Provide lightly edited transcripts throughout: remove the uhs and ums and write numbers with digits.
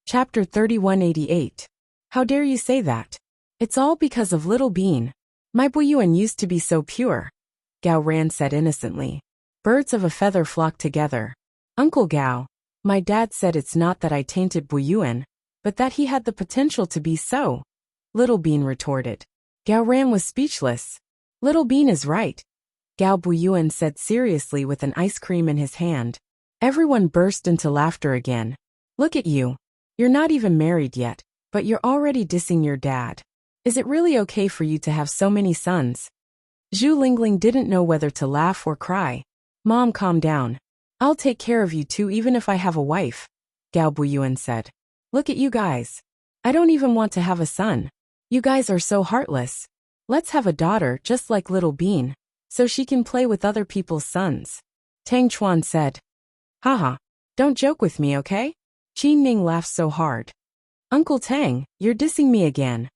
Chapter 3188. How dare you say that? It's all because of Little Bean. My Buyuan used to be so pure. Gao Ran said innocently. Birds of a feather flock together. Uncle Gao, my dad said it's not that I tainted Buyuan, but that he had the potential to be so. Little Bean retorted. Gao Ran was speechless. Little Bean is right. Gao Buyuan said seriously with an ice cream in his hand. Everyone burst into laughter again. Look at you. You're not even married yet, but you're already dissing your dad. Is it really okay for you to have so many sons? Zhu Lingling didn't know whether to laugh or cry. Mom, calm down. I'll take care of you too even if I have a wife, Gao Buyuan said. Look at you guys. I don't even want to have a son. You guys are so heartless. Let's have a daughter just like Little Bean, so she can play with other people's sons. Tang Chuan said. Haha. Don't joke with me, okay? Qin Ning laughed so hard. Uncle Tang, you're dissing me again.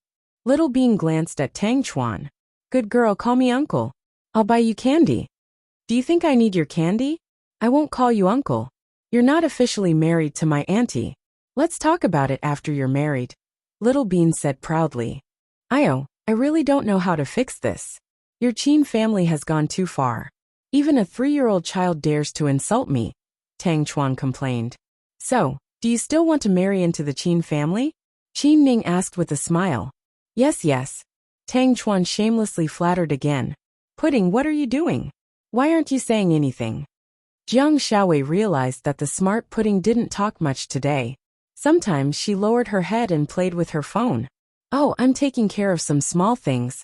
Little Bean glanced at Tang Chuan. Good girl, call me uncle. I'll buy you candy. Do you think I need your candy? I won't call you uncle. You're not officially married to my auntie. Let's talk about it after you're married. Little Bean said proudly. I really don't know how to fix this. Your Qin family has gone too far. Even a 3-year-old child dares to insult me, Tang Chuan complained. So, do you still want to marry into the Qin family? Qin Ning asked with a smile. Yes. Tang Chuan shamelessly flattered again. Pudding, what are you doing? Why aren't you saying anything? Jiang Xiaowei realized that the smart Pudding didn't talk much today. Sometimes she lowered her head and played with her phone. Oh, I'm taking care of some small things.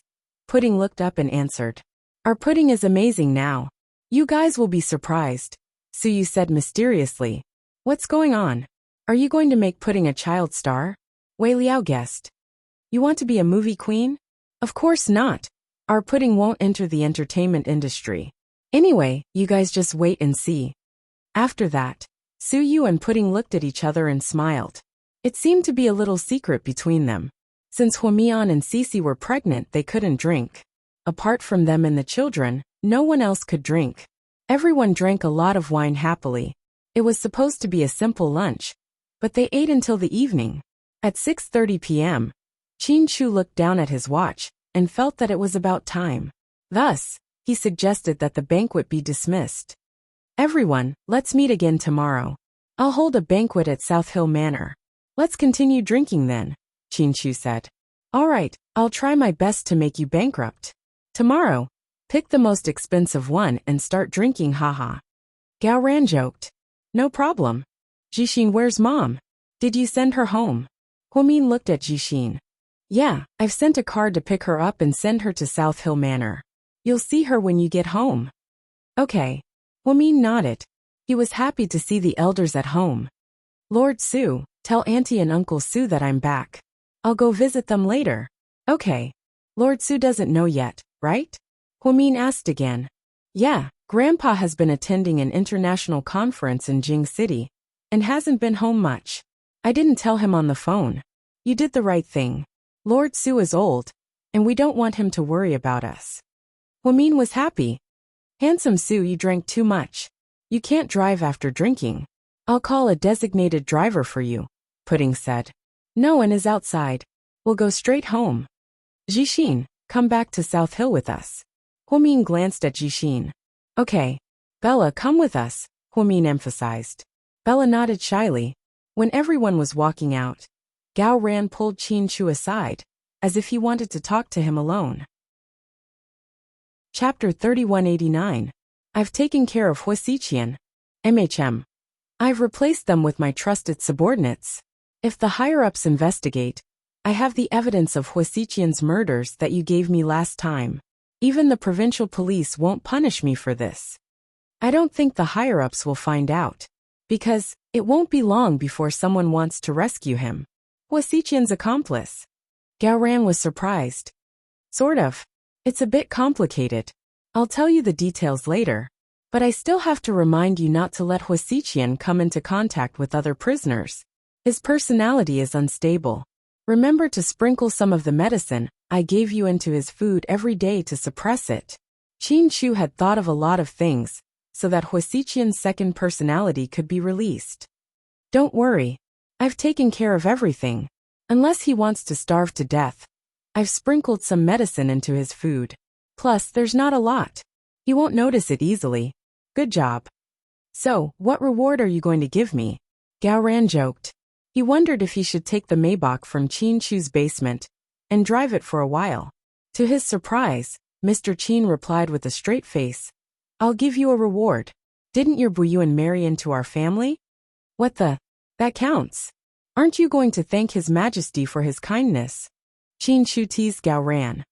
Pudding looked up and answered. Our pudding is amazing now. You guys will be surprised, Suyu said mysteriously. What's going on? Are you going to make Pudding a child star? Wei Liao guessed. You want to be a movie queen? Of course not. Our Pudding won't enter the entertainment industry. Anyway, you guys just wait and see. After that, Suyu and Pudding looked at each other and smiled. It seemed to be a little secret between them. Since Huamian and Cici were pregnant, they couldn't drink. Apart from them and the children, no one else could drink. Everyone drank a lot of wine happily. It was supposed to be a simple lunch, but they ate until the evening. At 6:30 p.m., Qin Chu looked down at his watch and felt that it was about time. Thus, he suggested that the banquet be dismissed. Everyone, let's meet again tomorrow. I'll hold a banquet at South Hill Manor. Let's continue drinking then, Qin Chu said. All right, I'll try my best to make you bankrupt. Tomorrow, pick the most expensive one and start drinking, haha. Gao Ran joked. No problem. Jixin, where's mom? Did you send her home? Huamin looked at Jixin. Yeah, I've sent a card to pick her up and send her to South Hill Manor. You'll see her when you get home. Okay. Huamin nodded. He was happy to see the elders at home. Lord Su, tell Auntie and Uncle Su that I'm back. I'll go visit them later. Okay. Lord Su doesn't know yet, right? Huamin asked again. Yeah, Grandpa has been attending an international conference in Jing City and hasn't been home much. I didn't tell him on the phone. You did the right thing. Lord Su is old, and we don't want him to worry about us. Huamin was happy. Handsome Su, you drank too much. You can't drive after drinking. I'll call a designated driver for you, Pudding said. No one is outside. We'll go straight home. Jixin, come back to South Hill with us. Huamin glanced at Jixin. Okay. Bella, come with us, Huamin emphasized. Bella nodded shyly. When everyone was walking out, Gao Ran pulled Qin Chu aside, as if he wanted to talk to him alone. Chapter 3189. I've taken care of Hua Xiqian. MHM. I've replaced them with my trusted subordinates. If the higher-ups investigate, I have the evidence of Hua Xiqian's murders that you gave me last time. Even the provincial police won't punish me for this. I don't think the higher-ups will find out, because it won't be long before someone wants to rescue him. Hua Xiqian's accomplice. Gao Ran was surprised. Sort of. It's a bit complicated. I'll tell you the details later. But I still have to remind you not to let Hua Xiqian come into contact with other prisoners. His personality is unstable. Remember to sprinkle some of the medicine I gave you into his food every day to suppress it. Qin Chu had thought of a lot of things, so that Hua Xiqian's second personality could be released. Don't worry. I've taken care of everything. Unless he wants to starve to death. I've sprinkled some medicine into his food. Plus, there's not a lot. He won't notice it easily. Good job. So, what reward are you going to give me? Gao Ran joked. He wondered if he should take the Maybach from Qin Chu's basement and drive it for a while. To his surprise, Mr. Qin replied with a straight face. I'll give you a reward. Didn't your Buyuan marry into our family? What the? That counts. Aren't you going to thank His Majesty for his kindness? Qin Chu teased Gao Ran.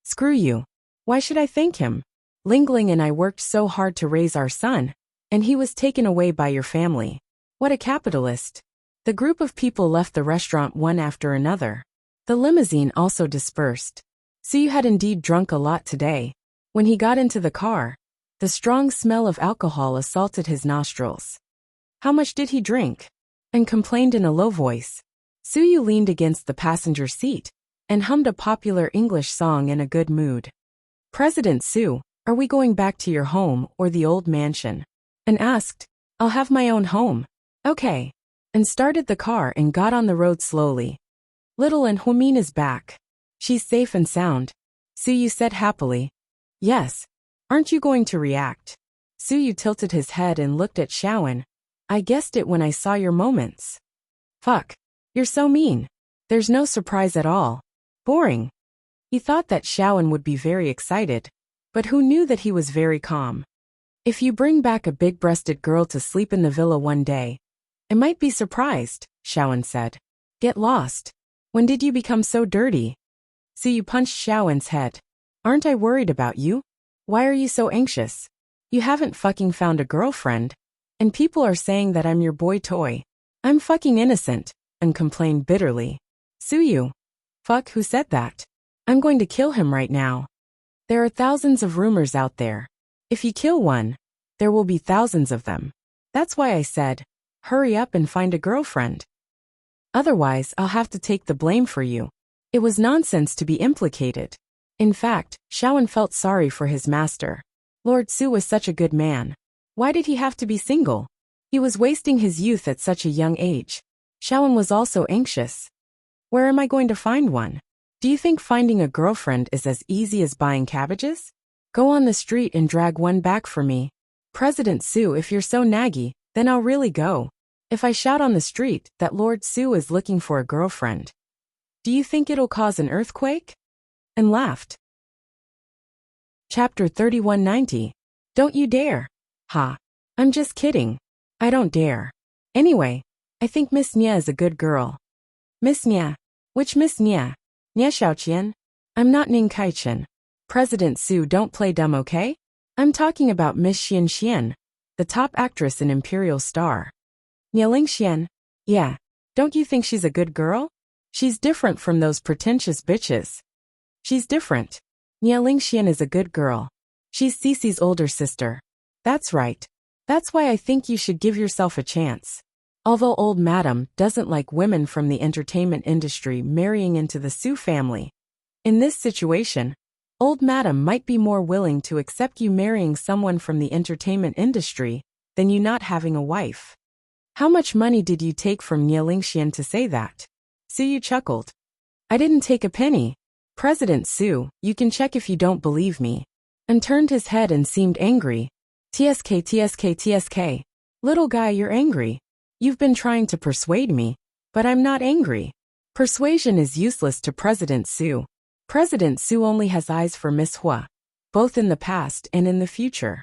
Screw you. Why should I thank him? Lingling and I worked so hard to raise our son, and he was taken away by your family. What a capitalist. The group of people left the restaurant one after another. The limousine also dispersed. Su had indeed drunk a lot today. When he got into the car, the strong smell of alcohol assaulted his nostrils. How much did he drink? And complained in a low voice. Su leaned against the passenger seat and hummed a popular English song in a good mood. President Su, are we going back to your home or the old mansion? And asked, I'll have my own home. Okay. And started the car and got on the road slowly. Little and Huimin is back. She's safe and sound. Su said happily. Yes. Aren't you going to react? Su tilted his head and looked at Xiaowen. I guessed it when I saw your moments. Fuck. You're so mean. There's no surprise at all. Boring. He thought that Xiaowen would be very excited, but who knew that he was very calm. If you bring back a big-breasted girl to sleep in the villa one day, I might be surprised, Xiaowen said. Get lost. When did you become so dirty? Su punched Xiaowen's head. Aren't I worried about you? Why are you so anxious? You haven't fucking found a girlfriend, and people are saying that I'm your boy toy. I'm fucking innocent, and complained bitterly. Su. Fuck, who said that? I'm going to kill him right now. There are thousands of rumors out there. If you kill one, there will be thousands of them. That's why I said, hurry up and find a girlfriend. Otherwise, I'll have to take the blame for you. It was nonsense to be implicated. In fact, Xiaowen felt sorry for his master. Lord Su was such a good man. Why did he have to be single? He was wasting his youth at such a young age. Xiaowen was also anxious. Where am I going to find one? Do you think finding a girlfriend is as easy as buying cabbages? Go on the street and drag one back for me. President Su, if you're so naggy, then I'll really go. If I shout on the street that Lord Su is looking for a girlfriend, do you think it'll cause an earthquake? And laughed. Chapter 3190. Don't you dare. Ha. I'm just kidding. I don't dare. Anyway, I think Miss Nia is a good girl. Miss Nia? Which Miss Nia? Nia Xiaoqian? I'm not Ning Kaichen. President Su, don't play dumb, okay? I'm talking about Miss Xian Xian, the top actress in Imperial Star. Nia Lingxian? Yeah. Don't you think she's a good girl? She's different from those pretentious bitches. She's different. Nia Lingxian is a good girl. She's Cece's older sister. That's right. That's why I think you should give yourself a chance. Although old madam doesn't like women from the entertainment industry marrying into the Su family. In this situation, old madam might be more willing to accept you marrying someone from the entertainment industry than you not having a wife. How much money did you take from Nia Lingxian to say that? Su chuckled. I didn't take a penny. President Su, you can check if you don't believe me. And turned his head and seemed angry. TSK. Little guy, you're angry. You've been trying to persuade me, but I'm not angry. Persuasion is useless to President Su. President Su only has eyes for Miss Hua, both in the past and in the future.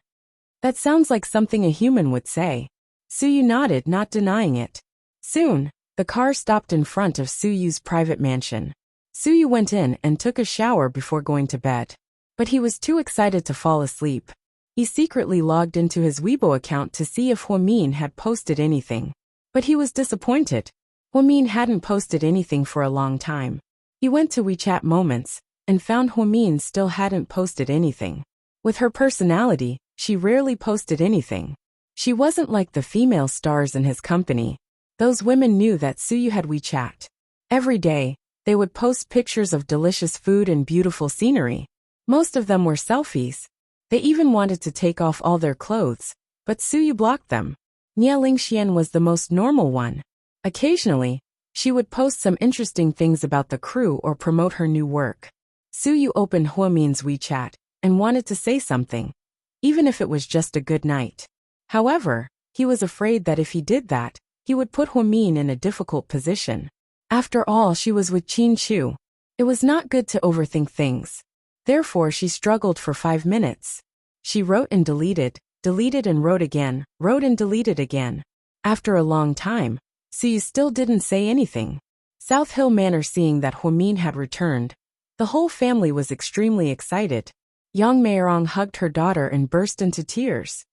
That sounds like something a human would say. Su nodded, not denying it. Soon, the car stopped in front of Su private mansion. Su went in and took a shower before going to bed. But he was too excited to fall asleep. He secretly logged into his Weibo account to see if Huimin had posted anything. But he was disappointed. Huimin hadn't posted anything for a long time. He went to WeChat Moments and found Huimin still hadn't posted anything. With her personality, she rarely posted anything. She wasn't like the female stars in his company. Those women knew that Su had WeChat. Every day, they would post pictures of delicious food and beautiful scenery. Most of them were selfies. They even wanted to take off all their clothes, but Su blocked them. Nia Lingxian was the most normal one. Occasionally, she would post some interesting things about the crew or promote her new work. Suyu opened Huamin's WeChat and wanted to say something, even if it was just a good night. However, he was afraid that if he did that, he would put Huamin in a difficult position. After all, she was with Qin Chu. It was not good to overthink things. Therefore, she struggled for 5 minutes. She wrote and deleted and wrote again, wrote and deleted again. After a long time, Suyu still didn't say anything. South Hill Manor, seeing that Huamin had returned, the whole family was extremely excited. Yang Meirong hugged her daughter and burst into tears.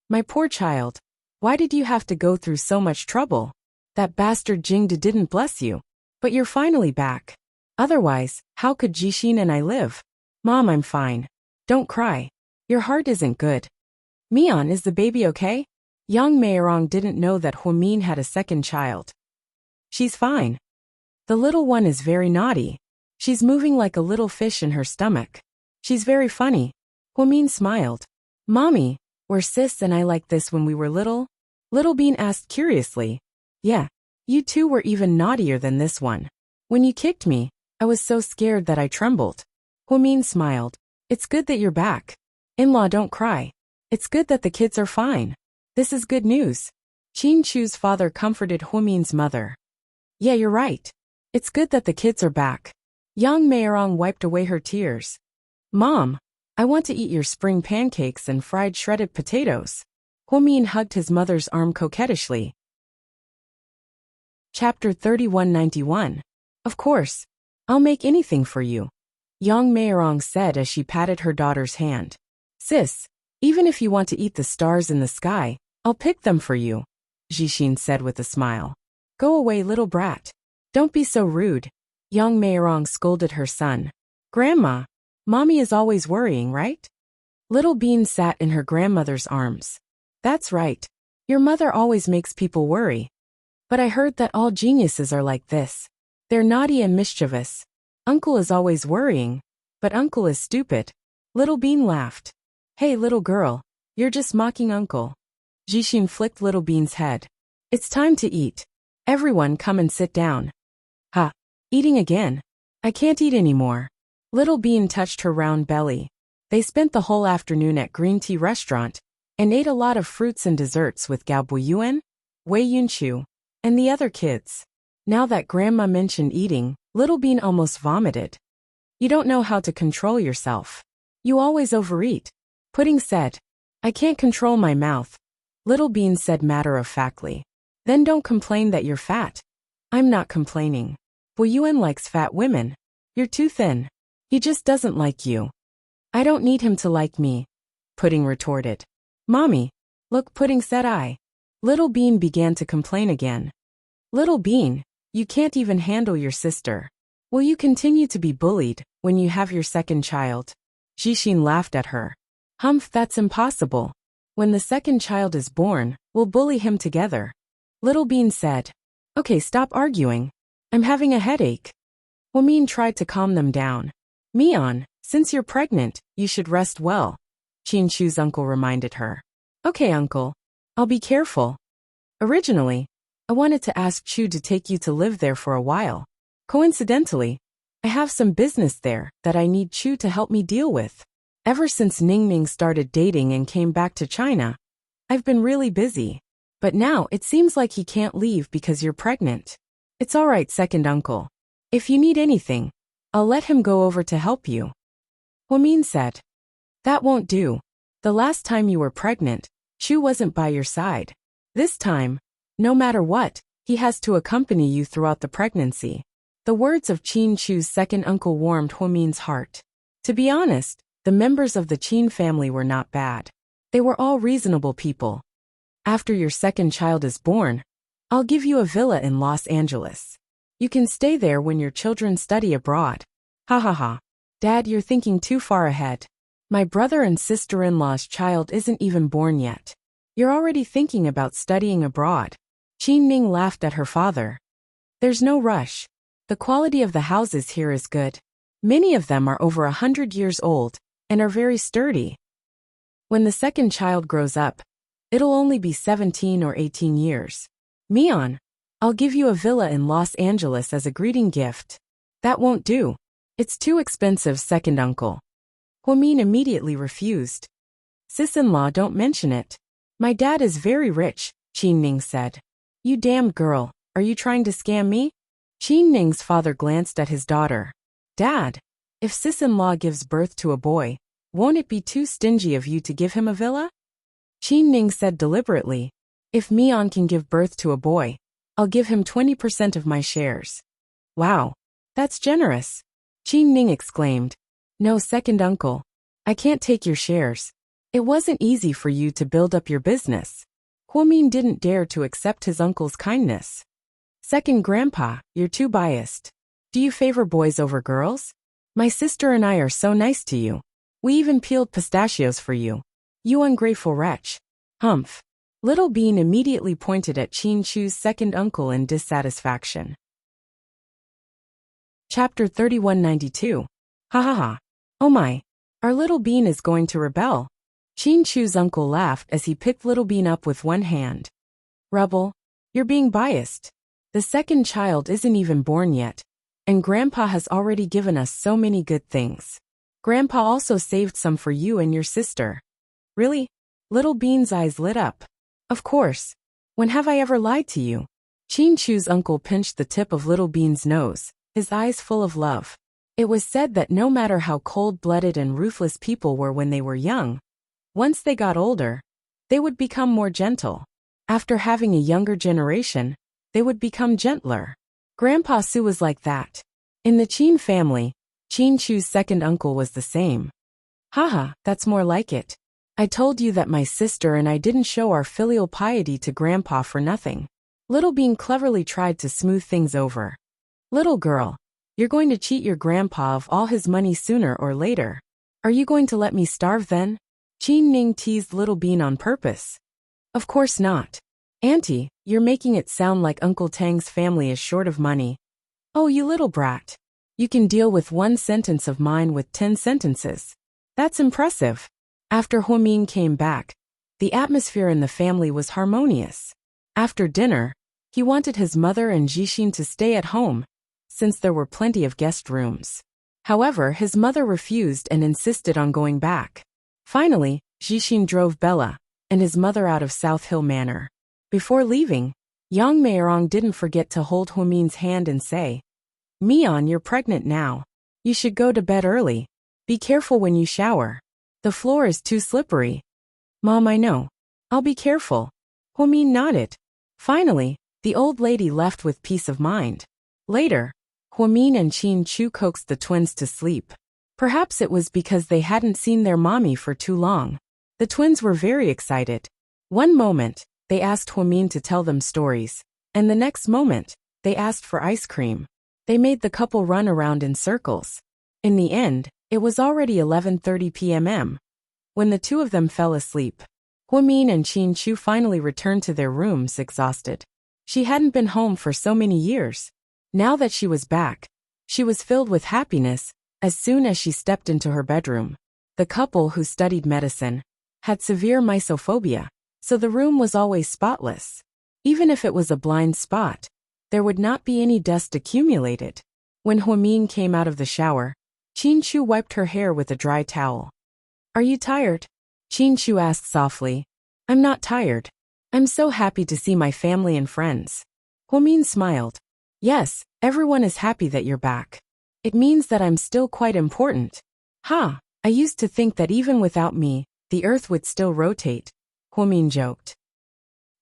My poor child, why did you have to go through so much trouble? That bastard Jingde didn't bless you. But you're finally back. Otherwise, how could Jixin and I live? Mom, I'm fine. Don't cry. Your heart isn't good. Mian, is the baby okay? Yang Meirong didn't know that Huamin had a second child. She's fine. The little one is very naughty. She's moving like a little fish in her stomach. She's very funny. Huamin smiled. Mommy, were sis and I like this when we were little? Little Bean asked curiously. Yeah, you two were even naughtier than this one. When you kicked me, I was so scared that I trembled. Huamin smiled. It's good that you're back. In-law, don't cry. It's good that the kids are fine. This is good news. Qin Chu's father comforted Huamin's mother. Yeah, you're right. It's good that the kids are back. Yang Meirong wiped away her tears. Mom, I want to eat your spring pancakes and fried shredded potatoes. Huamin hugged his mother's arm coquettishly. Chapter 3191. Of course. I'll make anything for you. Yang Meirong said as she patted her daughter's hand. Sis, even if you want to eat the stars in the sky, I'll pick them for you, Jixin said with a smile. Go away, little brat. Don't be so rude. Yang Meirong scolded her son. Grandma, Mommy is always worrying, right? Little Bean sat in her grandmother's arms. That's right. Your mother always makes people worry. But I heard that all geniuses are like this. They're naughty and mischievous. Uncle is always worrying, but Uncle is stupid. Little Bean laughed. Hey, little girl, you're just mocking Uncle. Jixin flicked Little Bean's head. It's time to eat. Everyone come and sit down. Ha, eating again? I can't eat anymore. Little Bean touched her round belly. They spent the whole afternoon at Green Tea Restaurant and ate a lot of fruits and desserts with Gao Buiyuan, Wei Yunqiu, and the other kids. Now that Grandma mentioned eating, Little Bean almost vomited. You don't know how to control yourself. You always overeat. Pudding said. I can't control my mouth. Little Bean said matter-of-factly. Then don't complain that you're fat. I'm not complaining. Buiyuan likes fat women. You're too thin. He just doesn't like you. I don't need him to like me, Pudding retorted. Mommy, look, Pudding said I. Little Bean began to complain again. Little Bean, you can't even handle your sister. Will you continue to be bullied when you have your second child? Jixin laughed at her. Humph, that's impossible. When the second child is born, we'll bully him together. Little Bean said. Okay, stop arguing. I'm having a headache. Huamin tried to calm them down. Mian, since you're pregnant, you should rest well, Qin Chu's uncle reminded her. Okay, uncle. I'll be careful. Originally, I wanted to ask Chu to take you to live there for a while. Coincidentally, I have some business there that I need Chu to help me deal with. Ever since Ningning started dating and came back to China, I've been really busy. But now it seems like he can't leave because you're pregnant. It's all right, second uncle. If you need anything, I'll let him go over to help you. Huamin said. That won't do. The last time you were pregnant, Chu wasn't by your side. This time, no matter what, he has to accompany you throughout the pregnancy. The words of Qin Chu's second uncle warmed Huamin's heart. To be honest, the members of the Qin family were not bad. They were all reasonable people. After your second child is born, I'll give you a villa in Los Angeles. You can stay there when your children study abroad. Ha ha ha. Dad, you're thinking too far ahead. My brother and sister-in-law's child isn't even born yet. You're already thinking about studying abroad. Qin Ning laughed at her father. There's no rush. The quality of the houses here is good. Many of them are over 100 years old and are very sturdy. When the second child grows up, it'll only be 17 or 18 years. Mian, I'll give you a villa in Los Angeles as a greeting gift. That won't do. It's too expensive, second uncle. Huamin immediately refused. Sis-in-law, don't mention it. My dad is very rich, Qin Ning said. You damned girl, are you trying to scam me? Qin Ning's father glanced at his daughter. Dad, if sis-in-law gives birth to a boy, won't it be too stingy of you to give him a villa? Qin Ning said deliberately. If Mian can give birth to a boy, I'll give him 20% of my shares. Wow, that's generous, Qin Ning exclaimed. No, second uncle. I can't take your shares. It wasn't easy for you to build up your business. Huamin didn't dare to accept his uncle's kindness. Second grandpa, you're too biased. Do you favor boys over girls? My sister and I are so nice to you. We even peeled pistachios for you. You ungrateful wretch. Humph. Little Bean immediately pointed at Qin Chu's second uncle in dissatisfaction. Chapter 3192. Ha ha ha. Oh my. Our Little Bean is going to rebel. Qin Chu's uncle laughed as he picked Little Bean up with one hand. Rebel? You're being biased. The second child isn't even born yet, and Grandpa has already given us so many good things. Grandpa also saved some for you and your sister. Really? Little Bean's eyes lit up. Of course. When have I ever lied to you? Qin Chu's uncle pinched the tip of Little Bean's nose, his eyes full of love. It was said that no matter how cold-blooded and ruthless people were when they were young, once they got older, they would become more gentle. After having a younger generation, they would become gentler. Grandpa Su was like that. In the Qin family, Qin Chu's second uncle was the same. Haha, that's more like it. I told you that my sister and I didn't show our filial piety to Grandpa for nothing. Little Bean cleverly tried to smooth things over. Little girl, you're going to cheat your grandpa of all his money sooner or later. Are you going to let me starve then? Qin Ning teased Little Bean on purpose. Of course not. Auntie, you're making it sound like Uncle Tang's family is short of money. Oh, you little brat. You can deal with one sentence of mine with 10 sentences. That's impressive. After Huamin came back, the atmosphere in the family was harmonious. After dinner, he wanted his mother and Jixin to stay at home, since there were plenty of guest rooms. However, his mother refused and insisted on going back. Finally, Jixin drove Bella and his mother out of South Hill Manor. Before leaving, Yang Meirong didn't forget to hold Huamin's hand and say, Mian, you're pregnant now. You should go to bed early. Be careful when you shower. The floor is too slippery. Mom, I know. I'll be careful. Huamin nodded. Finally, the old lady left with peace of mind. Later, Huamin and Qin Chu coaxed the twins to sleep. Perhaps it was because they hadn't seen their mommy for too long. The twins were very excited. One moment, they asked Huamin to tell them stories, and the next moment, they asked for ice cream. They made the couple run around in circles. In the end, it was already 11:30 p.m. when the two of them fell asleep. Huamin and Qin Chu finally returned to their rooms exhausted. She hadn't been home for so many years. Now that she was back, she was filled with happiness as soon as she stepped into her bedroom. The couple who studied medicine had severe mysophobia, so the room was always spotless. Even if it was a blind spot, there would not be any dust accumulated. When Huamin came out of the shower, Qin Chu wiped her hair with a dry towel. Are you tired? Qin Chu asked softly. I'm not tired. I'm so happy to see my family and friends. Huamin smiled. Yes, everyone is happy that you're back. It means that I'm still quite important. Ha, I used to think that even without me, the earth would still rotate. Huamin joked.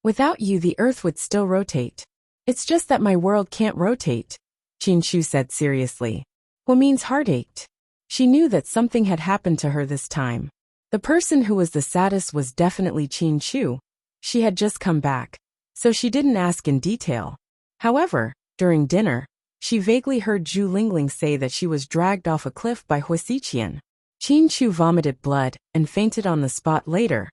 Without you, the earth would still rotate. It's just that my world can't rotate, Qin Chu said seriously. Huamin's heart ached. She knew that something had happened to her this time. The person who was the saddest was definitely Qin Chu. She had just come back, so she didn't ask in detail. However, during dinner, she vaguely heard Zhu Lingling say that she was dragged off a cliff by Huasiqian. Qin Chu vomited blood and fainted on the spot later.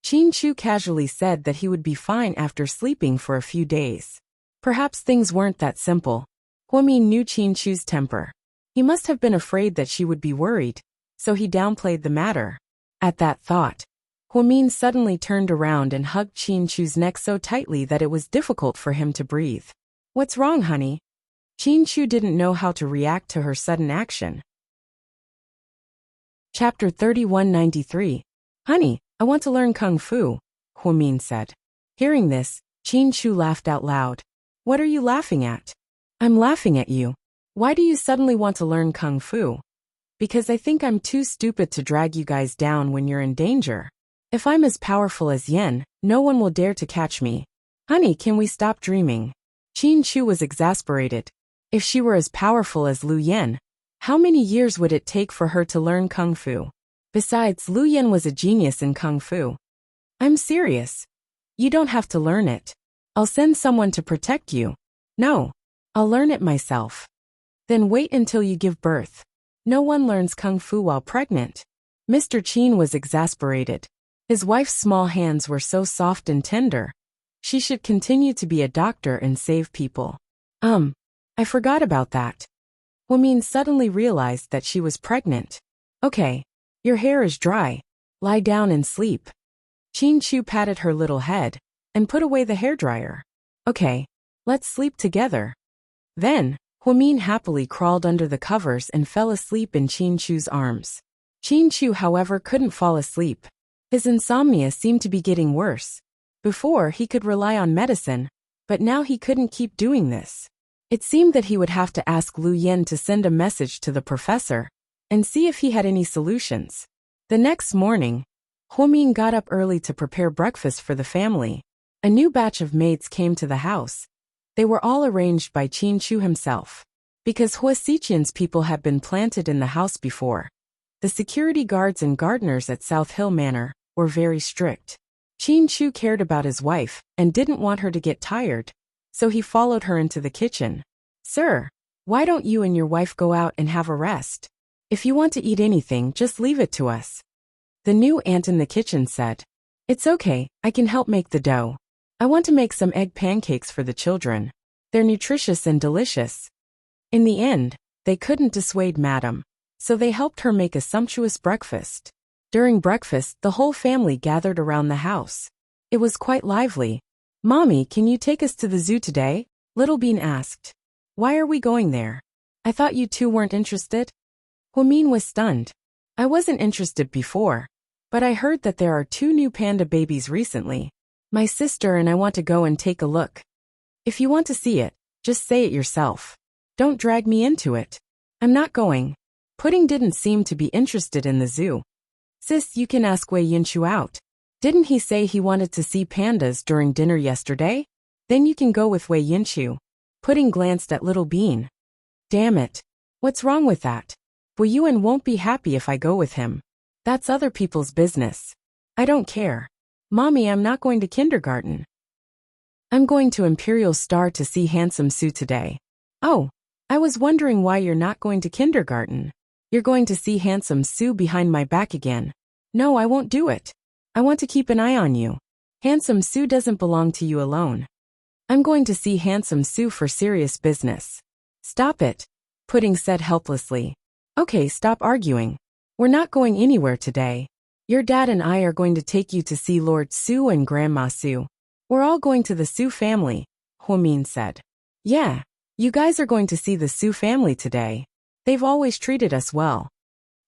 Qin Chu casually said that he would be fine after sleeping for a few days. Perhaps things weren't that simple. Huamin knew Qin Chu's temper. He must have been afraid that she would be worried, so he downplayed the matter. At that thought, Huamin suddenly turned around and hugged Qin Chu's neck so tightly that it was difficult for him to breathe. What's wrong, honey? Chin-Chu didn't know how to react to her sudden action. Chapter 3193. Honey, I want to learn Kung Fu, Huamin said. Hearing this, Chin-Chu laughed out loud. What are you laughing at? I'm laughing at you. Why do you suddenly want to learn Kung Fu? Because I think I'm too stupid to drag you guys down when you're in danger. If I'm as powerful as Yen, no one will dare to catch me. Honey, can we stop dreaming? Chin-Chu was exasperated. If she were as powerful as Lu Yen, how many years would it take for her to learn Kung Fu? Besides, Lu Yen was a genius in Kung Fu. I'm serious. You don't have to learn it. I'll send someone to protect you. No. I'll learn it myself. Then wait until you give birth. No one learns Kung Fu while pregnant. Mr. Chin was exasperated. His wife's small hands were so soft and tender. She should continue to be a doctor and save people. I forgot about that. Huamin suddenly realized that she was pregnant. Okay. Your hair is dry. Lie down and sleep. Chin-Chu patted her little head and put away the hairdryer. Okay. Let's sleep together. Then, Huamin happily crawled under the covers and fell asleep in Chin-Chu's arms. Chin-Chu, however, couldn't fall asleep. His insomnia seemed to be getting worse. Before, he could rely on medicine, but now he couldn't keep doing this. It seemed that he would have to ask Lu Yen to send a message to the professor and see if he had any solutions. The next morning, Huamin got up early to prepare breakfast for the family. A new batch of maids came to the house. They were all arranged by Chin-Chu himself. Because Hua Xiqian's people had been planted in the house before, the security guards and gardeners at South Hill Manor were very strict. Chin-Chu cared about his wife and didn't want her to get tired, so he followed her into the kitchen. Sir, why don't you and your wife go out and have a rest? If you want to eat anything, just leave it to us. The new aunt in the kitchen said. It's okay, I can help make the dough. I want to make some egg pancakes for the children. They're nutritious and delicious. In the end, they couldn't dissuade Madam, so they helped her make a sumptuous breakfast. During breakfast, the whole family gathered around the house. It was quite lively. Mommy, can you take us to the zoo today? Little Bean asked. Why are we going there? I thought you two weren't interested? Huamin was stunned. I wasn't interested before, but I heard that there are 2 new panda babies recently. My sister and I want to go and take a look. If you want to see it, just say it yourself. Don't drag me into it. I'm not going. Pudding didn't seem to be interested in the zoo. Sis, you can ask Wei Yinshu out. Didn't he say he wanted to see pandas during dinner yesterday? Then you can go with Wei Yinshu. Pudding glanced at Little Bean. Damn it. What's wrong with that? Wei Yuan won't be happy if I go with him. That's other people's business. I don't care. Mommy, I'm not going to kindergarten. I'm going to Imperial Star to see Handsome Sue today. Oh, I was wondering why you're not going to kindergarten. You're going to see Handsome Sue behind my back again. No, I won't do it. I want to keep an eye on you. Handsome Sue doesn't belong to you alone. I'm going to see Handsome Sue for serious business. Stop it, Pudding said helplessly. Okay, stop arguing. We're not going anywhere today. Your dad and I are going to take you to see Lord Sue and Grandma Sue. We're all going to the Sue family, Huamin said. Yeah, you guys are going to see the Sue family today. They've always treated us well.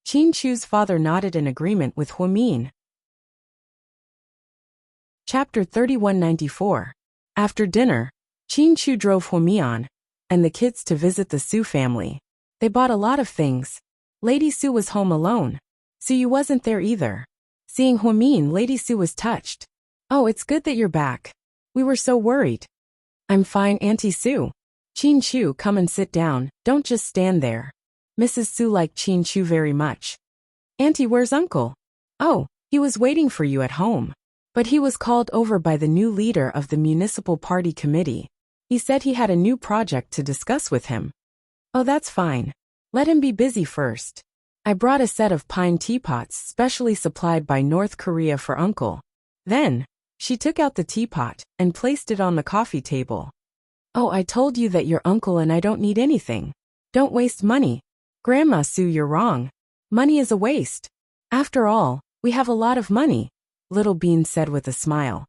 Chin-Chu's father nodded in agreement with Huamin. Chapter 3194. After dinner, Chin-Chu drove Huamian and the kids to visit the Sue family. They bought a lot of things. Lady Sue was home alone. Sue wasn't there either. Seeing Huamin, Lady Sue was touched. Oh, it's good that you're back. We were so worried. I'm fine, Auntie Sue. Chin-Chu, come and sit down, don't just stand there. Mrs. Sue liked Chin-Chu very much. Auntie, where's Uncle? Oh, he was waiting for you at home. But he was called over by the new leader of the municipal party committee. He said he had a new project to discuss with him. Oh, that's fine. Let him be busy first. I brought a set of pine teapots specially supplied by North Korea for Uncle. Then, she took out the teapot and placed it on the coffee table. Oh, I told you that your uncle and I don't need anything. Don't waste money. Grandma Sue, you're wrong. Money is a waste. After all, we have a lot of money, Little Bean said with a smile.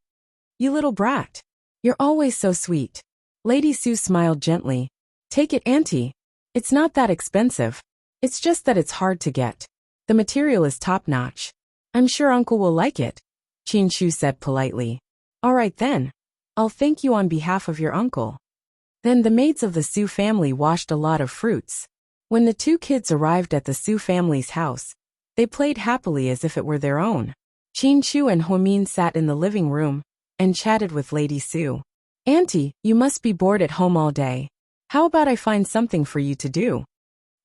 You little brat. You're always so sweet. Lady Sue smiled gently. Take it, Auntie. It's not that expensive. It's just that it's hard to get. The material is top-notch. I'm sure Uncle will like it, Chin Shu said politely. All right then. I'll thank you on behalf of your uncle. Then the maids of the Sue family washed a lot of fruits. When the two kids arrived at the Sue family's house, they played happily as if it were their own. Chin Shu and Huomin sat in the living room and chatted with Lady Sue. Auntie, you must be bored at home all day. How about I find something for you to do?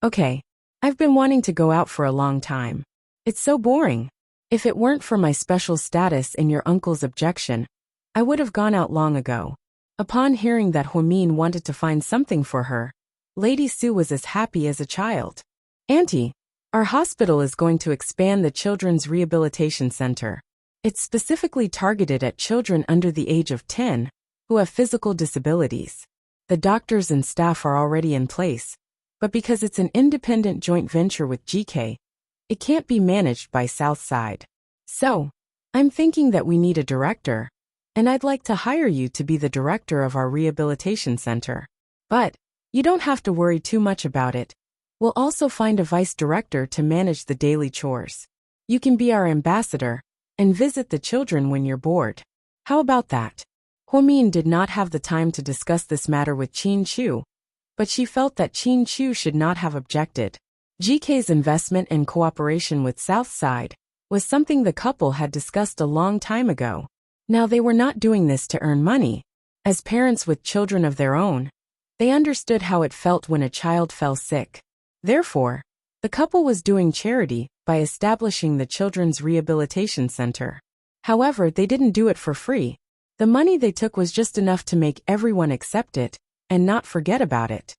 Okay. I've been wanting to go out for a long time. It's so boring. If it weren't for my special status and your uncle's objection, I would have gone out long ago. Upon hearing that Huomin wanted to find something for her, Lady Sue was as happy as a child. Auntie, our hospital is going to expand the Children's Rehabilitation Center. It's specifically targeted at children under the age of 10 who have physical disabilities. The doctors and staff are already in place, but because it's an independent joint venture with GK, it can't be managed by Southside. So, I'm thinking that we need a director, and I'd like to hire you to be the director of our rehabilitation center. But, you don't have to worry too much about it. We'll also find a vice director to manage the daily chores. You can be our ambassador and visit the children when you're bored. How about that? Huomin did not have the time to discuss this matter with Chin Shu, but she felt that Chin Shu should not have objected. GK's investment and cooperation with Southside was something the couple had discussed a long time ago. Now they were not doing this to earn money. As parents with children of their own, they understood how it felt when a child fell sick. Therefore, the couple was doing charity by establishing the Children's Rehabilitation Center. However, they didn't do it for free. The money they took was just enough to make everyone accept it and not forget about it.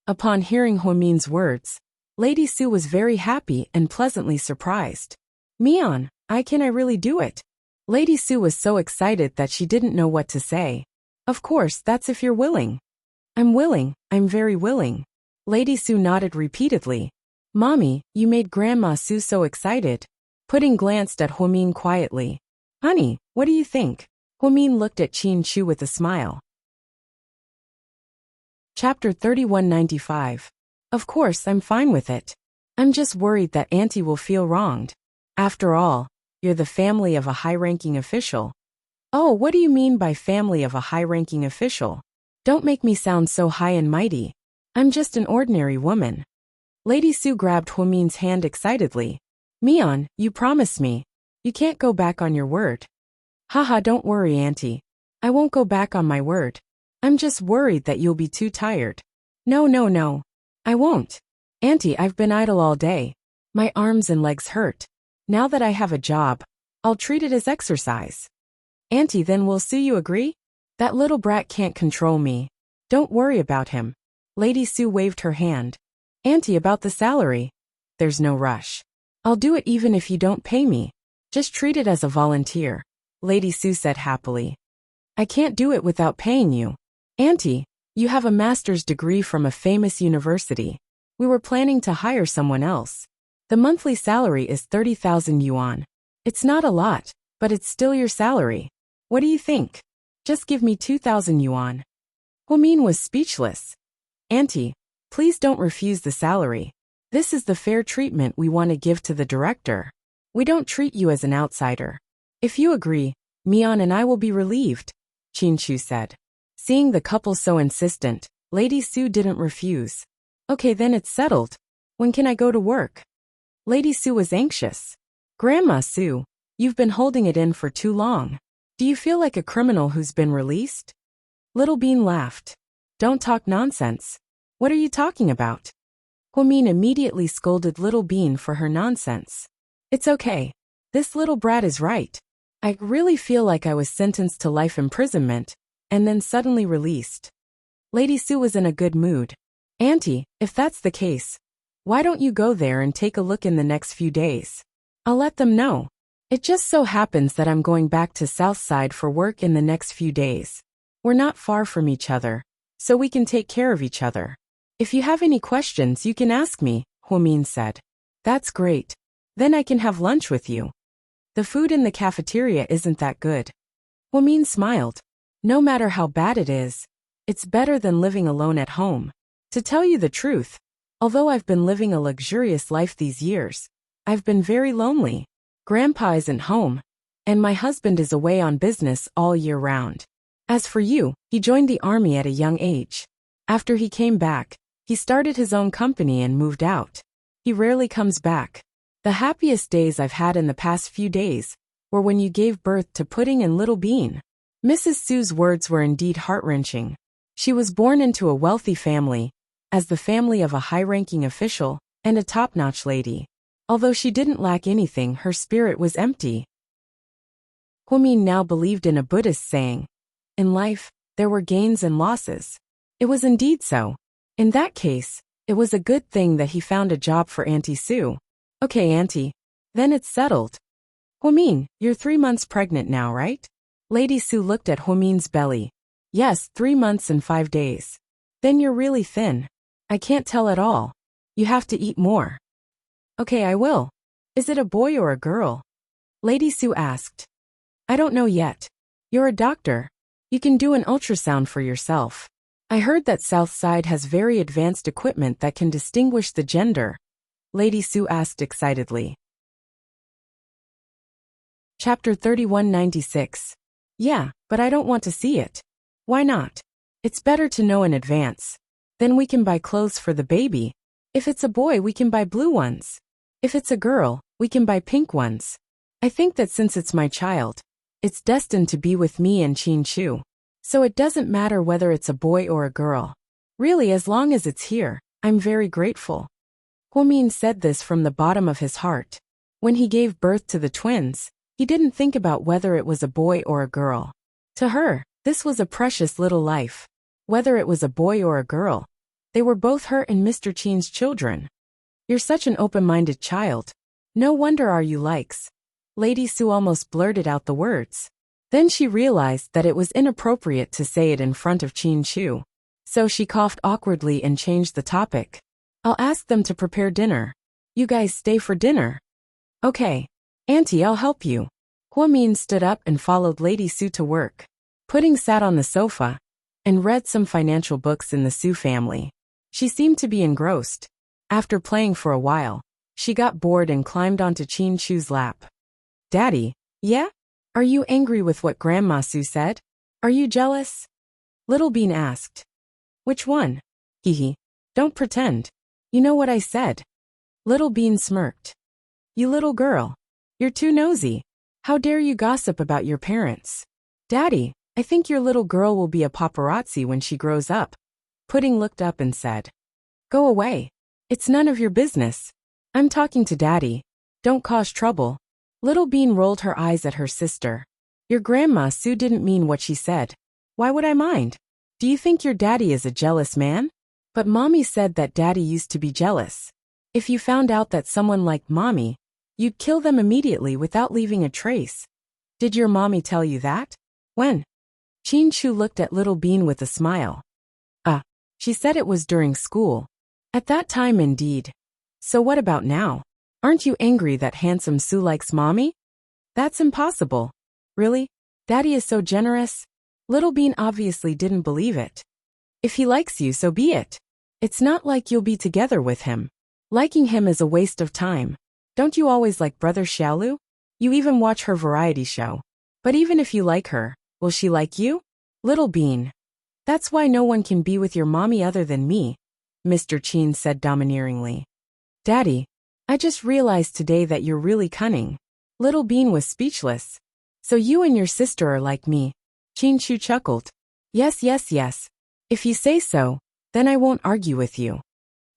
Upon hearing Huomin's words, Lady Sue was very happy and pleasantly surprised. Mian, can I really do it? Lady Sue was so excited that she didn't know what to say. Of course, that's if you're willing. I'm willing, I'm very willing. Lady Sue nodded repeatedly. Mommy, you made Grandma Sue so excited. Pudding glanced at Huomin quietly. Honey, what do you think? Huomin looked at Chin Shu with a smile. Chapter 3195. Of course, I'm fine with it. I'm just worried that Auntie will feel wronged. After all, you're the family of a high-ranking official. Oh, what do you mean by family of a high-ranking official? Don't make me sound so high and mighty. I'm just an ordinary woman. Lady Sue grabbed Huomin's hand excitedly. Mian, you promised me. You can't go back on your word. Haha, don't worry, Auntie. I won't go back on my word. I'm just worried that you'll be too tired. No. I won't. Auntie, I've been idle all day. My arms and legs hurt. Now that I have a job, I'll treat it as exercise. Auntie, then will Sue agree? That little brat can't control me. Don't worry about him. Lady Sue waved her hand. Auntie, about the salary. There's no rush. I'll do it even if you don't pay me. Just treat it as a volunteer. Lady Sue said happily. I can't do it without paying you. Auntie, you have a master's degree from a famous university. We were planning to hire someone else. The monthly salary is 30,000 yuan. It's not a lot, but it's still your salary. What do you think? Just give me 2,000 yuan. Huomin was speechless. Auntie, please don't refuse the salary. This is the fair treatment we want to give to the director. We don't treat you as an outsider. If you agree, Mian and I will be relieved, Chin Shu said. Seeing the couple so insistent, Lady Sue didn't refuse. Okay, then it's settled. When can I go to work? Lady Sue was anxious. Grandma Sue, you've been holding it in for too long. Do you feel like a criminal who's been released? Little Bean laughed. Don't talk nonsense. What are you talking about? Huomin immediately scolded Little Bean for her nonsense. It's okay. This little brat is right. I really feel like I was sentenced to life imprisonment, and then suddenly released. Lady Sue was in a good mood. Auntie, if that's the case, why don't you go there and take a look in the next few days? I'll let them know. It just so happens that I'm going back to Southside for work in the next few days. We're not far from each other, so we can take care of each other. If you have any questions, you can ask me, Huomin said. That's great. Then I can have lunch with you. The food in the cafeteria isn't that good. Huomin smiled. No matter how bad it is, It's better than living alone at home. To tell you the truth, although I've been living a luxurious life these years, I've been very lonely. Grandpa isn't home, and my husband is away on business all year round. As for you, he joined the army at a young age. After he came back, he started his own company and moved out. He rarely comes back. The happiest days I've had in the past few days were when you gave birth to Pudding and Little Bean. Mrs. Sue's words were indeed heart-wrenching. She was born into a wealthy family, as the family of a high-ranking official and a top-notch lady. Although she didn't lack anything, her spirit was empty. Hwamin now believed in a Buddhist saying, "In life, there were gains and losses." It was indeed so. In that case, it was a good thing that he found a job for Auntie Sue. "Okay, Auntie. Then it's settled. Hwamin, you're 3 months pregnant now, right?" Lady Sue looked at Hwamin's belly. "Yes, 3 months and 5 days. Then you're really thin. I can't tell at all. You have to eat more." "Okay, I will. Is it a boy or a girl?" Lady Sue asked. "I don't know yet. You're a doctor. You can do an ultrasound for yourself. I heard that Southside has very advanced equipment that can distinguish the gender," Lady Sue asked excitedly. Chapter 3196. "Yeah, but I don't want to see it." "Why not? It's better to know in advance. Then we can buy clothes for the baby. If it's a boy, we can buy blue ones. If it's a girl, we can buy pink ones. I think that since it's my child, it's destined to be with me and Chin Chu. So it doesn't matter whether it's a boy or a girl. Really, as long as it's here, I'm very grateful." Hwamin said this from the bottom of his heart. When he gave birth to the twins, he didn't think about whether it was a boy or a girl. To her, this was a precious little life. Whether it was a boy or a girl, they were both her and Mr. Chin's children. "You're such an open-minded child. No wonder are you likes." Lady Sue almost blurted out the words. Then she realized that it was inappropriate to say it in front of Chin Chu. So she coughed awkwardly and changed the topic. "I'll ask them to prepare dinner. You guys stay for dinner." "Okay. Auntie, I'll help you." Hwamin stood up and followed Lady Sue to work. Pudding sat on the sofa and read some financial books in the Sue family. She seemed to be engrossed. After playing for a while, she got bored and climbed onto Chin Chu's lap. "Daddy, yeah? Are you angry with what Grandma Sue said? Are you jealous?" Little Bean asked. "Which one?" "Hee. Don't pretend. You know what I said." Little Bean smirked. "You little girl. You're too nosy. How dare you gossip about your parents?" "Daddy, I think your little girl will be a paparazzi when she grows up." Pudding looked up and said, "Go away. It's none of your business. I'm talking to Daddy. Don't cause trouble." Little Bean rolled her eyes at her sister. "Your Grandma Sue didn't mean what she said. Why would I mind? Do you think your daddy is a jealous man?" "But Mommy said that Daddy used to be jealous. If you found out that someone liked Mommy, you'd kill them immediately without leaving a trace." "Did your mommy tell you that? When?" Chin Chu looked at Little Bean with a smile. She said it was during school. At that time indeed. So what about now? Aren't you angry that handsome Sue likes Mommy?" "That's impossible." "Really? Daddy is so generous?" Little Bean obviously didn't believe it. "If he likes you, so be it. It's not like you'll be together with him. Liking him is a waste of time. Don't you always like Brother Xiaolu? You even watch her variety show. But even if you like her, will she like you?" "Little Bean. That's why no one can be with your mommy other than me," Mr. Chin said domineeringly. "Daddy, I just realized today that you're really cunning." Little Bean was speechless. "So you and your sister are like me?" Chin Chu chuckled. Yes. If you say so, then I won't argue with you."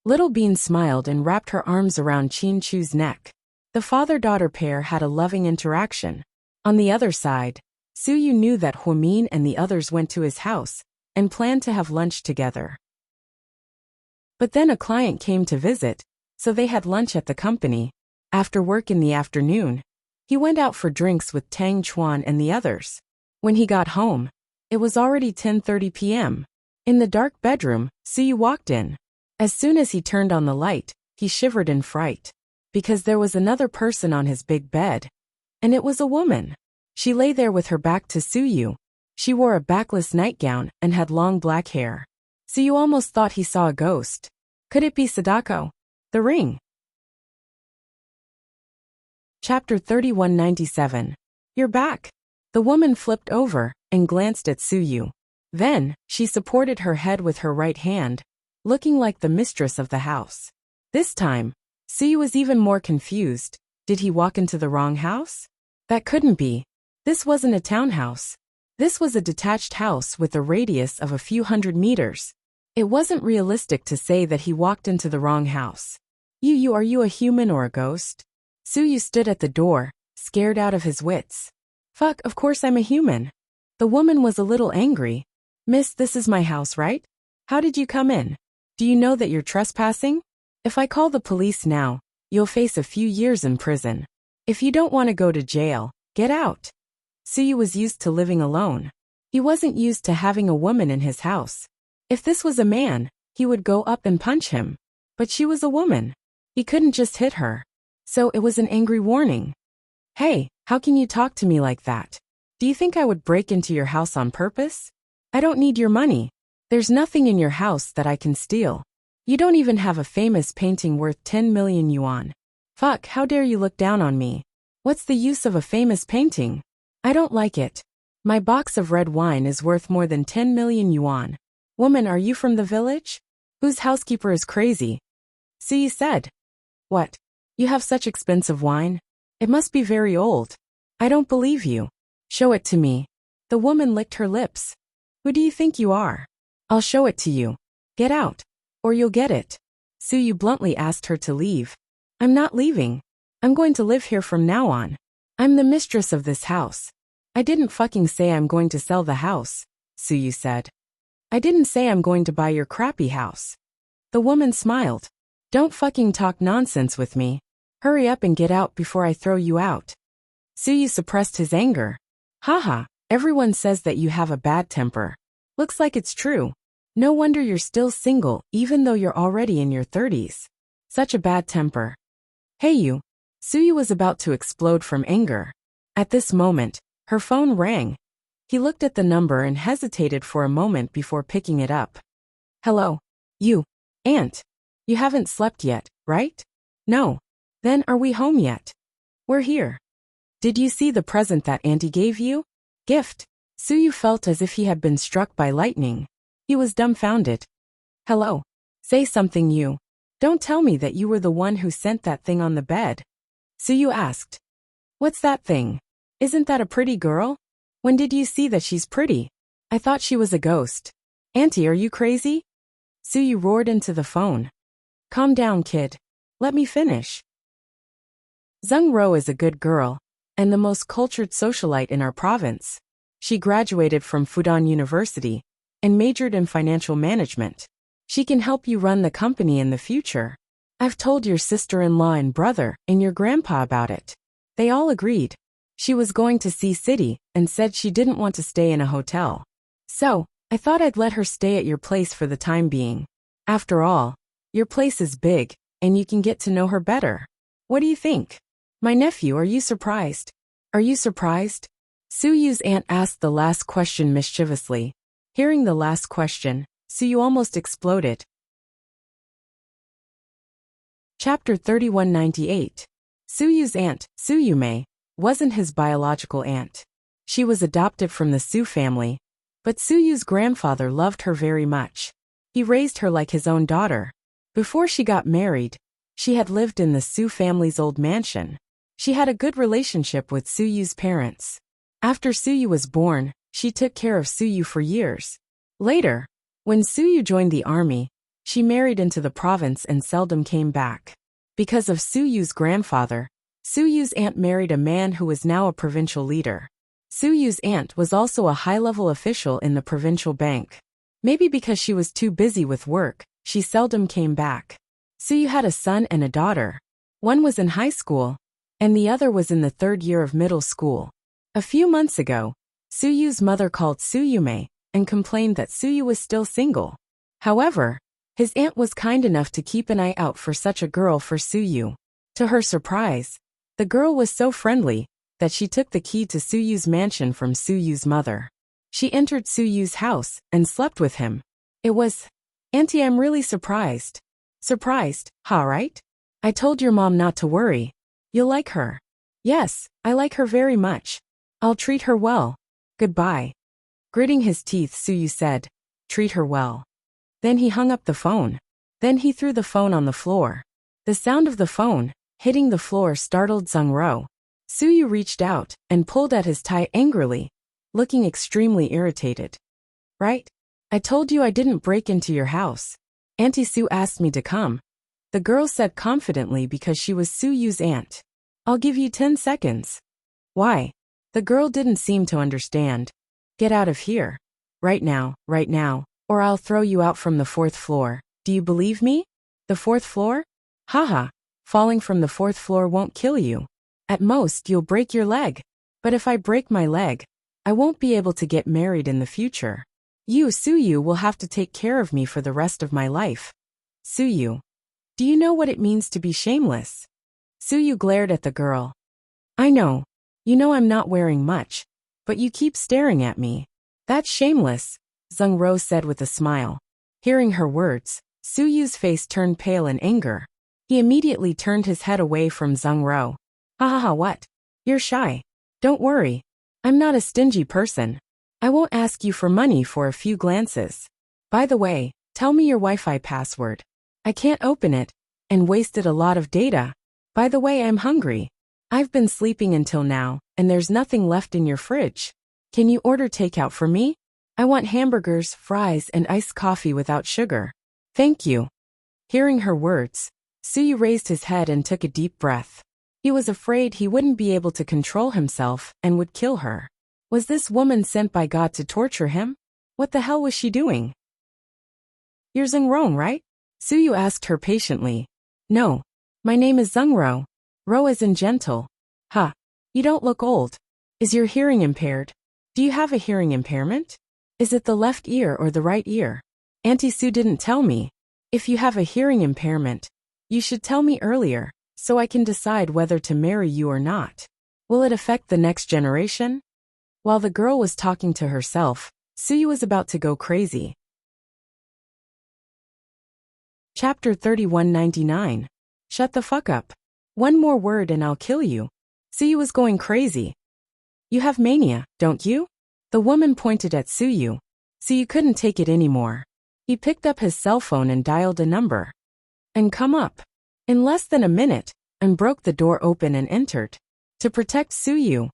Little Bean smiled and wrapped her arms around Chin Chu's neck. The father-daughter pair had a loving interaction. On the other side, Suyu knew that Hwamin and the others went to his house and planned to have lunch together. But then a client came to visit, so they had lunch at the company. After work in the afternoon, he went out for drinks with Tang Chuan and the others. When he got home, it was already 10:30 p.m. In the dark bedroom, Suyu walked in. As soon as he turned on the light, he shivered in fright, because there was another person on his big bed. And it was a woman. She lay there with her back to Suyu, She wore a backless nightgown and had long black hair. Suyu almost thought he saw a ghost. Could it be Sadako? The ring. Chapter 3197. You're back. The woman flipped over and glanced at Suyu. Then, she supported her head with her right hand, looking like the mistress of the house. This time, Suyu was even more confused. Did he walk into the wrong house? That couldn't be. This wasn't a townhouse. This was a detached house with a radius of a few hundred meters. It wasn't realistic to say that he walked into the wrong house. Are you a human or a ghost? Suyu stood at the door, scared out of his wits. Fuck, of course I'm a human. The woman was a little angry. Miss, this is my house, right? How did you come in? Do you know that you're trespassing? If I call the police now, you'll face a few years in prison. If you don't want to go to jail, get out. Suyu was used to living alone. He wasn't used to having a woman in his house. If this was a man, he would go up and punch him. But she was a woman. He couldn't just hit her. So it was an angry warning. Hey, how can you talk to me like that? Do you think I would break into your house on purpose? I don't need your money. There's nothing in your house that I can steal. You don't even have a famous painting worth 10 million yuan. Fuck, how dare you look down on me? What's the use of a famous painting? I don't like it. My box of red wine is worth more than 10 million yuan. Woman, are you from the village? Whose housekeeper is crazy? Suyu said. What? You have such expensive wine? It must be very old. I don't believe you. Show it to me. The woman licked her lips. Who do you think you are? I'll show it to you. Get out. Or you'll get it. Suyu bluntly asked her to leave. I'm not leaving. I'm going to live here from now on. I'm the mistress of this house. I didn't fucking say I'm going to sell the house, Suyu said. I didn't say I'm going to buy your crappy house. The woman smiled. Don't fucking talk nonsense with me. Hurry up and get out before I throw you out. Suyu suppressed his anger. Haha, everyone says that you have a bad temper. Looks like it's true. No wonder you're still single, even though you're already in your 30s. Such a bad temper. Hey you. Suyu was about to explode from anger. At this moment, her phone rang. He looked at the number and hesitated for a moment before picking it up. Hello. You. Aunt. You haven't slept yet, right? No. Then are we home yet? We're here. Did you see the present that Auntie gave you? Gift. Suyu felt as if he had been struck by lightning. He was dumbfounded. Hello. Say something you. Don't tell me that you were the one who sent that thing on the bed. Suyu asked. What's that thing? Isn't that a pretty girl? When did you see that she's pretty? I thought she was a ghost. Auntie, are you crazy? Suyu roared into the phone. Calm down, kid. Let me finish. Zheng Ro is a good girl, and the most cultured socialite in our province. She graduated from Fudan University and majored in financial management. She can help you run the company in the future. I've told your sister-in-law and brother and your grandpa about it. They all agreed. She was going to see city and said she didn't want to stay in a hotel. So, I thought I'd let her stay at your place for the time being. After all, your place is big, and you can get to know her better. What do you think? My nephew, are you surprised? Are you surprised? Suyu's aunt asked the last question mischievously. Hearing the last question, Suyu almost exploded. Chapter 3198. Suyu's aunt, Suyume, wasn't his biological aunt. She was adopted from the Su family, but Suyu's grandfather loved her very much. He raised her like his own daughter. Before she got married, she had lived in the Su family's old mansion. She had a good relationship with Suyu's parents. After Suyu was born, she took care of Suyu for years. Later, when Suyu joined the army, she married into the province and seldom came back. Because of Suyu's grandfather, Suyu's aunt married a man who was now a provincial leader. Suyu's aunt was also a high-level official in the provincial bank. Maybe because she was too busy with work, she seldom came back. Suyu had a son and a daughter. One was in high school, and the other was in the third year of middle school. A few months ago, Suyu's mother called Suyume and complained that Suyu was still single. However, his aunt was kind enough to keep an eye out for such a girl for Suyu. To her surprise, the girl was so friendly that she took the key to Suyu's mansion from Suyu's mother. She entered Suyu's house and slept with him. It was, Auntie, I'm really surprised. Surprised, huh, right? I told your mom not to worry. You'll like her. Yes, I like her very much. I'll treat her well. Goodbye. Gritting his teeth, Suyu said, treat her well. Then he hung up the phone. Then he threw the phone on the floor. The sound of the phone hitting the floor startled Zheng-ro. Suyu reached out and pulled at his tie angrily, looking extremely irritated. Right? I told you I didn't break into your house. Auntie Sue asked me to come. The girl said confidently because she was Suyu's aunt. I'll give you 10 seconds. Why? The girl didn't seem to understand. Get out of here. Right now, or I'll throw you out from the 4th floor. Do you believe me? The 4th floor? Haha. Falling from the 4th floor won't kill you. At most, you'll break your leg. But if I break my leg, I won't be able to get married in the future. You, Suyu, will have to take care of me for the rest of my life. Suyu. Do you know what it means to be shameless? Suyu glared at the girl. I know. You know I'm not wearing much. But you keep staring at me. That's shameless, Zheng-ro said with a smile. Hearing her words, Suyu's face turned pale in anger. He immediately turned his head away from Zheng-ro. Ha ha ha, what? You're shy. Don't worry. I'm not a stingy person. I won't ask you for money for a few glances. By the way, tell me your Wi-Fi password. I can't open it, and wasted a lot of data. By the way, I'm hungry. I've been sleeping until now, and there's nothing left in your fridge. Can you order takeout for me? I want hamburgers, fries, and iced coffee without sugar. Thank you. Hearing her words, Suyu raised his head and took a deep breath. He was afraid he wouldn't be able to control himself and would kill her. Was this woman sent by God to torture him? What the hell was she doing? You're Zheng-ro, right? Suyu asked her patiently. No. My name is Zheng-ro. Ro as in gentle. Huh. You don't look old. Is your hearing impaired? Do you have a hearing impairment? Is it the left ear or the right ear? Auntie Sue didn't tell me. If you have a hearing impairment, you should tell me earlier, so I can decide whether to marry you or not. Will it affect the next generation? While the girl was talking to herself, Suyu was about to go crazy. Chapter 3199. Shut the fuck up. One more word and I'll kill you. Suyu was going crazy. You have mania, don't you? The woman pointed at Suyu. Suyu couldn't take it anymore. He picked up his cell phone and dialed a number. And come up. In less than a minute, and broke the door open and entered. To protect Suyu.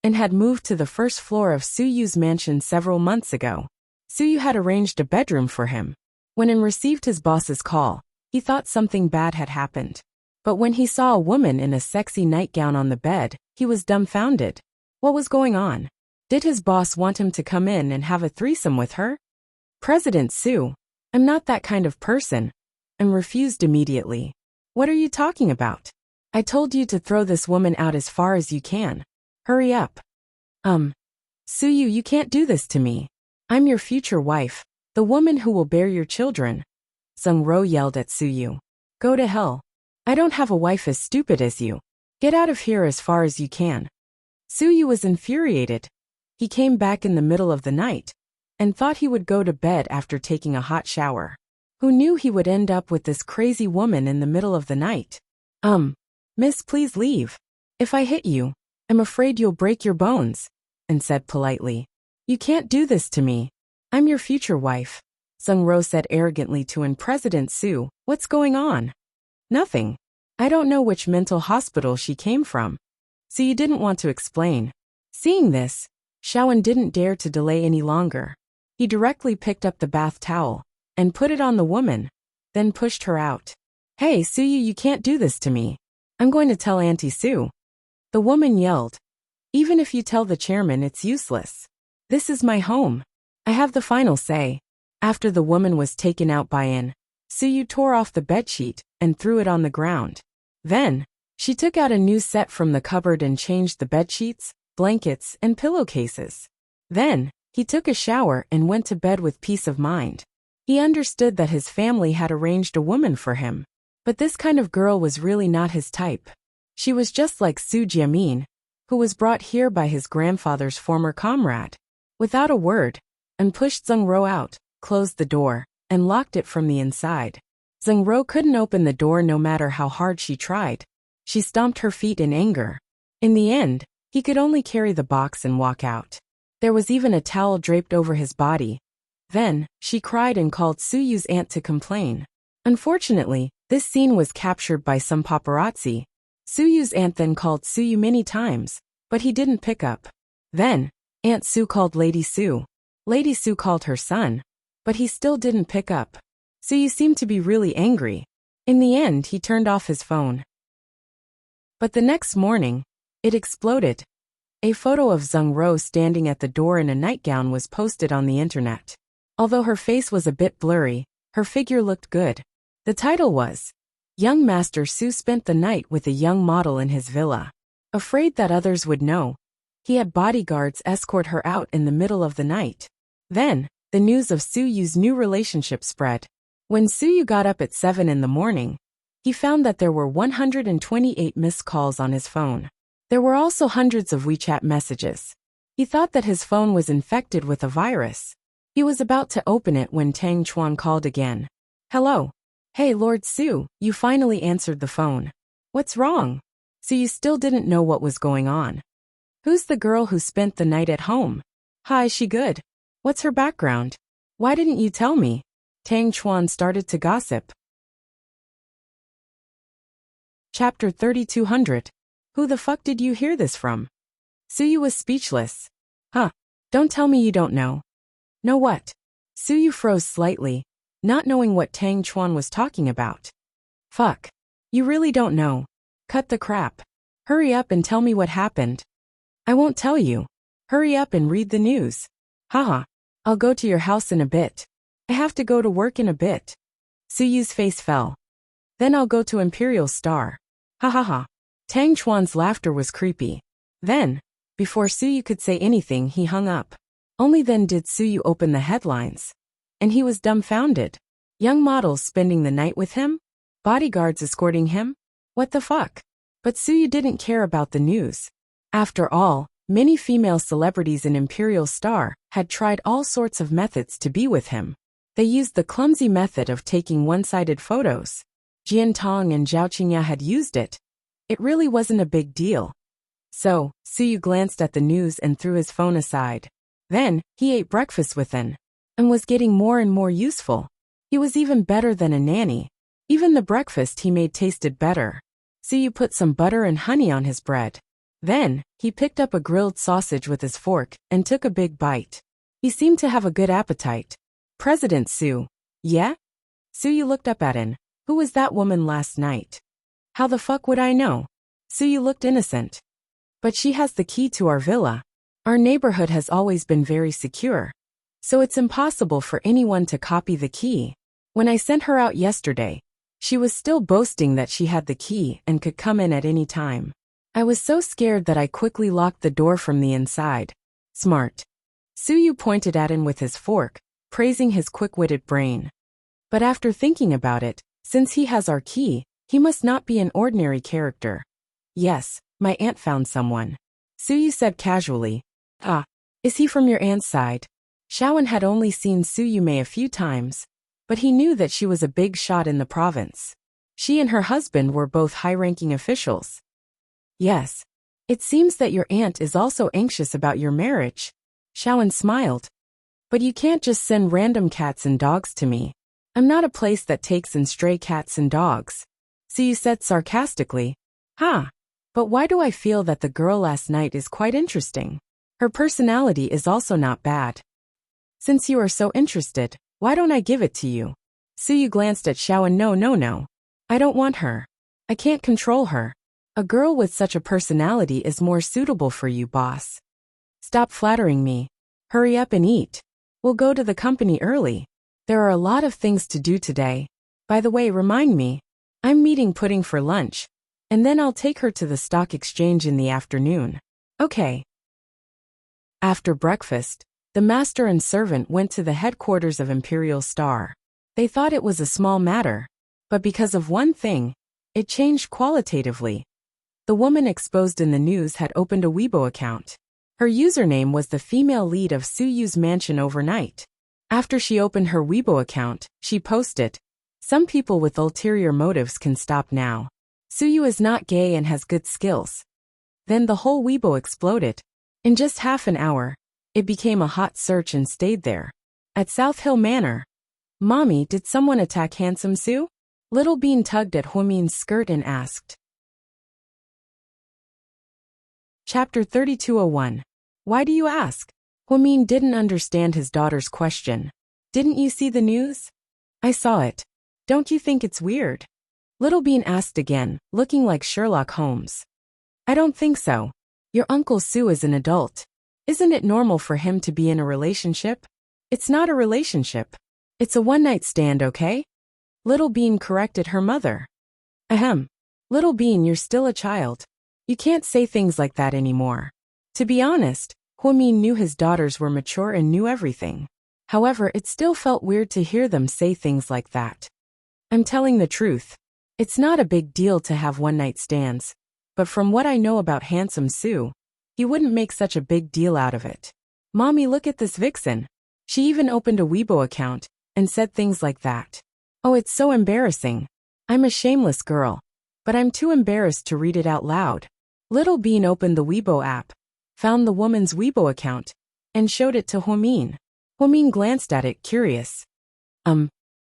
And had moved to the 1st floor of Suyu's mansion several months ago. Suyu had arranged a bedroom for him. When he received his boss's call, he thought something bad had happened. But when he saw a woman in a sexy nightgown on the bed, he was dumbfounded. What was going on? Did his boss want him to come in and have a threesome with her? President Sue, I'm not that kind of person. And refused immediately. What are you talking about? I told you to throw this woman out as far as you can. Hurry up. Suyu, you can't do this to me. I'm your future wife, the woman who will bear your children. Zheng-ro yelled at Suyu. Go to hell. I don't have a wife as stupid as you. Get out of here as far as you can. Suyu was infuriated. He came back in the middle of the night and thought he would go to bed after taking a hot shower. Who knew he would end up with this crazy woman in the middle of the night? Miss, please leave. If I hit you, I'm afraid you'll break your bones, and said politely. You can't do this to me. I'm your future wife. Zheng-ro said arrogantly to President Sue. What's going on? Nothing. I don't know which mental hospital she came from. So you didn't want to explain. Seeing this, Shaoan didn't dare to delay any longer. He directly picked up the bath towel and put it on the woman, then pushed her out. Hey, Suyu, you can't do this to me. I'm going to tell Auntie Sue. The woman yelled. Even if you tell the chairman, it's useless. This is my home. I have the final say. After the woman was taken out by Suyu tore off the bedsheet and threw it on the ground. Then, she took out a new set from the cupboard and changed the bedsheets, blankets, and pillowcases. Then, he took a shower and went to bed with peace of mind. He understood that his family had arranged a woman for him. But this kind of girl was really not his type. She was just like Su Jiamin, who was brought here by his grandfather's former comrade. without a word, and pushed Zheng Ro out, closed the door, and locked it from the inside. Zheng Ro couldn't open the door no matter how hard she tried. She stomped her feet in anger. In the end, he could only carry the box and walk out. There was even a towel draped over his body. Then, she cried and called Suyu's aunt to complain. Unfortunately, this scene was captured by some paparazzi. Suyu's aunt then called Suyu many times, but he didn't pick up. Then, Aunt Su called Lady Su. Lady Su called her son, but he still didn't pick up. Suyu seemed to be really angry. In the end, he turned off his phone. But the next morning, it exploded. A photo of Zheng Ro standing at the door in a nightgown was posted on the internet. Although her face was a bit blurry, her figure looked good. The title was, "Young Master Su spent the night with a young model in his villa." Afraid that others would know, he had bodyguards escort her out in the middle of the night. Then, the news of Suyu's new relationship spread. When Suyu got up at 7 in the morning, he found that there were 128 missed calls on his phone. There were also hundreds of WeChat messages. He thought that his phone was infected with a virus. He was about to open it when Tang Chuan called again. "Hello. Hey Lord Su, you finally answered the phone. What's wrong? So you still didn't know what was going on? Who's the girl who spent the night at home? Hi, is she good? What's her background? Why didn't you tell me?" Tang Chuan started to gossip. Chapter 3200. Who the fuck did you hear this from? Suyu was speechless. Huh. Don't tell me you don't know. Know what? Suyu froze slightly, not knowing what Tang Chuan was talking about. Fuck. You really don't know. Cut the crap. Hurry up and tell me what happened. I won't tell you. Hurry up and read the news. Haha. I'll go to your house in a bit. I have to go to work in a bit. Suyu's face fell. Then I'll go to Imperial Star. Ha ha ha. Tang Chuan's laughter was creepy. Then, before Suyu could say anything, he hung up. Only then did Suyu open the headlines. And he was dumbfounded. Young models spending the night with him? Bodyguards escorting him? What the fuck? But Suyu didn't care about the news. After all, many female celebrities in Imperial Star had tried all sorts of methods to be with him. They used the clumsy method of taking one-sided photos. Jian Tong and Zhao Qingya had used it. It really wasn't a big deal. So, Suyu glanced at the news and threw his phone aside. Then, he ate breakfast with An, and was getting more and more useful. He was even better than a nanny. Even the breakfast he made tasted better. Suyu put some butter and honey on his bread. Then, he picked up a grilled sausage with his fork and took a big bite. He seemed to have a good appetite. President Su. Yeah? Suyu looked up at An. Who was that woman last night? How the fuck would I know? Suyu looked innocent. But she has the key to our villa. Our neighborhood has always been very secure. So it's impossible for anyone to copy the key. When I sent her out yesterday, she was still boasting that she had the key and could come in at any time. I was so scared that I quickly locked the door from the inside. Smart. Suyu pointed at him with his fork, praising his quick-witted brain. But after thinking about it, since he has our key, he must not be an ordinary character. Yes, my aunt found someone. Suyu said casually. Ah, is he from your aunt's side? Shaoan had only seen Suyu Mei a few times, but he knew that she was a big shot in the province. She and her husband were both high-ranking officials. Yes. It seems that your aunt is also anxious about your marriage. Shaoan smiled. But you can't just send random cats and dogs to me. I'm not a place that takes in stray cats and dogs. Suyu said sarcastically. Huh. But why do I feel that the girl last night is quite interesting? Her personality is also not bad. Since you are so interested, why don't I give it to you? Suyu glanced at Shaoan. No. I don't want her. I can't control her. A girl with such a personality is more suitable for you, boss. Stop flattering me. Hurry up and eat. We'll go to the company early. There are a lot of things to do today. By the way, remind me. I'm meeting Pudding for lunch. And then I'll take her to the stock exchange in the afternoon. Okay. After breakfast, the master and servant went to the headquarters of Imperial Star. They thought it was a small matter, but because of one thing, it changed qualitatively. The woman exposed in the news had opened a Weibo account. Her username was the female lead of Suyu's mansion overnight. After she opened her Weibo account, she posted, "Some people with ulterior motives can stop now. Suyu is not gay and has good skills." Then the whole Weibo exploded. In just half an hour, it became a hot search and stayed there. At South Hill Manor. "Mommy, did someone attack Handsome Su?" Little Bean tugged at Huimin's skirt and asked. Chapter 3201. Why do you ask? Huimin didn't understand his daughter's question. "Didn't you see the news?" "I saw it. Don't you think it's weird?" Little Bean asked again, looking like Sherlock Holmes. "I don't think so. Your Uncle Su is an adult. Isn't it normal for him to be in a relationship?" "It's not a relationship. It's a one-night stand, okay?" Little Bean corrected her mother. "Ahem. Little Bean, you're still a child. You can't say things like that anymore." To be honest, Huimin knew his daughters were mature and knew everything. However, it still felt weird to hear them say things like that. "I'm telling the truth. It's not a big deal to have one-night stands, but from what I know about Handsome Su, he wouldn't make such a big deal out of it. Mommy, look at this vixen. She even opened a Weibo account and said things like that. Oh, it's so embarrassing. I'm a shameless girl, but I'm too embarrassed to read it out loud." Little Bean opened the Weibo app, found the woman's Weibo account, and showed it to Huimin. Huimin glanced at it, curious.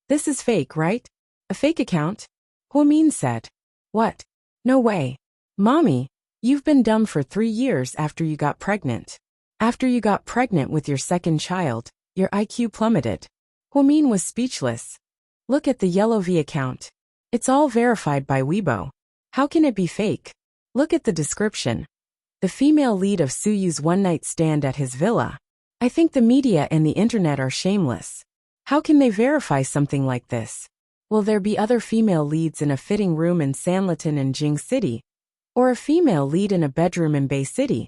This is fake, right? A fake account?" Huimin said. "What? No way. Mommy, you've been dumb for 3 years after you got pregnant. After you got pregnant with your second child, your IQ plummeted." Huimin was speechless. "Look at the Yellow V account. It's all verified by Weibo. How can it be fake? Look at the description. The female lead of Suyu's one-night stand at his villa. I think the media and the internet are shameless. How can they verify something like this? Will there be other female leads in a fitting room in Sanlitun and Jing City? Or a female lead in a bedroom in Bay City?"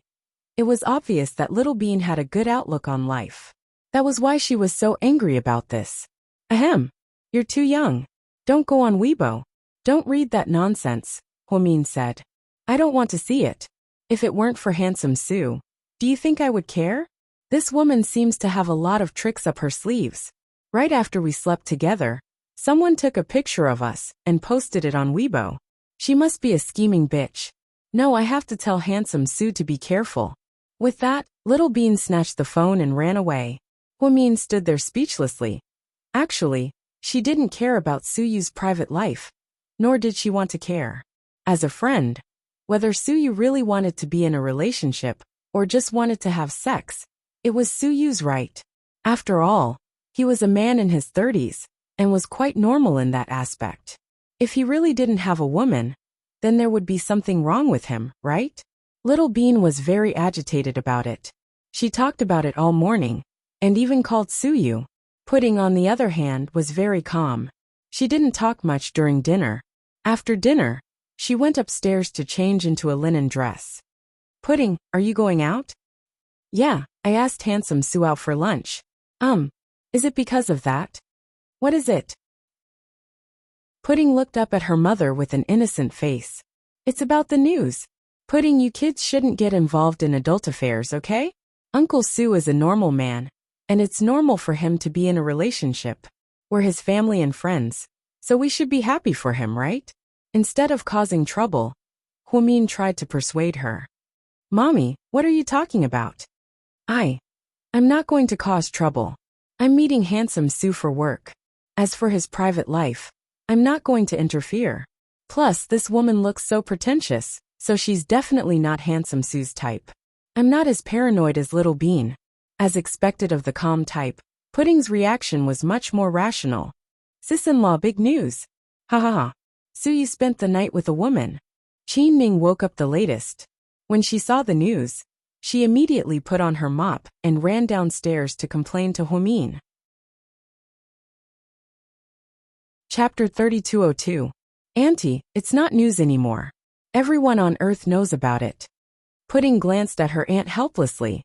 It was obvious that Little Bean had a good outlook on life. That was why she was so angry about this. "Ahem. You're too young. Don't go on Weibo. Don't read that nonsense," Huimin said. "I don't want to see it. If it weren't for Handsome Su, do you think I would care? This woman seems to have a lot of tricks up her sleeves. Right after we slept together, someone took a picture of us and posted it on Weibo. She must be a scheming bitch. No, I have to tell Handsome Su to be careful." With that, Little Bean snatched the phone and ran away. Huimin stood there speechlessly. Actually, she didn't care about Suyu's private life, nor did she want to care. As a friend, whether Suyu really wanted to be in a relationship or just wanted to have sex, it was Suyu's right. After all, he was a man in his 30s and was quite normal in that aspect. If he really didn't have a woman, then there would be something wrong with him, right? Little Bean was very agitated about it. She talked about it all morning, and even called Suyu. Pudding, on the other hand, was very calm. She didn't talk much during dinner. After dinner, she went upstairs to change into a linen dress. "Pudding, are you going out?" "Yeah, I asked Handsome Su out for lunch." Is it because of that?" "What is it?" Pudding looked up at her mother with an innocent face. "It's about the news. Pudding, you kids shouldn't get involved in adult affairs, okay? Uncle Su is a normal man, and it's normal for him to be in a relationship. We're his family and friends, so we should be happy for him, right?" Instead of causing trouble, Huimin tried to persuade her. "Mommy, what are you talking about?" I'm not going to cause trouble. I'm meeting Handsome Su for work. As for his private life, I'm not going to interfere. Plus, this woman looks so pretentious, so she's definitely not Handsome Su's type. I'm not as paranoid as Little Bean." As expected of the calm type, Pudding's reaction was much more rational. "Sis-in-law, big news. Ha ha ha. Suyu spent the night with a woman." Qin Ning woke up the latest. When she saw the news, she immediately put on her mop and ran downstairs to complain to Huimin. Chapter 3202. Auntie, it's not news anymore. Everyone on Earth knows about it. Pudding glanced at her aunt helplessly.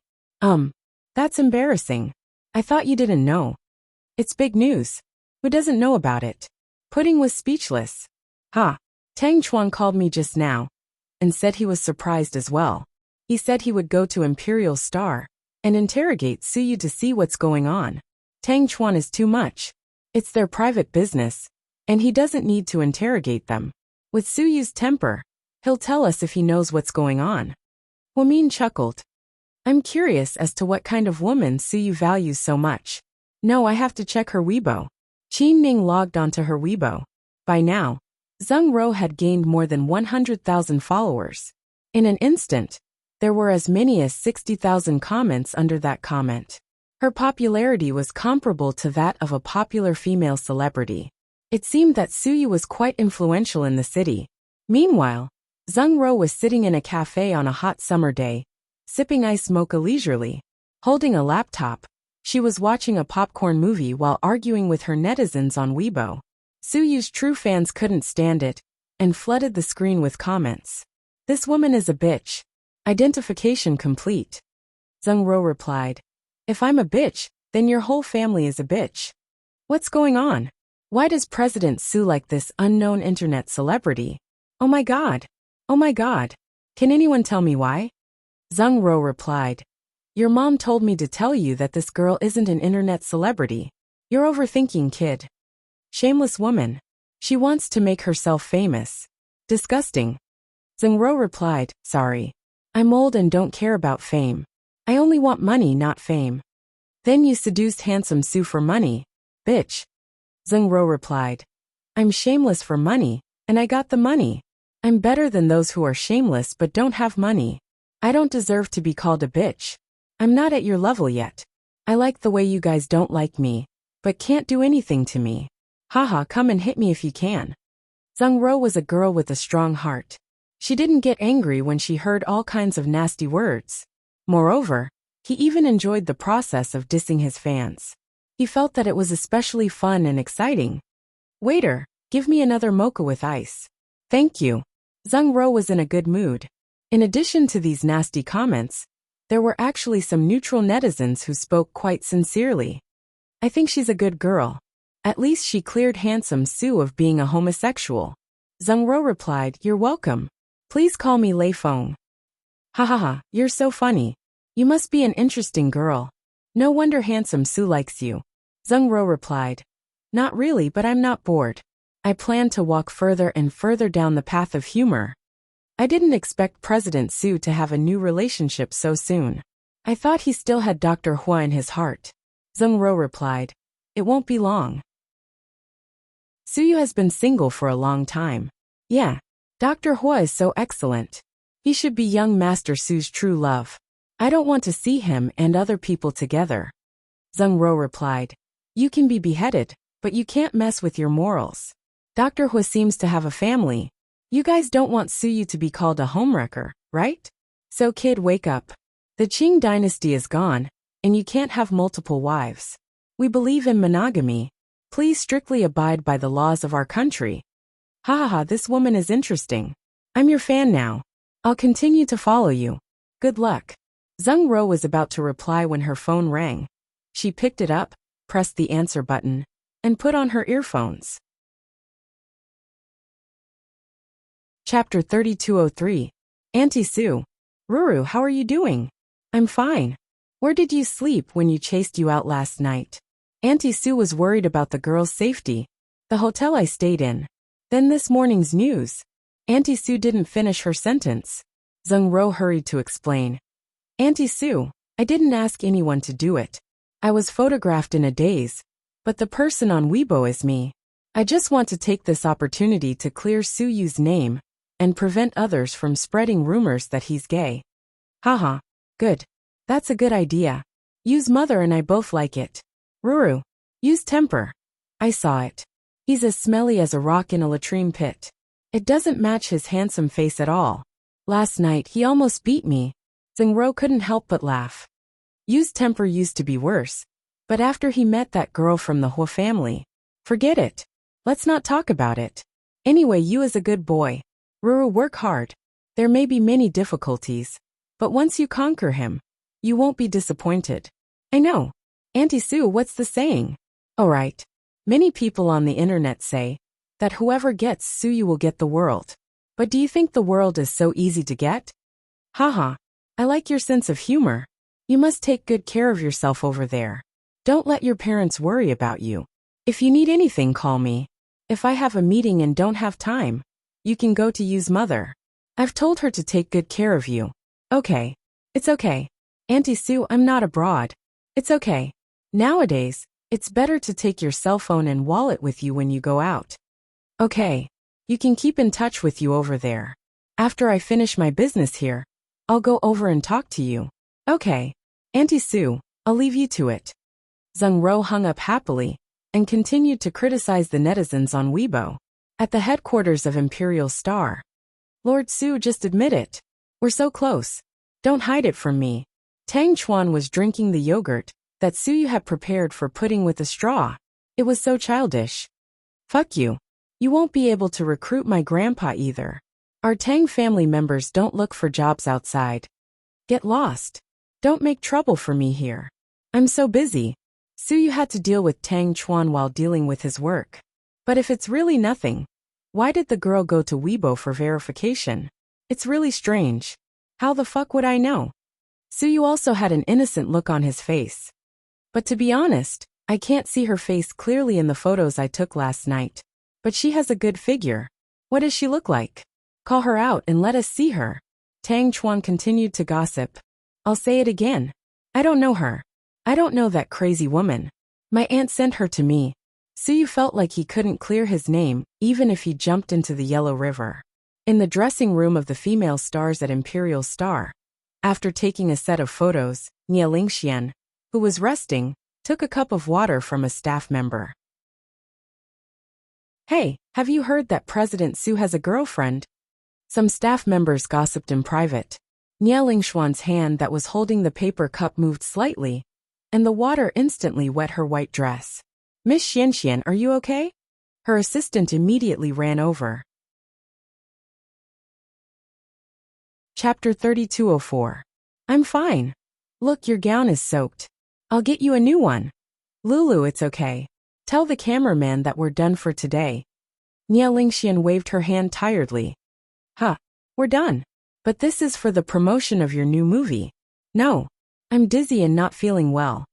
That's embarrassing. I thought you didn't know. It's big news. Who doesn't know about it?" Pudding was speechless. "Ha. Tang Chuan called me just now and said he was surprised as well. He said he would go to Imperial Star and interrogate Suyu to see what's going on. Tang Chuan is too much. It's their private business, and he doesn't need to interrogate them. With Suyu's temper, he'll tell us if he knows what's going on. Huamin chuckled. I'm curious as to what kind of woman Suyu values so much. No, I have to check her Weibo. Qin Ning logged onto her Weibo. By now, Zheng Ro had gained more than 100,000 followers. In an instant, there were as many as 60,000 comments under that comment. Her popularity was comparable to that of a popular female celebrity. It seemed that Suyu was quite influential in the city. Meanwhile, Zheng Ro was sitting in a cafe on a hot summer day, sipping iced mocha leisurely. Holding a laptop, she was watching a popcorn movie while arguing with her netizens on Weibo. Suyu's true fans couldn't stand it and flooded the screen with comments. This woman is a bitch. Identification complete. Zheng Ro replied. If I'm a bitch, then your whole family is a bitch. What's going on? Why does President Su like this unknown internet celebrity? Oh my god. Oh my god. Can anyone tell me why? Zheng Ro replied. Your mom told me to tell you that this girl isn't an internet celebrity. You're overthinking, kid. Shameless woman. She wants to make herself famous. Disgusting. Zheng Ro replied, sorry. I'm old and don't care about fame. I only want money, not fame. Then you seduced handsome Su for money, bitch. Zheng Ro replied. I'm shameless for money, and I got the money. I'm better than those who are shameless but don't have money. I don't deserve to be called a bitch. I'm not at your level yet. I like the way you guys don't like me, but can't do anything to me. Haha, come and hit me if you can. Zheng Ro was a girl with a strong heart. She didn't get angry when she heard all kinds of nasty words. Moreover, he even enjoyed the process of dissing his fans. He felt that it was especially fun and exciting. Waiter, give me another mocha with ice. Thank you. Zheng Ro was in a good mood. In addition to these nasty comments, there were actually some neutral netizens who spoke quite sincerely. I think she's a good girl. At least she cleared handsome Su of being a homosexual. Zheng Ro replied, you're welcome. Please call me Lei Feng. Ha ha ha, you're so funny. You must be an interesting girl. No wonder handsome Su likes you. Zheng Ro replied. Not really, but I'm not bored. I plan to walk further and further down the path of humor. I didn't expect President Su to have a new relationship so soon. I thought he still had Dr. Hua in his heart. Zheng Ro replied. It won't be long. Suyu has been single for a long time. Yeah, Dr. Hua is so excellent. He should be young Master Su's true love. I don't want to see him and other people together. Zheng Ro replied. You can be beheaded, but you can't mess with your morals. Dr. Hua seems to have a family. You guys don't want Suyu to be called a homewrecker, right? So kid, wake up. The Qing dynasty is gone, and you can't have multiple wives. We believe in monogamy. Please strictly abide by the laws of our country. Ha ha ha, this woman is interesting. I'm your fan now. I'll continue to follow you. Good luck. Zheng Ro was about to reply when her phone rang. She picked it up, pressed the answer button, and put on her earphones. Chapter 3203. Auntie Su. Ruru, how are you doing? I'm fine. Where did you sleep when you chased you out last night? Auntie Su was worried about the girl's safety. The hotel I stayed in. Then this morning's news. Auntie Su didn't finish her sentence. Zheng Ro hurried to explain. Auntie Su, I didn't ask anyone to do it. I was photographed in a daze, but the person on Weibo is me. I just want to take this opportunity to clear Suyu's name and prevent others from spreading rumors that he's gay. Haha, good. That's a good idea. Yu's mother and I both like it. Ruru, use temper. I saw it. He's as smelly as a rock in a latrine pit. It doesn't match his handsome face at all. Last night he almost beat me. Zheng Ro couldn't help but laugh. Yu's temper used to be worse, but after he met that girl from the Hua family, forget it. Let's not talk about it. Anyway, Yu is a good boy. Ruru, work hard. There may be many difficulties, but once you conquer him, you won't be disappointed. I know. Auntie Su, what's the saying? Oh right. Many people on the internet say that whoever gets Suyu will get the world. But do you think the world is so easy to get? Haha. I like your sense of humor. You must take good care of yourself over there. Don't let your parents worry about you. If you need anything, call me. If I have a meeting and don't have time, you can go to use mother. I've told her to take good care of you. Okay. It's okay. Auntie Sue, I'm not abroad. It's okay. Nowadays, it's better to take your cell phone and wallet with you when you go out. Okay. You can keep in touch with you over there. After I finish my business here, I'll go over and talk to you. Okay. Auntie Sue, I'll leave you to it. Zheng Ro hung up happily and continued to criticize the netizens on Weibo. At the headquarters of Imperial Star, Lord Su, just admit it. We're so close. Don't hide it from me. Tang Chuan was drinking the yogurt that Suyu had prepared for pudding with a straw. It was so childish. Fuck you. You won't be able to recruit my grandpa either. Our Tang family members don't look for jobs outside. Get lost. Don't make trouble for me here. I'm so busy. Suyu had to deal with Tang Chuan while dealing with his work. But if it's really nothing, why did the girl go to Weibo for verification? It's really strange. How the fuck would I know? Suyu also had an innocent look on his face. But to be honest, I can't see her face clearly in the photos I took last night. But she has a good figure. What does she look like? Call her out and let us see her. Tang Chuan continued to gossip. I'll say it again. I don't know her. I don't know that crazy woman. My aunt sent her to me. Suyu felt like he couldn't clear his name, even if he jumped into the Yellow River. In the dressing room of the female stars at Imperial Star, after taking a set of photos, Nie Lingxian, who was resting, took a cup of water from a staff member. Hey, have you heard that President Su has a girlfriend? Some staff members gossiped in private. Nie Lingxian's hand that was holding the paper cup moved slightly, and the water instantly wet her white dress. Miss Xianxian, are you okay? Her assistant immediately ran over. Chapter 3204. I'm fine. Look, your gown is soaked. I'll get you a new one. Lulu, it's okay. Tell the cameraman that we're done for today. Nie Lingxian waved her hand tiredly. Huh, we're done. But this is for the promotion of your new movie. No, I'm dizzy and not feeling well.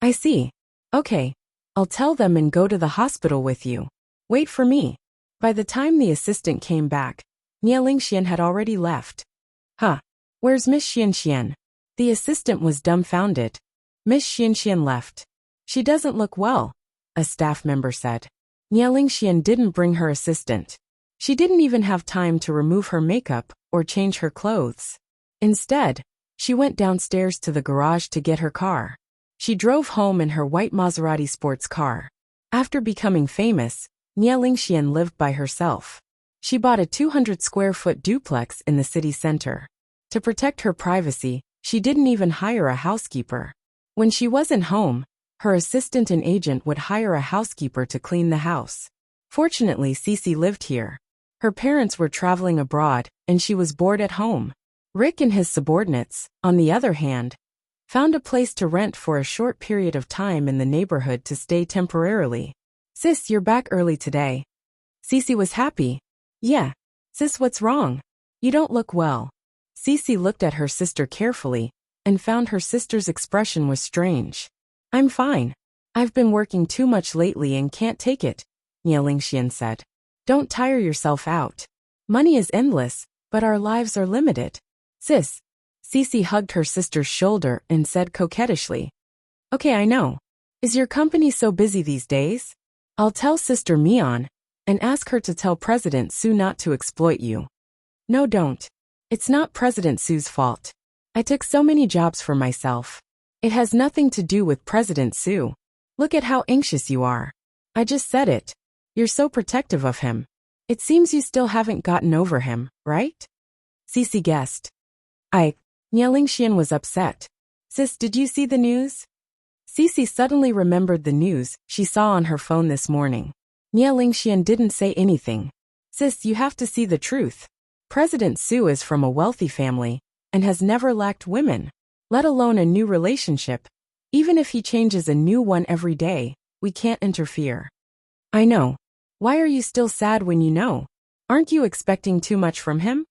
I see. Okay, I'll tell them and go to the hospital with you. Wait for me. By the time the assistant came back, Nie Lingxian had already left. Huh, where's Miss Xianxian? The assistant was dumbfounded. Miss Xianxian left. She doesn't look well, a staff member said. Nie Lingxian didn't bring her assistant. She didn't even have time to remove her makeup or change her clothes. Instead, she went downstairs to the garage to get her car. She drove home in her white Maserati sports car. After becoming famous, Nie Lingxian lived by herself. She bought a 200-square-foot duplex in the city center. To protect her privacy, she didn't even hire a housekeeper. When she wasn't home, her assistant and agent would hire a housekeeper to clean the house. Fortunately, Cece lived here. Her parents were traveling abroad, and she was bored at home. Rick and his subordinates, on the other hand, found a place to rent for a short period of time in the neighborhood to stay temporarily. Sis, you're back early today. Cece was happy. Yeah. Sis, what's wrong? You don't look well. Cece looked at her sister carefully and found her sister's expression was strange. I'm fine. I've been working too much lately and can't take it, Nie Lingxian said. Don't tire yourself out. Money is endless, but our lives are limited. Sis. Cece hugged her sister's shoulder and said coquettishly. Okay, I know. Is your company so busy these days? I'll tell Sister Mion and ask her to tell President Su not to exploit you. No, don't. It's not President Su's fault. I took so many jobs for myself. It has nothing to do with President Su. Look at how anxious you are. I just said it. You're so protective of him. It seems you still haven't gotten over him, right? Cece guessed. Nie Lingxian was upset. Sis, did you see the news? Cece suddenly remembered the news she saw on her phone this morning. Nie Lingxian didn't say anything. Sis, you have to see the truth. President Su is from a wealthy family and has never lacked women, let alone a new relationship. Even if he changes a new one every day, we can't interfere. I know. Why are you still sad when you know? Aren't you expecting too much from him?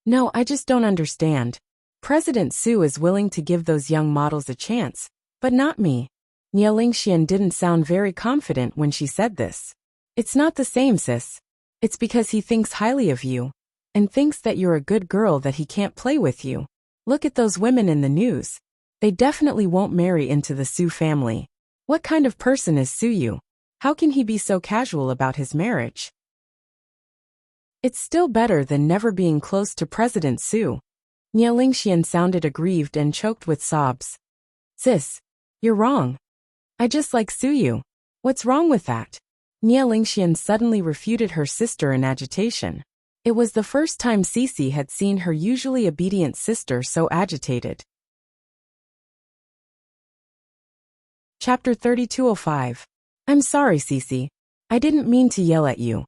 No, I just don't understand. President Su is willing to give those young models a chance, but not me. Nie Lingxian didn't sound very confident when she said this. It's not the same, sis. It's because he thinks highly of you, and thinks that you're a good girl that he can't play with you. Look at those women in the news. They definitely won't marry into the Su family. What kind of person is Su Yu? How can he be so casual about his marriage? It's still better than never being close to President Su. Nie Lingxian sounded aggrieved and choked with sobs. Sis, you're wrong. I just like Su Yu. What's wrong with that? Nie Lingxian suddenly refuted her sister in agitation. It was the first time Cece had seen her usually obedient sister so agitated. Chapter 3205. I'm sorry, Cece. I didn't mean to yell at you.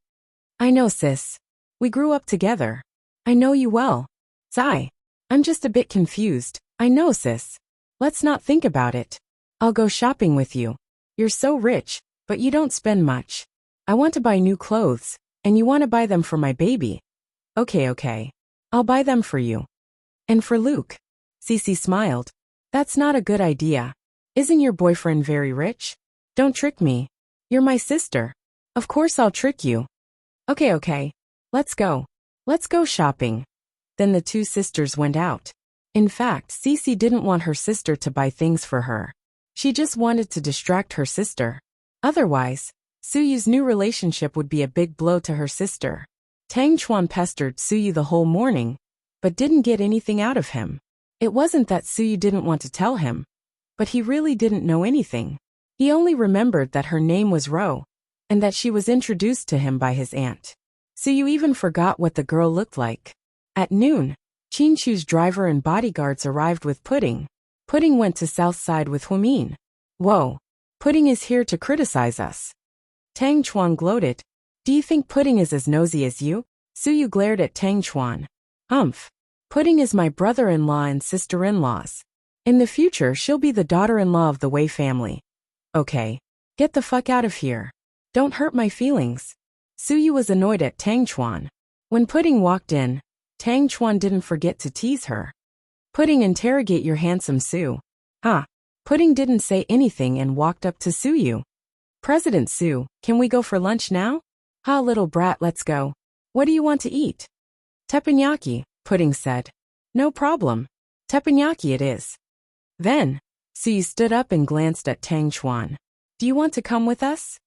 I know, sis. We grew up together. I know you well. Sigh. I'm just a bit confused. I know, sis. Let's not think about it. I'll go shopping with you. You're so rich, but you don't spend much. I want to buy new clothes, and you want to buy them for my baby. Okay. I'll buy them for you. And for Luke. Cece smiled. That's not a good idea. Isn't your boyfriend very rich? Don't trick me. You're my sister. Of course I'll trick you. Okay. Let's go. Let's go shopping. Then the two sisters went out. In fact, Cece didn't want her sister to buy things for her. She just wanted to distract her sister. Otherwise, Suyu's new relationship would be a big blow to her sister. Tang Chuan pestered Suyu the whole morning, but didn't get anything out of him. It wasn't that Suyu didn't want to tell him, but he really didn't know anything. He only remembered that her name was Ro, and that she was introduced to him by his aunt. Suyu even forgot what the girl looked like. At noon, Chinchu's driver and bodyguards arrived with Pudding. Pudding went to South Side with Huimin. Whoa, Pudding is here to criticize us. Tang Chuan gloated. Do you think Pudding is as nosy as you? Suyu glared at Tang Chuan. Humph. Pudding is my brother-in-law and sister-in-laws. In the future, she'll be the daughter-in-law of the Wei family. Okay. Get the fuck out of here. Don't hurt my feelings. Suyu was annoyed at Tang Chuan. When Pudding walked in, Tang Chuan didn't forget to tease her. Pudding, interrogate your handsome Su. Pudding didn't say anything and walked up to Suyu. President Su, can we go for lunch now? Little brat, let's go. What do you want to eat? Teppanyaki, Pudding said. No problem. Teppanyaki it is. Then, Suyu stood up and glanced at Tang Chuan. Do you want to come with us?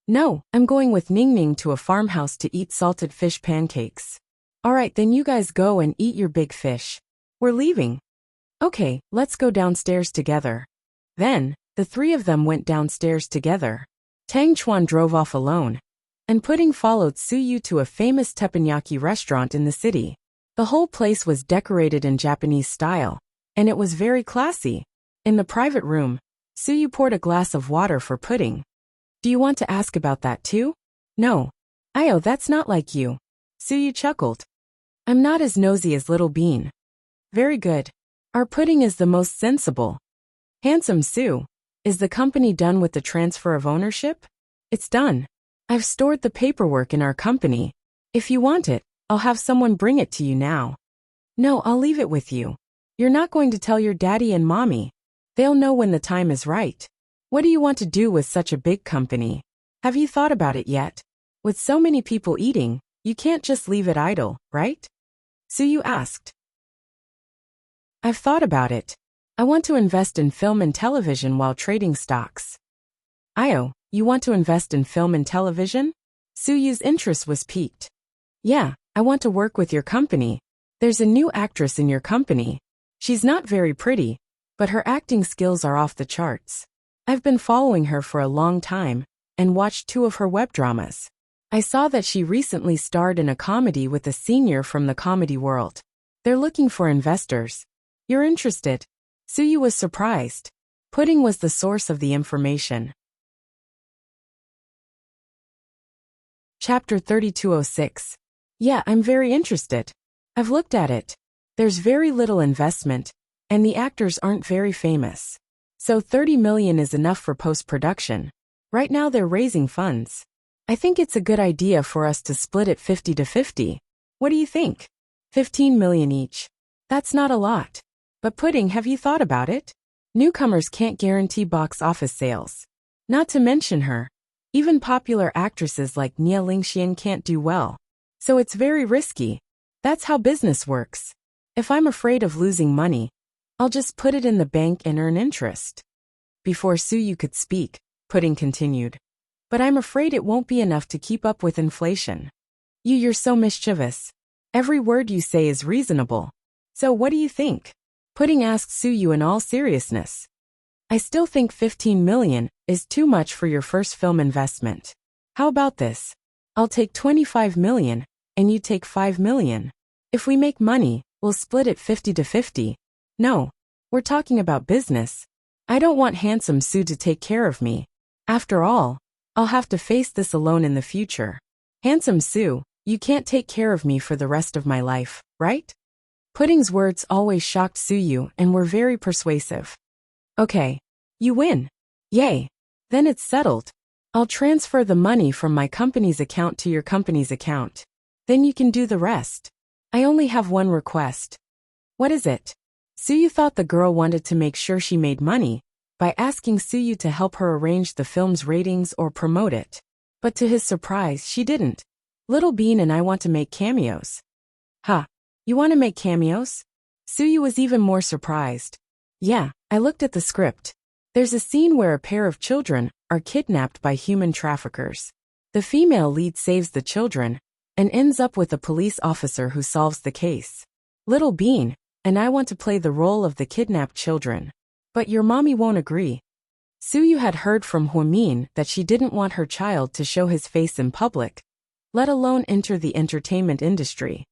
No, I'm going with Ning Ning to a farmhouse to eat salted fish pancakes. Alright, then you guys go and eat your big fish. We're leaving. Okay, let's go downstairs together. Then, the three of them went downstairs together. Tang Chuan drove off alone, and Pudding followed Suyu to a famous teppanyaki restaurant in the city. The whole place was decorated in Japanese style, and it was very classy. In the private room, Suyu poured a glass of water for Pudding. Do you want to ask about that too? No. Ayo, that's not like you. Suyu chuckled. I'm not as nosy as Little Bean. Very good. Our Pudding is the most sensible. Handsome Su, is the company done with the transfer of ownership? It's done. I've stored the paperwork in our company. If you want it, I'll have someone bring it to you now. No, I'll leave it with you. You're not going to tell your daddy and mommy. They'll know when the time is right. What do you want to do with such a big company? Have you thought about it yet? With so many people eating, you can't just leave it idle, right? Suyu asked. I've thought about it. I want to invest in film and television while trading stocks. Ayo, you want to invest in film and television? Suyu's interest was piqued. Yeah, I want to work with your company. There's a new actress in your company. She's not very pretty, but her acting skills are off the charts. I've been following her for a long time, and watched 2 of her web dramas. I saw that she recently starred in a comedy with a senior from the comedy world. They're looking for investors. You're interested? Suyu was surprised. Pudding was the source of the information. Chapter 3206. Yeah, I'm very interested. I've looked at it. There's very little investment, and the actors aren't very famous. So 30 million is enough for post-production. Right now they're raising funds. I think it's a good idea for us to split it 50 to 50. What do you think? 15 million each. That's not a lot. But Pudding, have you thought about it? Newcomers can't guarantee box office sales. Not to mention her. Even popular actresses like Nia Lingxian can't do well. So it's very risky. That's how business works. If I'm afraid of losing money, I'll just put it in the bank and earn interest. Before Suyu could speak, Pudding continued. But I'm afraid it won't be enough to keep up with inflation. You're so mischievous. Every word you say is reasonable. So what do you think? Pudding asked Suyu in all seriousness. I still think 15 million is too much for your first film investment. How about this? I'll take 25 million, and you take 5 million. If we make money, we'll split it 50-50. No, we're talking about business. I don't want handsome Sue to take care of me. After all, I'll have to face this alone in the future. Handsome Sue, you can't take care of me for the rest of my life, right? Pudding's words always shocked Suyu and were very persuasive. Okay, you win. Yay. Then it's settled. I'll transfer the money from my company's account to your company's account. Then you can do the rest. I only have one request. What is it? Suyu thought the girl wanted to make sure she made money by asking Suyu to help her arrange the film's ratings or promote it. But to his surprise, she didn't. Little Bean and I want to make cameos. Huh? You want to make cameos? Suyu was even more surprised. Yeah, I looked at the script. There's a scene where a pair of children are kidnapped by human traffickers. The female lead saves the children and ends up with a police officer who solves the case. Little Bean and I want to play the role of the kidnapped children. But your mommy won't agree. Suyu had heard from Huamin that she didn't want her child to show his face in public, let alone enter the entertainment industry.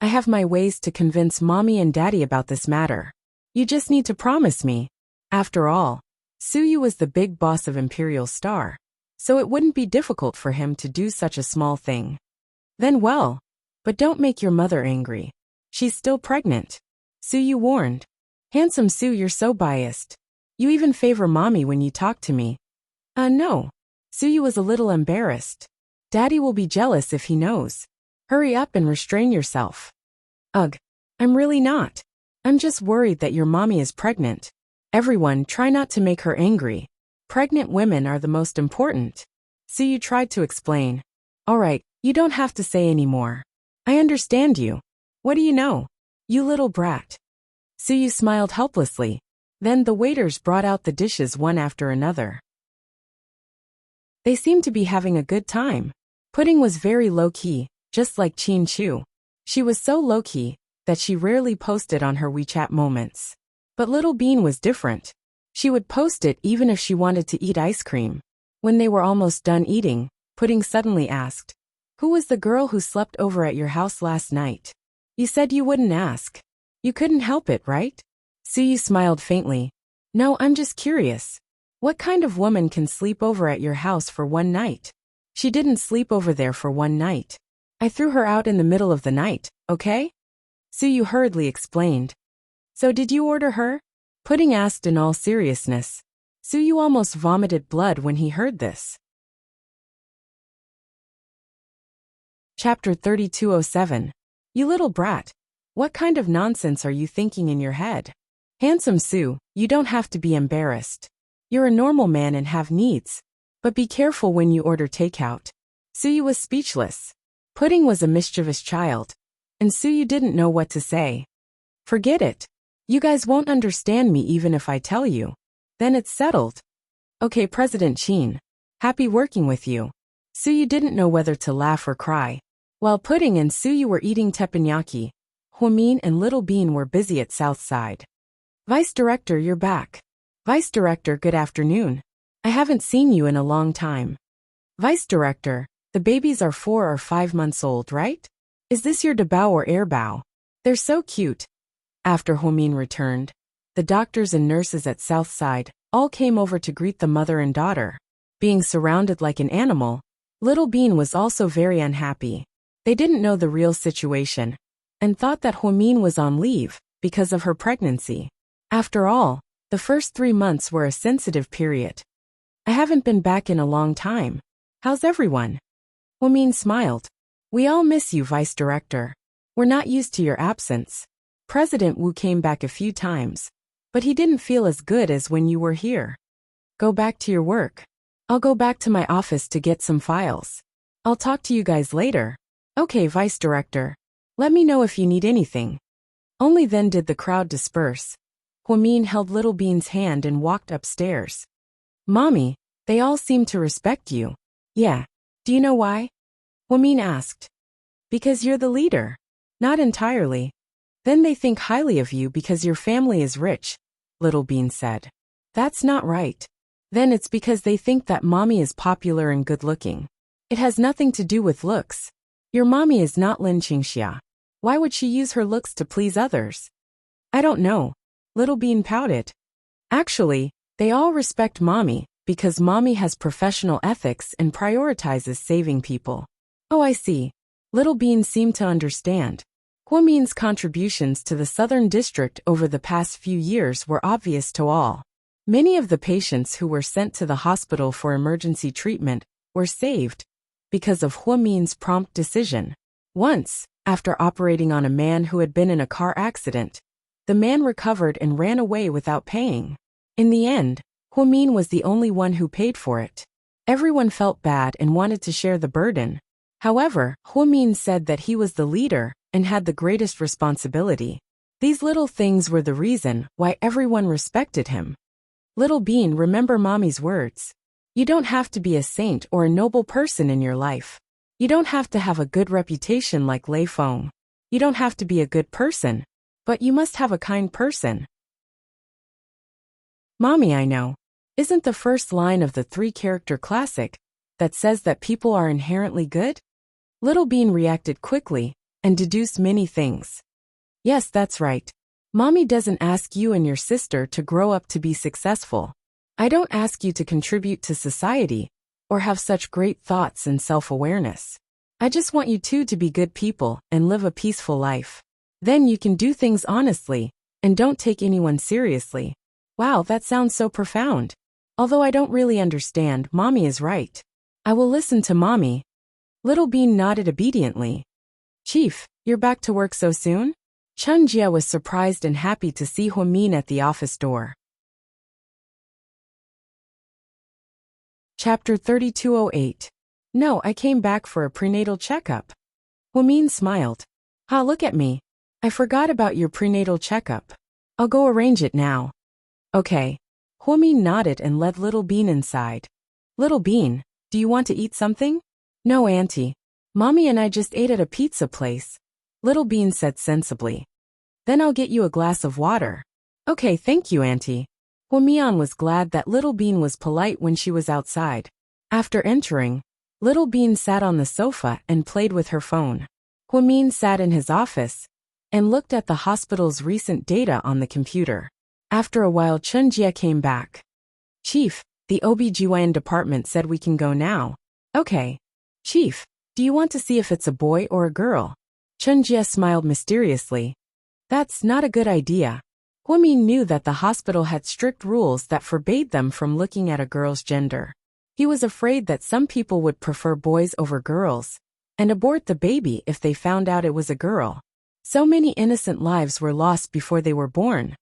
I have my ways to convince mommy and daddy about this matter. You just need to promise me. After all, Suyu was the big boss of Imperial Star, so it wouldn't be difficult for him to do such a small thing. Then well, but don't make your mother angry. She's still pregnant. Suyu warned. Handsome Sue, you're so biased. You even favor mommy when you talk to me. No. Suyu was a little embarrassed. Daddy will be jealous if he knows. Hurry up and restrain yourself. Ugh, I'm really not. I'm just worried that your mommy is pregnant. Everyone, try not to make her angry. Pregnant women are the most important. Suyu tried to explain. All right, you don't have to say any more. I understand you. What do you know? You little brat. Suyu smiled helplessly. Then the waiters brought out the dishes one after another. They seemed to be having a good time. Pudding was very low-key, just like Chin Chu. She was so low-key that she rarely posted on her WeChat moments. But Little Bean was different. She would post it even if she wanted to eat ice cream. When they were almost done eating, Pudding suddenly asked, "Who was the girl who slept over at your house last night? You said you wouldn't ask. You couldn't help it, right?" Suyu smiled faintly. "No, I'm just curious. What kind of woman can sleep over at your house for one night?" "She didn't sleep over there for one night. I threw her out in the middle of the night, okay?" Suyu hurriedly explained. "So did you order her?" Pudding asked in all seriousness. Suyu almost vomited blood when he heard this. Chapter 3207. You little brat. What kind of nonsense are you thinking in your head? Handsome Sue, you don't have to be embarrassed. You're a normal man and have needs. But be careful when you order takeout. Suyu was speechless. Pudding was a mischievous child. And Suyu didn't know what to say. Forget it. You guys won't understand me even if I tell you. Then it's settled. Okay, President Chin. Happy working with you. Suyu didn't know whether to laugh or cry. While Pudding and Suyu were eating teppanyaki, Huamin and Little Bean were busy at South Side. Vice Director, you're back. Vice Director, good afternoon. I haven't seen you in a long time. Vice Director, the babies are 4 or 5 months old, right? Is this your debao or airbao? They're so cute. After Huamin returned, the doctors and nurses at Southside all came over to greet the mother and daughter. Being surrounded like an animal, Little Bean was also very unhappy. They didn't know the real situation and thought that Huamin was on leave because of her pregnancy. After all, the first 3 months were a sensitive period. I haven't been back in a long time. How's everyone? Huamin smiled. We all miss you, Vice Director. We're not used to your absence. President Wu came back a few times, but he didn't feel as good as when you were here. Go back to your work. I'll go back to my office to get some files. I'll talk to you guys later. Okay, Vice Director. Let me know if you need anything. Only then did the crowd disperse. Huamin held Little Bean's hand and walked upstairs. Mommy, they all seem to respect you. Yeah. Do you know why? Huamin asked. Because you're the leader. Not entirely. Then they think highly of you because your family is rich, Little Bean said. That's not right. Then it's because they think that mommy is popular and good-looking. It has nothing to do with looks. Your mommy is not Lin Qingxia. Why would she use her looks to please others? I don't know. Little Bean pouted. Actually, they all respect mommy because mommy has professional ethics and prioritizes saving people. Oh, I see. Little Bean seemed to understand. Huamin's contributions to the Southern District over the past few years were obvious to all. Many of the patients who were sent to the hospital for emergency treatment were saved because of Huamin's prompt decision. Once, after operating on a man who had been in a car accident, the man recovered and ran away without paying. In the end, Huamin was the only one who paid for it. Everyone felt bad and wanted to share the burden. However, Huamin said that he was the leader and had the greatest responsibility. These little things were the reason why everyone respected him. Little Bean, remember mommy's words. You don't have to be a saint or a noble person in your life. You don't have to have a good reputation like Lei Feng. You don't have to be a good person, but you must have a kind person. Mommy, I know. Isn't the first line of the three-character classic that says that people are inherently good? Little Bean reacted quickly and deduced many things. Yes, that's right. Mommy doesn't ask you and your sister to grow up to be successful. I don't ask you to contribute to society or have such great thoughts and self-awareness. I just want you two to be good people and live a peaceful life. Then you can do things honestly and don't take anyone seriously. Wow, that sounds so profound. Although I don't really understand, mommy is right. I will listen to mommy. Little Bean nodded obediently. Chief, you're back to work so soon? Chen Jia was surprised and happy to see Huamin at the office door. Chapter 3208. No, I came back for a prenatal checkup. Huamin smiled. Ha, look at me. I forgot about your prenatal checkup. I'll go arrange it now. Okay. Huamin nodded and led Little Bean inside. Little Bean, do you want to eat something? No, Auntie. Mommy and I just ate at a pizza place. Little Bean said sensibly. Then I'll get you a glass of water. Okay, thank you, Auntie. Huamian was glad that Little Bean was polite when she was outside. After entering, Little Bean sat on the sofa and played with her phone. Huamin sat in his office and looked at the hospital's recent data on the computer. After a while, Chen Jia came back. Chief, the OB/GYN department said we can go now. Okay. Chief, do you want to see if it's a boy or a girl? Chen Jia smiled mysteriously. That's not a good idea. Huamin knew that the hospital had strict rules that forbade them from looking at a girl's gender. He was afraid that some people would prefer boys over girls and abort the baby if they found out it was a girl. So many innocent lives were lost before they were born.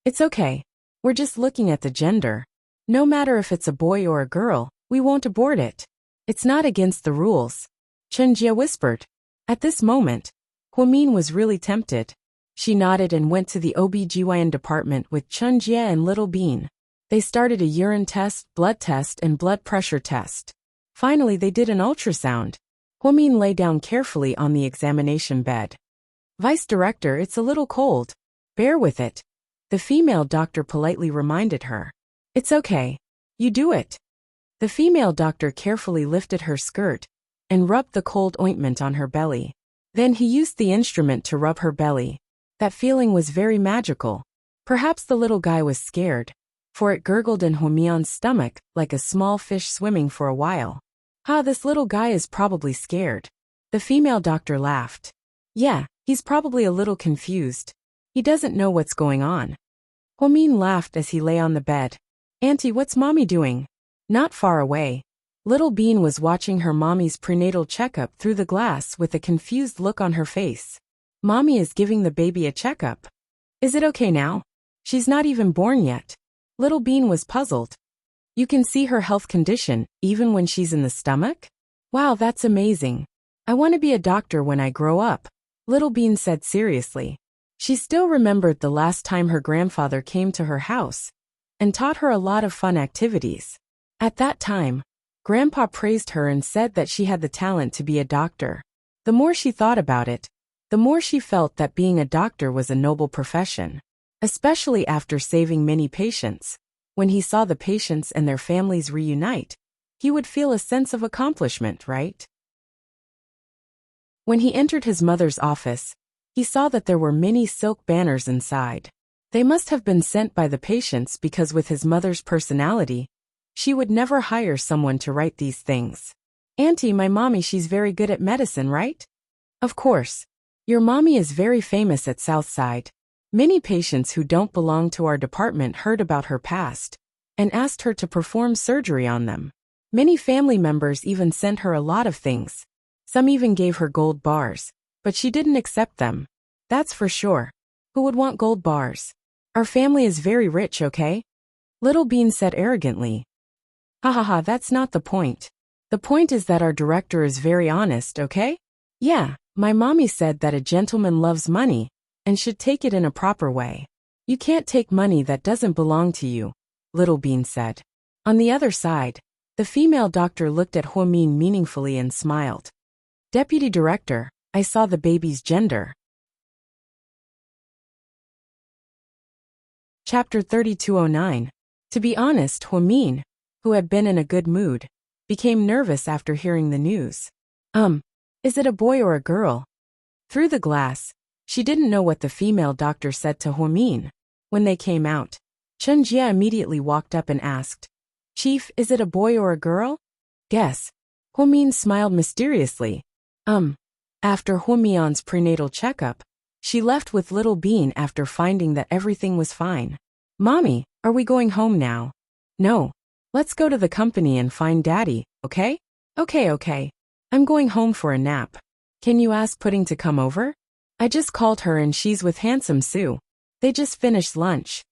It's okay. We're just looking at the gender. No matter if it's a boy or a girl, we won't abort it. It's not against the rules. Chen Jia whispered. At this moment, Huamin was really tempted. She nodded and went to the OB/GYN department with Chen Jia and Little Bean. They started a urine test, and blood pressure test. Finally, they did an ultrasound. Huamin lay down carefully on the examination bed. Vice Director, it's a little cold. Bear with it. The female doctor politely reminded her. It's okay. You do it. The female doctor carefully lifted her skirt and rubbed the cold ointment on her belly. Then he used the instrument to rub her belly. That feeling was very magical. Perhaps the little guy was scared, for it gurgled in Huamian's stomach like a small fish swimming for a while. This little guy is probably scared. The female doctor laughed. Yeah, he's probably a little confused. He doesn't know what's going on. Huamin laughed as he lay on the bed. Auntie, what's mommy doing? Not far away. Little Bean was watching her mommy's prenatal checkup through the glass with a confused look on her face. Mommy is giving the baby a checkup. Is it okay now? She's not even born yet. Little Bean was puzzled. You can see her health condition, even when she's in the stomach? Wow, that's amazing. I want to be a doctor when I grow up, Little Bean said seriously. She still remembered the last time her grandfather came to her house and taught her a lot of fun activities. At that time, Grandpa praised her and said that she had the talent to be a doctor. The more she thought about it, the more she felt that being a doctor was a noble profession, especially after saving many patients. When he saw the patients and their families reunite, he would feel a sense of accomplishment, right? When he entered his mother's office, he saw that there were many silk banners inside. They must have been sent by the patients because with his mother's personality, she would never hire someone to write these things. Auntie, my mommy, she's very good at medicine, right? Of course. Your mommy is very famous at Southside. Many patients who don't belong to our department heard about her past and asked her to perform surgery on them. Many family members even sent her a lot of things. Some even gave her gold bars, but she didn't accept them. That's for sure. Who would want gold bars? Our family is very rich, okay? Little Bean said arrogantly. Ha ha ha, that's not the point. The point is that our director is very honest, okay? Yeah, my mommy said that a gentleman loves money and should take it in a proper way. You can't take money that doesn't belong to you, Little Bean said. On the other side, the female doctor looked at Huamin meaningfully and smiled. Deputy Director, I saw the baby's gender. Chapter 3209. To be honest, Huamin, who had been in a good mood, became nervous after hearing the news. Is it a boy or a girl? Through the glass, she didn't know what the female doctor said to Huamin. When they came out, Chen Jia immediately walked up and asked, Chief, is it a boy or a girl? Guess. Huamin smiled mysteriously. After Huamian's prenatal checkup, she left with Little Bean after finding that everything was fine. Mommy, are we going home now? No. Let's go to the company and find Daddy, okay? Okay. I'm going home for a nap. Can you ask Pudding to come over? I just called her and she's with Handsome Sue. They just finished lunch.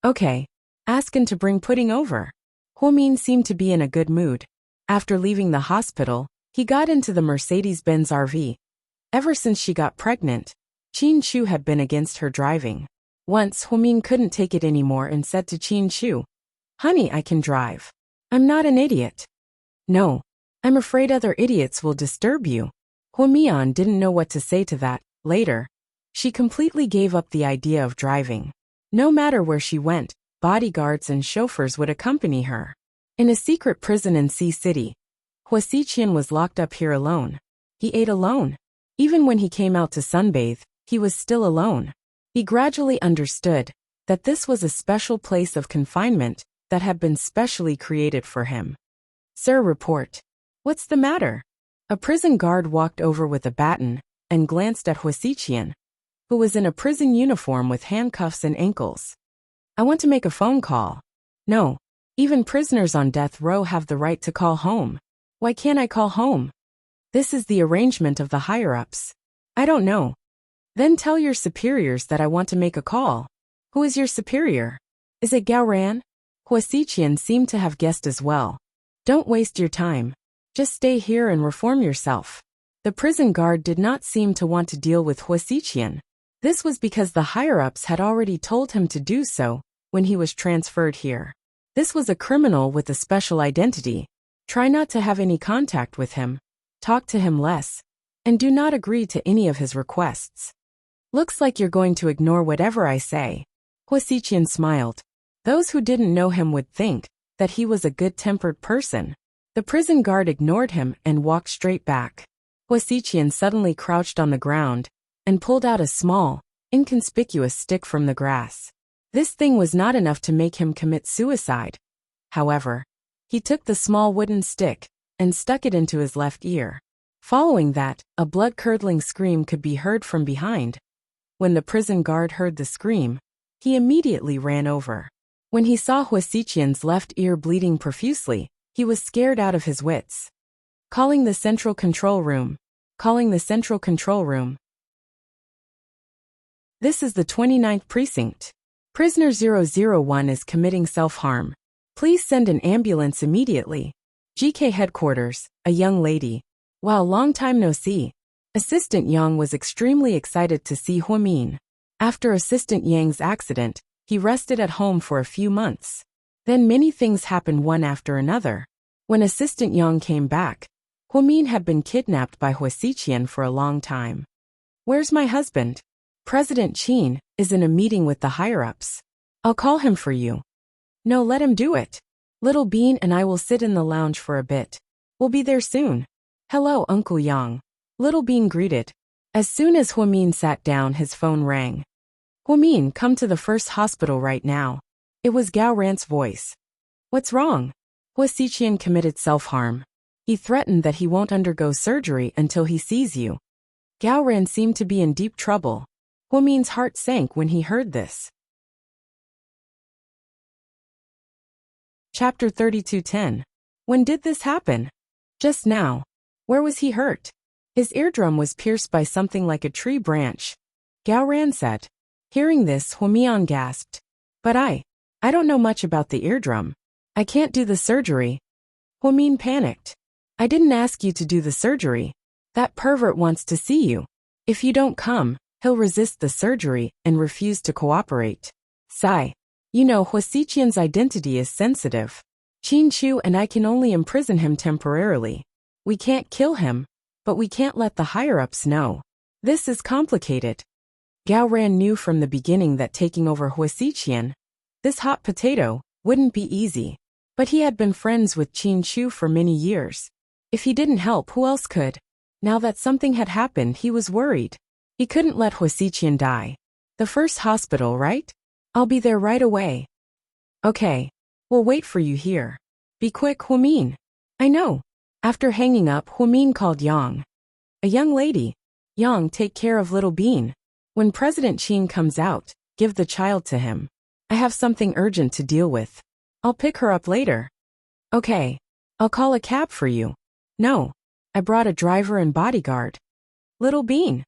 Okay. Ask him to bring Pudding over. Huamin seemed to be in a good mood. After leaving the hospital, he got into the Mercedes-Benz RV. Ever since she got pregnant, Qin Chu had been against her driving. Once, Huamin couldn't take it anymore and said to Qin Chu, Honey, I can drive. I'm not an idiot. No. I'm afraid other idiots will disturb you. Huamian didn't know what to say to that. Later, she completely gave up the idea of driving. No matter where she went, bodyguards and chauffeurs would accompany her. In a secret prison in Sea City, Hua Xiqian was locked up here alone. He ate alone. Even when he came out to sunbathe, he was still alone. He gradually understood that this was a special place of confinement that had been specially created for him. Sir, report. What's the matter? A prison guard walked over with a baton and glanced at Hua Xiqian, who was in a prison uniform with handcuffs and ankles. I want to make a phone call. No. Even prisoners on death row have the right to call home. Why can't I call home? This is the arrangement of the higher-ups. I don't know. Then tell your superiors that I want to make a call. Who is your superior? Is it Gao Ran? Hua Xiqian seemed to have guessed as well. Don't waste your time. Just stay here and reform yourself. The prison guard did not seem to want to deal with Hua Xiqian. This was because the higher-ups had already told him to do so when he was transferred here. This was a criminal with a special identity. Try not to have any contact with him, talk to him less, and do not agree to any of his requests. Looks like you're going to ignore whatever I say. Hua Xiqian smiled. Those who didn't know him would think that he was a good-tempered person. The prison guard ignored him and walked straight back. Hua Xiqian suddenly crouched on the ground and pulled out a small, inconspicuous stick from the grass. This thing was not enough to make him commit suicide. However, he took the small wooden stick and stuck it into his left ear. Following that, a blood-curdling scream could be heard from behind. When the prison guard heard the scream, he immediately ran over. When he saw Hua Xiqian's left ear bleeding profusely, he was scared out of his wits. Calling the central control room. Calling the central control room. This is the 29th precinct. Prisoner 001 is committing self-harm. Please send an ambulance immediately. GK headquarters, a young lady. Wow, long time no see. Assistant Yang was extremely excited to see Huamin. After Assistant Yang's accident, he rested at home for a few months. Then many things happened one after another. When Assistant Yang came back, Huamin had been kidnapped by Huasiqian for a long time. Where's my husband? President Qin is in a meeting with the higher-ups. I'll call him for you. No, let him do it. Little Bean and I will sit in the lounge for a bit. We'll be there soon. Hello, Uncle Yang. Little Bean greeted. As soon as Huamin sat down, his phone rang. Huamin, come to the first hospital right now. It was Gao Ran's voice. What's wrong? Huasiqian committed self-harm. He threatened that he won't undergo surgery until he sees you. Gao Ran seemed to be in deep trouble. Huamin's heart sank when he heard this. Chapter 32:10. When did this happen? Just now. Where was he hurt? His eardrum was pierced by something like a tree branch. Gao Ran said. Hearing this, Huamian gasped. But I don't know much about the eardrum. I can't do the surgery. Huamin panicked. I didn't ask you to do the surgery. That pervert wants to see you. If you don't come, he'll resist the surgery and refuse to cooperate. Sigh. You know, Huasiqian's identity is sensitive. Qin Chu and I can only imprison him temporarily. We can't kill him, but we can't let the higher-ups know. This is complicated. Gao Ran knew from the beginning that taking over Huasiqian, this hot potato, wouldn't be easy. But he had been friends with Qin Chu for many years. If he didn't help, who else could? Now that something had happened, he was worried. He couldn't let Huasiqian die. The first hospital, right? I'll be there right away. Okay. We'll wait for you here. Be quick, Huamin. I know. After hanging up, Huamin called Yang. A young lady. Yang, take care of little Bean. When President Qin comes out, give the child to him. I have something urgent to deal with. I'll pick her up later. Okay. I'll call a cab for you. No. I brought a driver and bodyguard. Little Bean.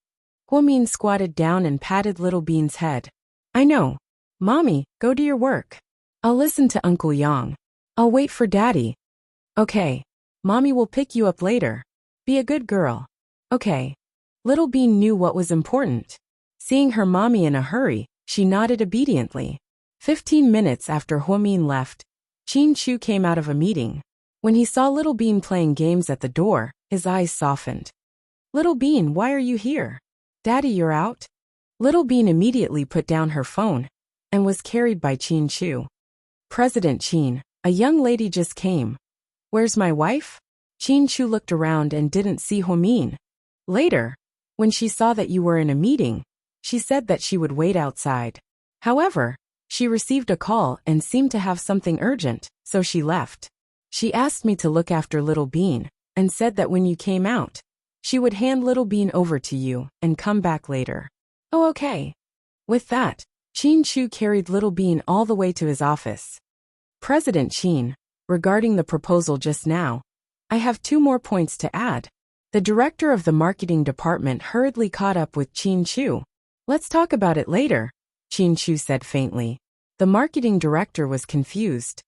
Huamin squatted down and patted Little Bean's head. I know. Mommy, go do your work. I'll listen to Uncle Yang. I'll wait for Daddy. Okay. Mommy will pick you up later. Be a good girl. Okay. Little Bean knew what was important. Seeing her mommy in a hurry, she nodded obediently. 15 minutes after Huamin left, Qin Chu came out of a meeting. When he saw Little Bean playing games at the door, his eyes softened. Little Bean, why are you here? Daddy, you're out? Little Bean immediately put down her phone and was carried by Qin Chu. President Qin, a young lady just came. Where's my wife? Qin Chu looked around and didn't see Huamin. Later, when she saw that you were in a meeting, she said that she would wait outside. However, she received a call and seemed to have something urgent, so she left. She asked me to look after Little Bean and said that when you came out, she would hand Little Bean over to you and come back later. Oh, okay. With that, Qin Chu carried Little Bean all the way to his office. President Qin, regarding the proposal just now, I have 2 more points to add. The director of the marketing department hurriedly caught up with Qin Chu. Let's talk about it later, Qin Chu said faintly. The marketing director was confused.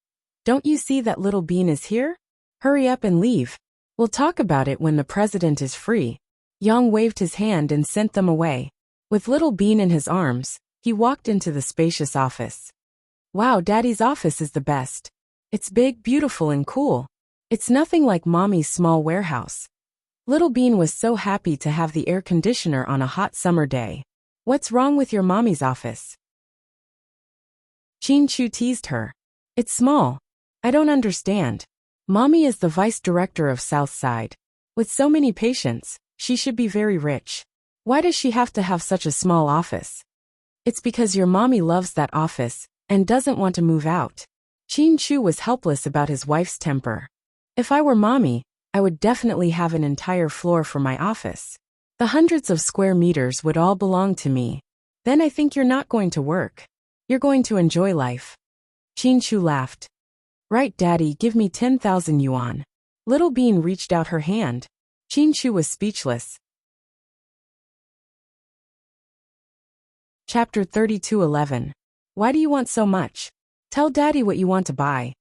Don't you see that Little Bean is here? Hurry up and leave. We'll talk about it when the president is free. Yang waved his hand and sent them away. With Little Bean in his arms, he walked into the spacious office. Wow, Daddy's office is the best. It's big, beautiful, and cool. It's nothing like Mommy's small warehouse. Little Bean was so happy to have the air conditioner on a hot summer day. What's wrong with your mommy's office? Qin Chu teased her. It's small. I don't understand. Mommy is the vice director of Southside. With so many patients, she should be very rich. Why does she have to have such a small office? It's because your mommy loves that office and doesn't want to move out. Qin Chu was helpless about his wife's temper. If I were mommy, I would definitely have an entire floor for my office. The hundreds of square meters would all belong to me. Then I think you're not going to work. You're going to enjoy life. Qin Chu laughed. Right, Daddy, give me 10,000 yuan. Little Bean reached out her hand. Qin Chu was speechless. Chapter 32:11. Why do you want so much? Tell Daddy what you want to buy.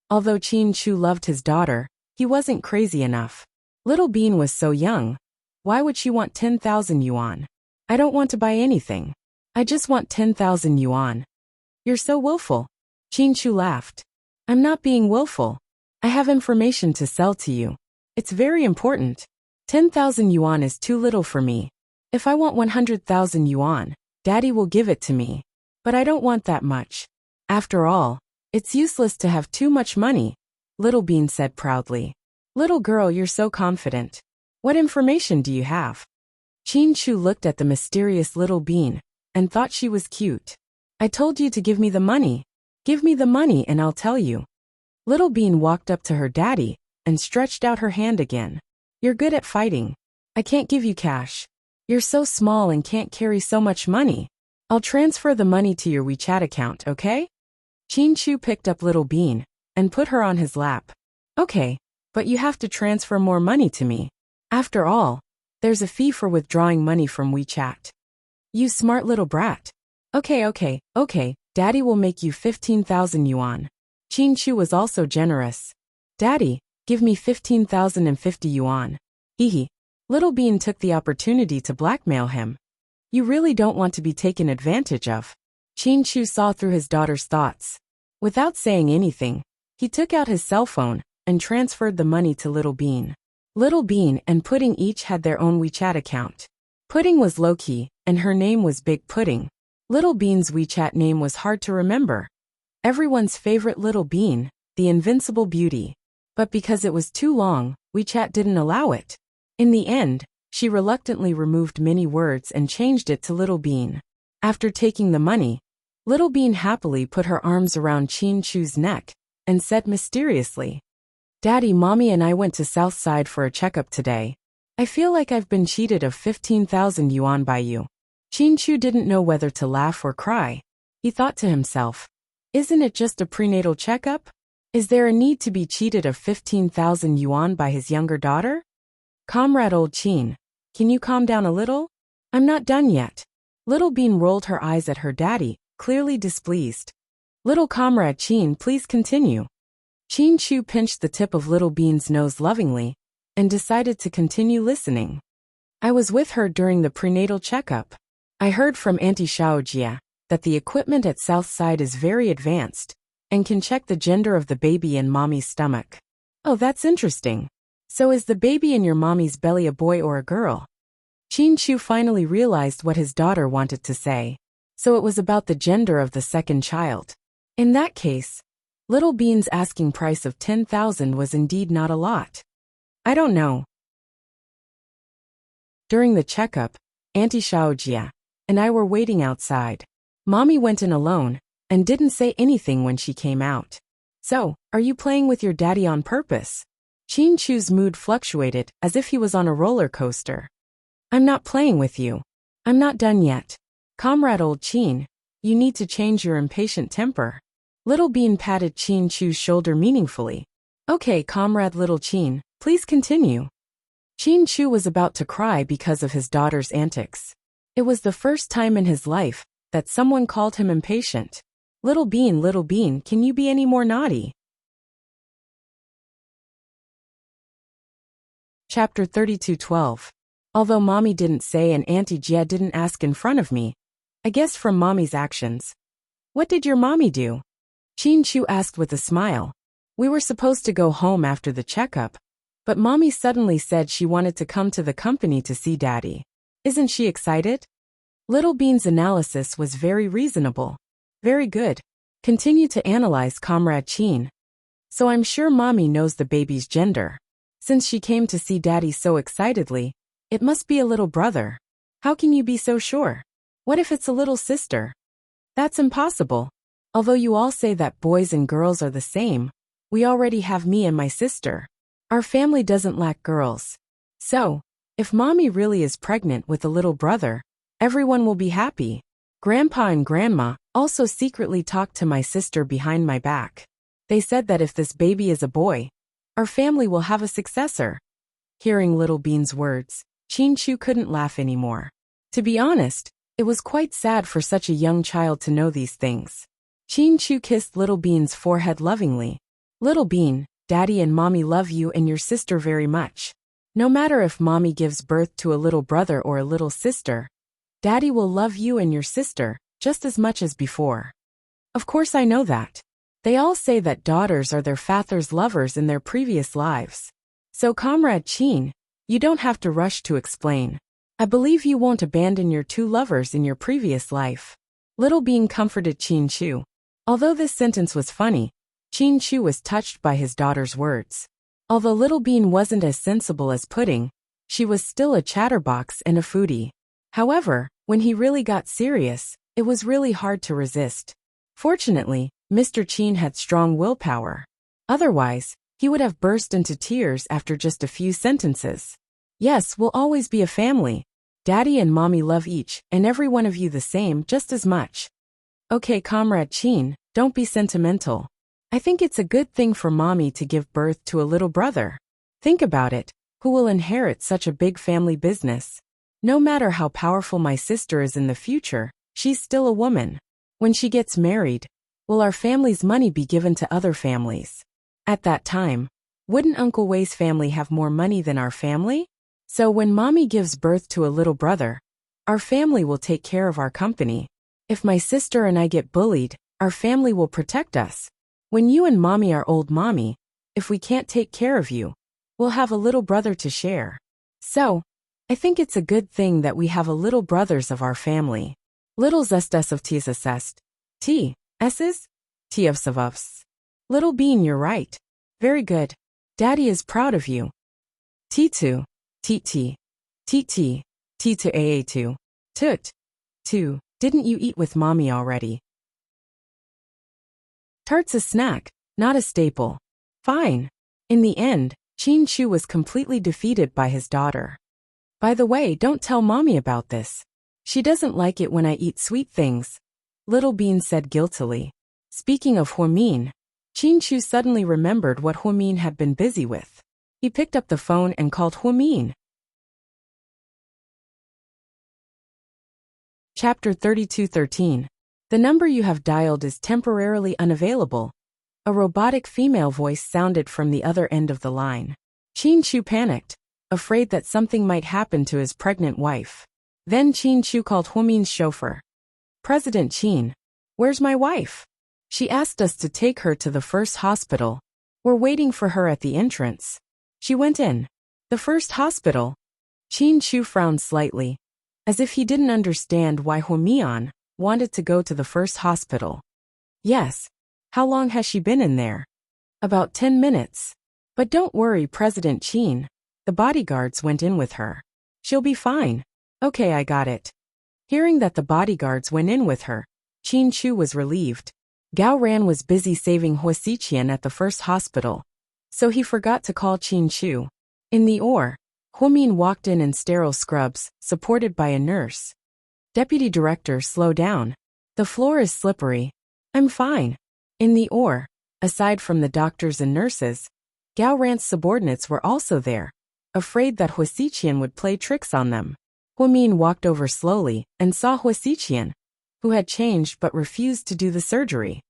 Although Chin Chu loved his daughter, he wasn't crazy enough. Little Bean was so young. Why would she want 10,000 yuan? I don't want to buy anything. I just want 10,000 yuan. You're so willful. Chin Chu laughed. I'm not being willful. I have information to sell to you. It's very important. 10,000 yuan is too little for me. If I want 100,000 yuan, Daddy will give it to me. But I don't want that much. After all, it's useless to have too much money, Little Bean said proudly. Little girl, you're so confident. What information do you have? Chin Chu looked at the mysterious Little Bean and thought she was cute. I told you to give me the money. Give me the money and I'll tell you. Little Bean walked up to her daddy and stretched out her hand again. You're good at fighting. I can't give you cash. You're so small and can't carry so much money. I'll transfer the money to your WeChat account, okay? Chin Chu picked up Little Bean and put her on his lap. Okay, but you have to transfer more money to me. After all, there's a fee for withdrawing money from WeChat. You smart little brat. Okay, Daddy will make you 15,000 yuan. Chin Chu was also generous. Daddy, give me 15,050 yuan. Hee. Little Bean took the opportunity to blackmail him. You really don't want to be taken advantage of. Chin Chu saw through his daughter's thoughts. Without saying anything, he took out his cell phone and transferred the money to Little Bean. Little Bean and Pudding each had their own WeChat account. Pudding was low-key, and her name was Big Pudding. Little Bean's WeChat name was hard to remember. Everyone's favorite Little Bean, the invincible beauty. But because it was too long, WeChat didn't allow it. In the end, she reluctantly removed many words and changed it to Little Bean. After taking the money, Little Bean happily put her arms around Chin Chu's neck and said mysteriously, Daddy, Mommy and I went to South Side for a checkup today. I feel like I've been cheated of 15,000 yuan by you. Chin Chu didn't know whether to laugh or cry. He thought to himself, isn't it just a prenatal checkup? Is there a need to be cheated of 15,000 yuan by his younger daughter? Comrade old Chin, can you calm down a little? I'm not done yet. Little Bean rolled her eyes at her daddy, clearly displeased. Little comrade Chin, please continue. Chin Chu pinched the tip of Little Bean's nose lovingly and decided to continue listening. I was with her during the prenatal checkup. I heard from Auntie Xiaojia that the equipment at Southside is very advanced and can check the gender of the baby in mommy's stomach. Oh, that's interesting. So is the baby in your mommy's belly a boy or a girl? Chin Chu finally realized what his daughter wanted to say. So it was about the gender of the second child. In that case, Little Bean's asking price of 10,000 was indeed not a lot. I don't know. During the checkup, Auntie Xiaojia and I were waiting outside. Mommy went in alone and didn't say anything when she came out. So, are you playing with your daddy on purpose? Chin Chu's mood fluctuated as if he was on a roller coaster. I'm not playing with you. I'm not done yet. Comrade old Chin, you need to change your impatient temper. Little Bean patted Chin Chu's shoulder meaningfully. Okay, comrade Little Chin, please continue. Chin Chu was about to cry because of his daughter's antics. It was the first time in his life that someone called him impatient. Little Bean, can you be any more naughty? Chapter 32:12. Although Mommy didn't say and Auntie Jia didn't ask in front of me, I guess from Mommy's actions. What did your mommy do? Chin Chu asked with a smile. We were supposed to go home after the checkup, but Mommy suddenly said she wanted to come to the company to see Daddy. Isn't she excited? Little Bean's analysis was very reasonable. Very good. Continue to analyze, Comrade Chin. So I'm sure Mommy knows the baby's gender. Since she came to see Daddy so excitedly, it must be a little brother. How can you be so sure? What if it's a little sister? That's impossible. Although you all say that boys and girls are the same, we already have me and my sister. Our family doesn't lack girls. So, if Mommy really is pregnant with a little brother, everyone will be happy. Grandpa and Grandma also secretly talked to my sister behind my back. They said that if this baby is a boy, our family will have a successor. Hearing Little Bean's words, Chin Chu couldn't laugh anymore. To be honest, It was quite sad for such a young child to know these things. Chin Chu kissed Little Bean's forehead lovingly. Little Bean, Daddy and Mommy love you and your sister very much. No matter if Mommy gives birth to a little brother or a little sister, Daddy will love you and your sister just as much as before. Of course I know that. They all say that daughters are their father's lovers in their previous lives. So Comrade Chin, you don't have to rush to explain. I believe you won't abandon your two lovers in your previous life. Little Bean comforted Chin Chu. Although this sentence was funny, Chin Chu was touched by his daughter's words. Although Little Bean wasn't as sensible as Pudding, she was still a chatterbox and a foodie. However, when he really got serious, it was really hard to resist. Fortunately, Mr. Chin had strong willpower. Otherwise, he would have burst into tears after just a few sentences. Yes, we'll always be a family. Daddy and Mommy love each and every one of you the same just as much. Okay, Comrade Chin, don't be sentimental. I think it's a good thing for Mommy to give birth to a little brother. Think about it, who will inherit such a big family business? No matter how powerful my sister is in the future, she's still a woman. When she gets married, will our family's money be given to other families? At that time, wouldn't Uncle Wei's family have more money than our family? So when Mommy gives birth to a little brother, our family will take care of our company. If my sister and I get bullied, our family will protect us. When you and Mommy are old, Mommy, if we can't take care of you, we'll have a little brother to share. So, I think it's a good thing that we have a little brothers of our family. Little zestes of tis assessed. T. S's? T of savufs. Little Bean, you're right. Very good. Daddy is proud of you. T2. TT. TT. T to AA2. Tut. 2. Didn't you eat with Mommy already? Tart's a snack, not a staple. Fine. In the end, Chin Chu was completely defeated by his daughter. By the way, don't tell Mommy about this. She doesn't like it when I eat sweet things, Little Bean said guiltily. Speaking of Huomin, Chin Chu suddenly remembered what Huomin had been busy with. He picked up the phone and called Huomin. Chapter 32:13. The number you have dialed is temporarily unavailable. A robotic female voice sounded from the other end of the line. Chin Chu panicked, afraid that something might happen to his pregnant wife. Then Chin Chu called Huomin's chauffeur. President Chin, where's my wife? She asked us to take her to the first hospital. We're waiting for her at the entrance. She went in. The first hospital? Chin Chu frowned slightly, as if he didn't understand why Huomian wanted to go to the first hospital. Yes. How long has she been in there? About 10 minutes. But don't worry, President Chin. The bodyguards went in with her. She'll be fine. Okay, I got it. Hearing that the bodyguards went in with her, Chin Chu was relieved. Gao Ran was busy saving Huosiqian at the first hospital, so he forgot to call Chin Chu. In the OR, Huomin walked in sterile scrubs, supported by a nurse. Deputy Director, slow down. The floor is slippery. I'm fine. In the OR, aside from the doctors and nurses, Gao Ran's subordinates were also there, afraid that Huosiqian would play tricks on them. Huomin walked over slowly and saw Huosiqian, who had changed but refused to do the surgery.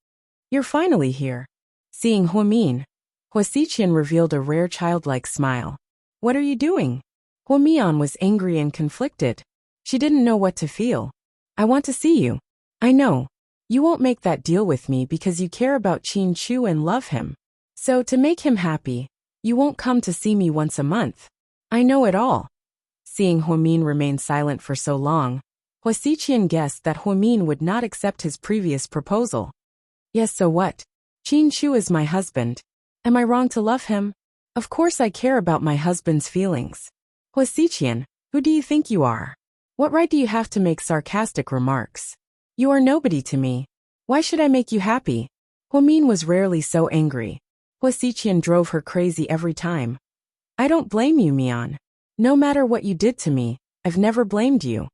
You're finally here. Seeing Huomin, Huosiqian revealed a rare childlike smile. What are you doing? Huomian was angry and conflicted. She didn't know what to feel. I want to see you. I know. You won't make that deal with me because you care about Chin Chu and love him. So to make him happy, you won't come to see me once a month. I know it all. Seeing Huomin remain silent for so long, Huosiqian guessed that Huomin would not accept his previous proposal. Yes, so what? Chin Chu is my husband. Am I wrong to love him? Of course I care about my husband's feelings. Huosiqian, who do you think you are? What right do you have to make sarcastic remarks? You are nobody to me. Why should I make you happy? Huomin was rarely so angry. Huosiqian drove her crazy every time. I don't blame you, Mian. No matter what you did to me, I've never blamed you.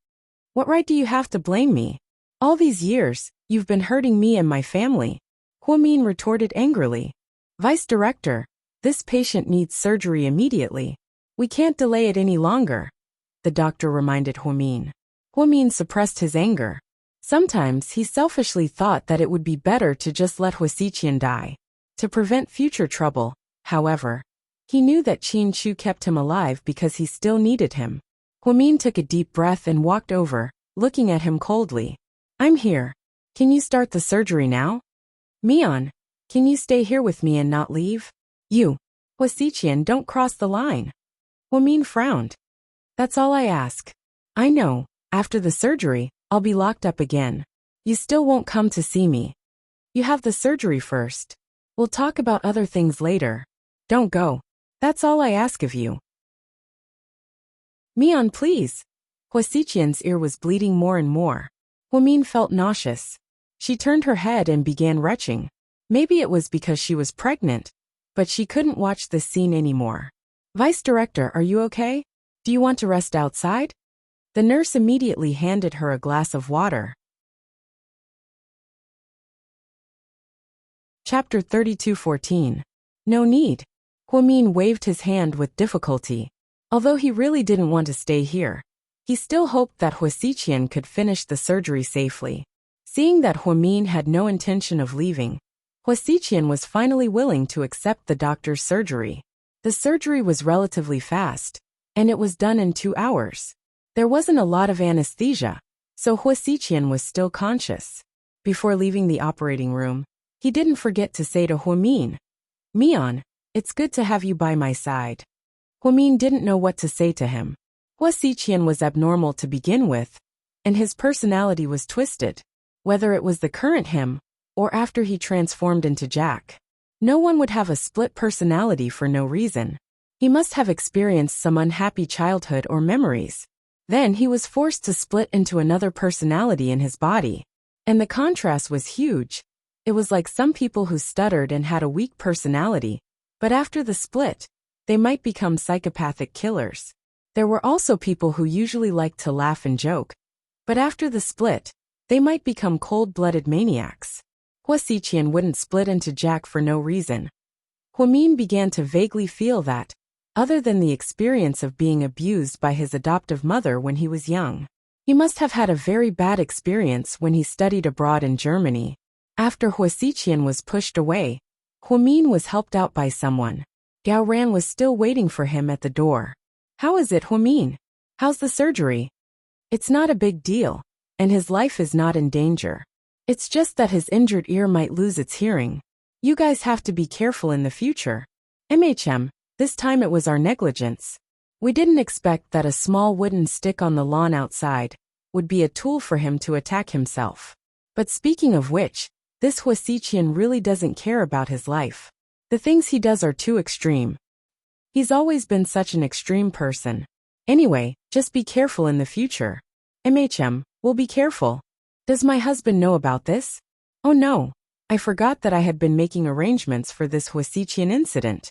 What right do you have to blame me? All these years, you've been hurting me and my family. Huomin retorted angrily. Vice Director, this patient needs surgery immediately. We can't delay it any longer. The doctor reminded Huomin. Huamin suppressed his anger. Sometimes he selfishly thought that it would be better to just let Huasiqian die. To prevent future trouble, however, he knew that Qin Chu kept him alive because he still needed him. Huamin took a deep breath and walked over, looking at him coldly. I'm here. Can you start the surgery now? Mian, can you stay here with me and not leave? You, Huasiqian, don't cross the line. Huamin frowned. That's all I ask. I know, after the surgery, I'll be locked up again. You still won't come to see me. You have the surgery first. We'll talk about other things later. Don't go. That's all I ask of you. Mian, please. Huasiqian's ear was bleeding more and more. Huamin felt nauseous. She turned her head and began retching. Maybe it was because she was pregnant, but she couldn't watch this scene anymore. Vice Director, are you okay? Do you want to rest outside? The nurse immediately handed her a glass of water. Chapter 32:14. No need. Huamin waved his hand with difficulty. Although he really didn't want to stay here, he still hoped that Huasiqian could finish the surgery safely. Seeing that Huamin had no intention of leaving, Huasiqian was finally willing to accept the doctor's surgery. The surgery was relatively fast, and it was done in 2 hours. There wasn't a lot of anesthesia, so Huasiqian was still conscious. Before leaving the operating room, he didn't forget to say to Huamin, Mian, it's good to have you by my side. Huamin didn't know what to say to him. Huasiqian was abnormal to begin with, and his personality was twisted, whether it was the current him, or after he transformed into Jack. No one would have a split personality for no reason. He must have experienced some unhappy childhood or memories. Then he was forced to split into another personality in his body. And the contrast was huge. It was like some people who stuttered and had a weak personality, but after the split, they might become psychopathic killers. There were also people who usually liked to laugh and joke, but after the split, they might become cold-blooded maniacs. Huasiqian wouldn't split into Jack for no reason. Huamin began to vaguely feel that, other than the experience of being abused by his adoptive mother when he was young, he must have had a very bad experience when he studied abroad in Germany. After Huasiqian was pushed away, Huamin was helped out by someone. Gao Ran was still waiting for him at the door. How is it, Huamin? How's the surgery? It's not a big deal, and his life is not in danger. It's just that his injured ear might lose its hearing. You guys have to be careful in the future. This time it was our negligence. We didn't expect that a small wooden stick on the lawn outside would be a tool for him to attack himself. But speaking of which, this Huasiqian really doesn't care about his life. The things he does are too extreme. He's always been such an extreme person. Anyway, just be careful in the future. We'll be careful. Does my husband know about this? Oh no, I forgot that I had been making arrangements for this Huasiqian incident.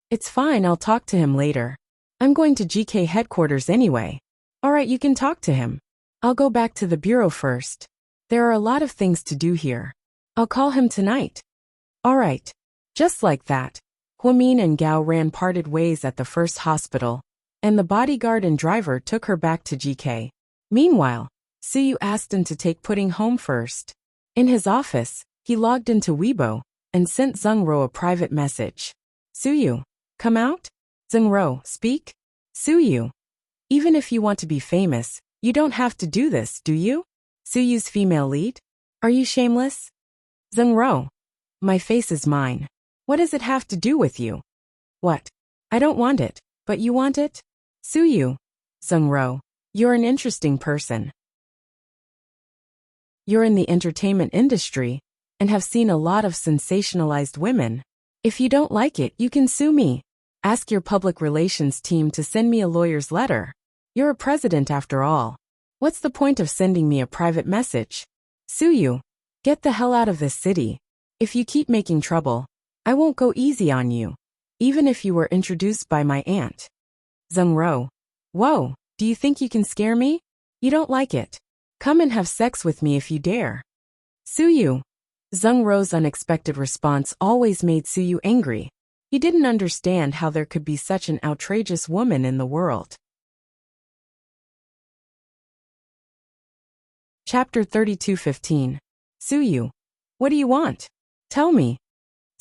It's fine, I'll talk to him later. I'm going to GK headquarters anyway. Alright, you can talk to him. I'll go back to the bureau first. There are a lot of things to do here. I'll call him tonight. Alright. Just like that, Huamin and Gao Ran parted ways at the first hospital, and the bodyguard and driver took her back to GK. Meanwhile, Suyu asked him to take Pudding home first. In his office, he logged into Weibo and sent Zhengro a private message. Suyu, come out? Zhengro, speak? Suyu, even if you want to be famous, you don't have to do this, do you? Suyu's female lead? Are you shameless? Zhengro, my face is mine. What does it have to do with you? What? I don't want it, but you want it? Suyu, Zhengro, you're an interesting person. You're in the entertainment industry and have seen a lot of sensationalized women. If you don't like it, you can sue me. Ask your public relations team to send me a lawyer's letter. You're a president after all. What's the point of sending me a private message? Suyu, get the hell out of this city. If you keep making trouble, I won't go easy on you, even if you were introduced by my aunt. Zhengro, whoa, do you think you can scare me? You don't like it. Come and have sex with me if you dare. Suyu. Zhengrou's unexpected response always made Suyu angry. He didn't understand how there could be such an outrageous woman in the world. Chapter 32:15. Suyu. What do you want? Tell me.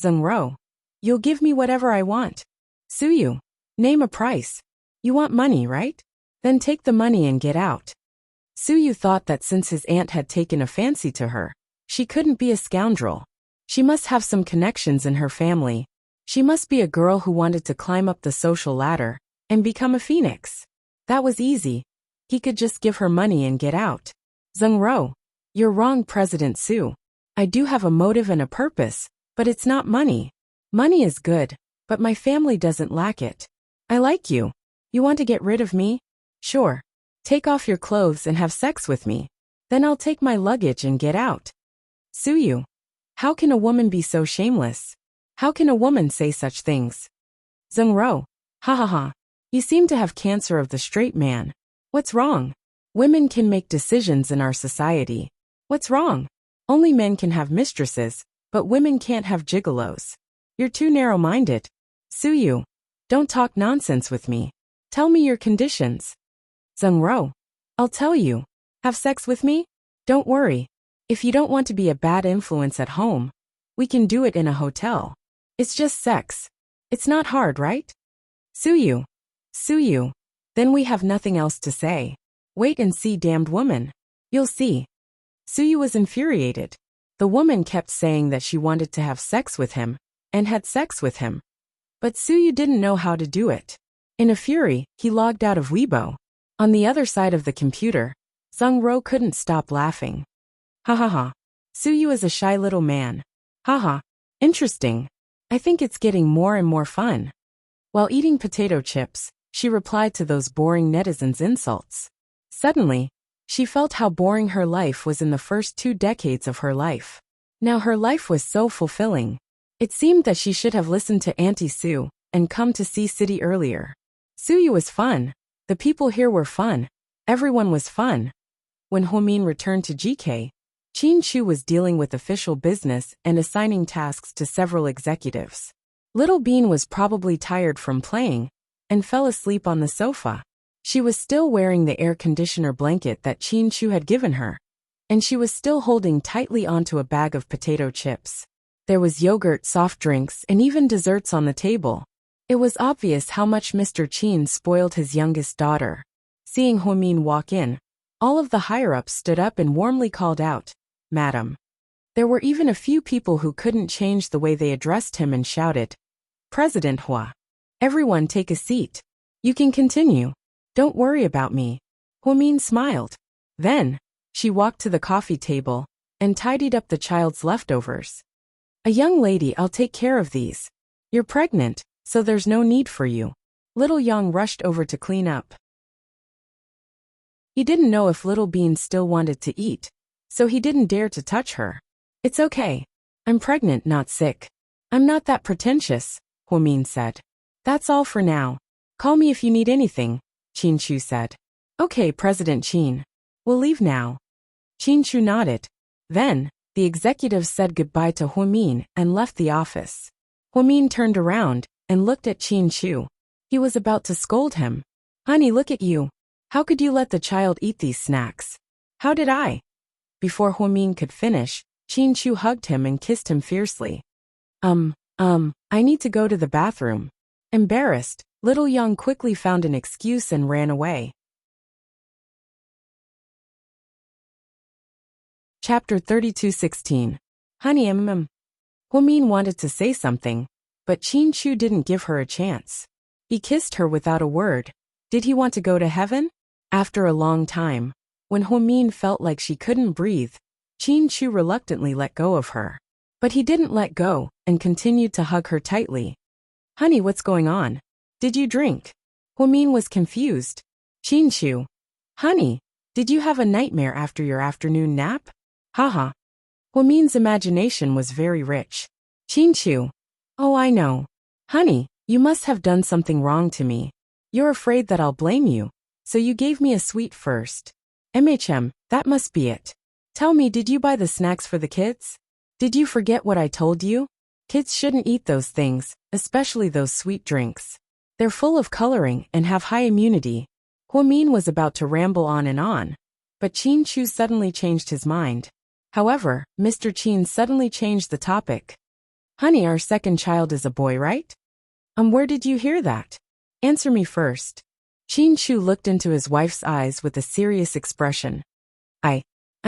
Zhengro. You'll give me whatever I want. Suyu. Name a price. You want money, right? Then take the money and get out. Suyu thought that since his aunt had taken a fancy to her, she couldn't be a scoundrel. She must have some connections in her family. She must be a girl who wanted to climb up the social ladder and become a phoenix. That was easy. He could just give her money and get out. Zhengro. You're wrong, President Su. I do have a motive and a purpose, but it's not money. Money is good, but my family doesn't lack it. I like you. You want to get rid of me? Sure. Take off your clothes and have sex with me. Then I'll take my luggage and get out. Suyu. How can a woman be so shameless? How can a woman say such things? Zhengro. Ha ha ha. You seem to have cancer of the straight man. What's wrong? Women can make decisions in our society. What's wrong? Only men can have mistresses, but women can't have gigolos. You're too narrow-minded. Suyu. Don't talk nonsense with me. Tell me your conditions. Zhengro. I'll tell you. Have sex with me? Don't worry. If you don't want to be a bad influence at home, we can do it in a hotel. It's just sex. It's not hard, right? Suyu. Suyu. Then we have nothing else to say. Wait and see, damned woman. You'll see. Suyu was infuriated. The woman kept saying that she wanted to have sex with him, and had sex with him. But Suyu didn't know how to do it. In a fury, he logged out of Weibo. On the other side of the computer, Zhengro couldn't stop laughing. Ha ha ha. Suyu is a shy little man. Ha ha. Interesting. I think it's getting more and more fun. While eating potato chips, she replied to those boring netizens' insults. Suddenly, she felt how boring her life was in the first 2 decades of her life. Now her life was so fulfilling. It seemed that she should have listened to Auntie Sue and come to Sea City earlier. Suyu was fun. The people here were fun. Everyone was fun. When Homin returned to GK, Qin Shu was dealing with official business and assigning tasks to several executives. Little Bean was probably tired from playing and fell asleep on the sofa. She was still wearing the air conditioner blanket that Qin Shu had given her, and she was still holding tightly onto a bag of potato chips. There was yogurt, soft drinks, and even desserts on the table. It was obvious how much Mr. Qin spoiled his youngest daughter. Seeing Homin walk in, all of the higher-ups stood up and warmly called out, "Madam." There were even a few people who couldn't change the way they addressed him and shouted, "President Hua. Everyone take a seat. You can continue. Don't worry about me." Homin smiled. Then, she walked to the coffee table and tidied up the child's leftovers. "A young lady, I'll take care of these. You're pregnant, so there's no need for you." Little Yang rushed over to clean up. He didn't know if Little Bean still wanted to eat, so he didn't dare to touch her. "It's okay. I'm pregnant, not sick. I'm not that pretentious," Homin said. "That's all for now. Call me if you need anything," Qin Shu said. "Okay, President Qin. We'll leave now." Qin Shu nodded. Then, the executives said goodbye to Homin and left the office. Homin turned around and looked at Qin Shu. He was about to scold him. "Honey, look at you. How could you let the child eat these snacks?" "How did I?" Before Homin could finish, Qin Shu hugged him and kissed him fiercely. I need to go to the bathroom." Embarrassed, Little Yang quickly found an excuse and ran away. Chapter 32:16. Honey, Homin wanted to say something, but Qin Shu didn't give her a chance. He kissed her without a word. Did he want to go to heaven? After a long time, when Homin felt like she couldn't breathe, Qin Shu reluctantly let go of her. But he didn't let go and continued to hug her tightly. "Honey, what's going on? Did you drink?" Homin was confused. "Qin Shu. Honey, did you have a nightmare after your afternoon nap?" Haha. Homin's imagination was very rich. "Qin Shu. Oh, I know. Honey, you must have done something wrong to me. You're afraid that I'll blame you, so you gave me a sweet first. That must be it. Tell me, did you buy the snacks for the kids? Did you forget what I told you? Kids shouldn't eat those things, especially those sweet drinks. They're full of coloring and have high immunity." Homin was about to ramble on, but Qin Chu suddenly changed his mind. However, Mr. Qin suddenly changed the topic. Honey, our second child is a boy, right? Where did you hear that? Answer me first. Qin Chu looked into his wife's eyes with a serious expression. I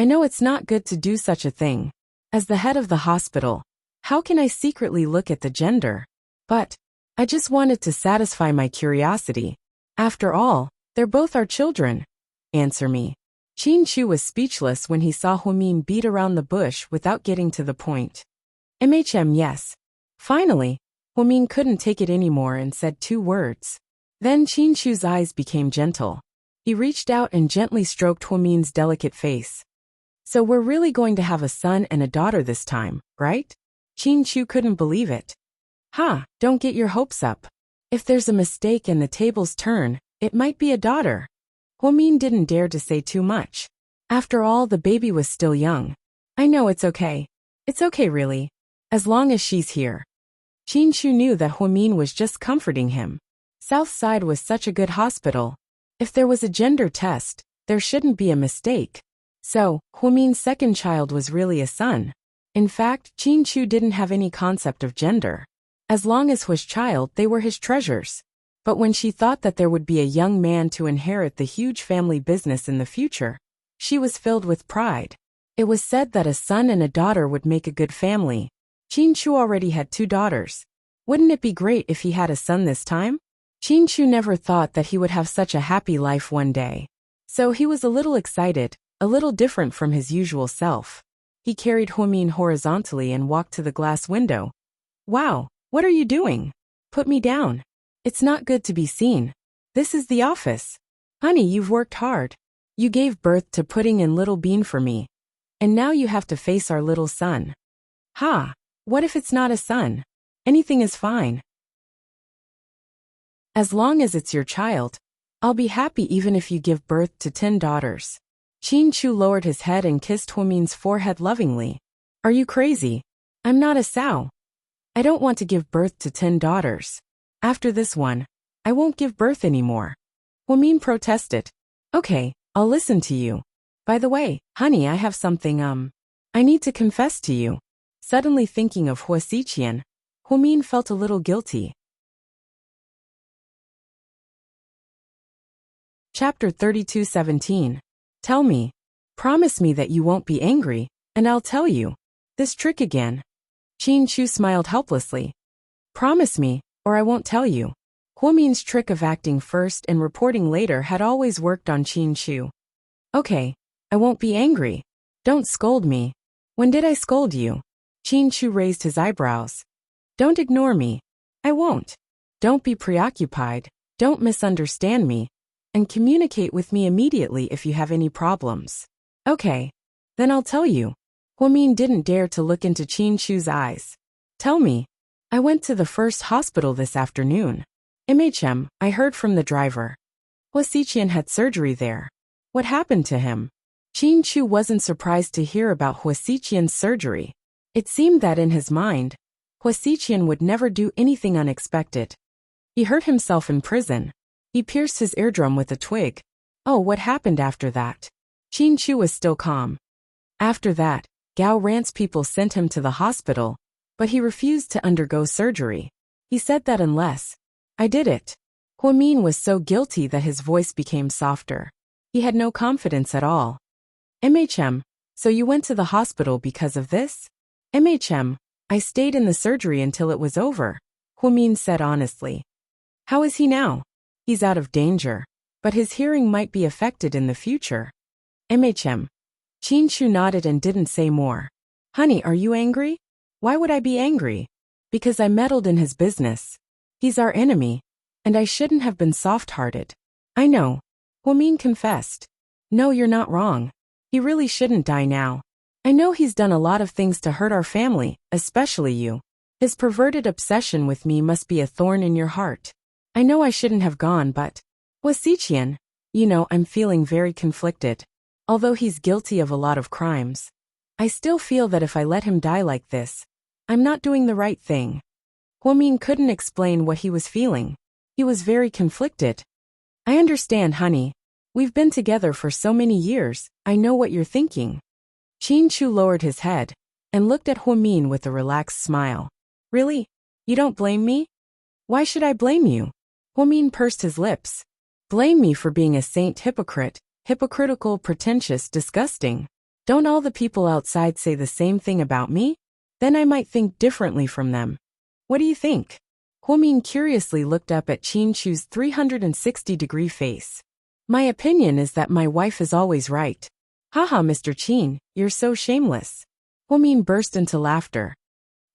know it's not good to do such a thing. As the head of the hospital, how can I secretly look at the gender? But I just wanted to satisfy my curiosity. After all, they're both our children. Answer me. Qin Chu was speechless when he saw Huimin beat around the bush without getting to the point. Yes. Finally, Huimin couldn't take it anymore and said 2 words. Then Qin Chu's eyes became gentle. He reached out and gently stroked Huimin's delicate face. So we're really going to have a son and a daughter this time, right? Qin Chu couldn't believe it. Don't get your hopes up. If there's a mistake and the tables turn, it might be a daughter. Huimin didn't dare to say too much. After all, the baby was still young. I know it's okay. It's okay really. As long as she's here. Qin Chu knew that Huimin was just comforting him. Southside was such a good hospital. If there was a gender test, there shouldn't be a mistake. So, Huimin's second child was really a son. In fact, Qin Chu didn't have any concept of gender. As long as his child, they were his treasures. But when she thought that there would be a young man to inherit the huge family business in the future, she was filled with pride. It was said that a son and a daughter would make a good family. Qin Chu already had 2 daughters. Wouldn't it be great if he had a son this time? Qin Chu never thought that he would have such a happy life one day. So he was a little excited, a little different from his usual self. He carried Huimin horizontally and walked to the glass window. Wow, what are you doing? Put me down. It's not good to be seen. This is the office. Honey, you've worked hard. You gave birth to Pudding and Little Bean for me. And now you have to face our little son. What if it's not a son? Anything is fine. As long as it's your child, I'll be happy even if you give birth to 10 daughters. Qin Chu lowered his head and kissed Huimin's forehead lovingly. Are you crazy? I'm not a sow. I don't want to give birth to 10 daughters. After this one, I won't give birth anymore. Huimin protested. Okay, I'll listen to you. By the way, honey, I have something, I need to confess to you. Suddenly thinking of Hua Xiqian, Huimin felt a little guilty. Chapter 32:17. Tell me. Promise me that you won't be angry, and I'll tell you. This trick again. Qin Chu smiled helplessly. Promise me, or I won't tell you. Huimin's trick of acting first and reporting later had always worked on Qin Chu. Okay, I won't be angry. Don't scold me. When did I scold you? Qin Chu raised his eyebrows. Don't ignore me. I won't. Don't be preoccupied. Don't misunderstand me. And communicate with me immediately if you have any problems. Okay. Then I'll tell you. Huimin didn't dare to look into Qin Chu's eyes. Tell me. I went to the first hospital this afternoon. I heard from the driver. Hua Xiqian had surgery there. What happened to him? Qin Chu wasn't surprised to hear about Hua Xiqian's surgery. It seemed that in his mind, Hua Xiqian would never do anything unexpected. He hurt himself in prison. He pierced his eardrum with a twig. Oh, what happened after that? Qin Chu was still calm. After that, Gao Ran's people sent him to the hospital, but he refused to undergo surgery. He said that unless I did it. Huimin was so guilty that his voice became softer. He had no confidence at all. So you went to the hospital because of this? I stayed in the surgery until it was over, Huimin said honestly. How is he now? He's out of danger, but his hearing might be affected in the future. Qin Chu nodded and didn't say more. Honey, are you angry? Why would I be angry? Because I meddled in his business. He's our enemy, and I shouldn't have been soft-hearted. I know. Huimin confessed. No, you're not wrong. He really shouldn't die now. I know he's done a lot of things to hurt our family, especially you. His perverted obsession with me must be a thorn in your heart. I know I shouldn't have gone, but Hua Xiqian, I'm feeling very conflicted. Although he's guilty of a lot of crimes, I still feel that if I let him die like this, I'm not doing the right thing. Huimin couldn't explain what he was feeling. He was very conflicted. I understand, honey. We've been together for so many years, I know what you're thinking. Chin Chu lowered his head and looked at Huamin with a relaxed smile. Really? You don't blame me? Why should I blame you? Huamin pursed his lips. Blame me for being a saint hypocrite, hypocritical, pretentious, disgusting. Don't all the people outside say the same thing about me? Then I might think differently from them. What do you think? Huamin curiously looked up at Chin Chu's 360-degree face. My opinion is that my wife is always right. Haha, Mr. Chin, you're so shameless. Huamin burst into laughter.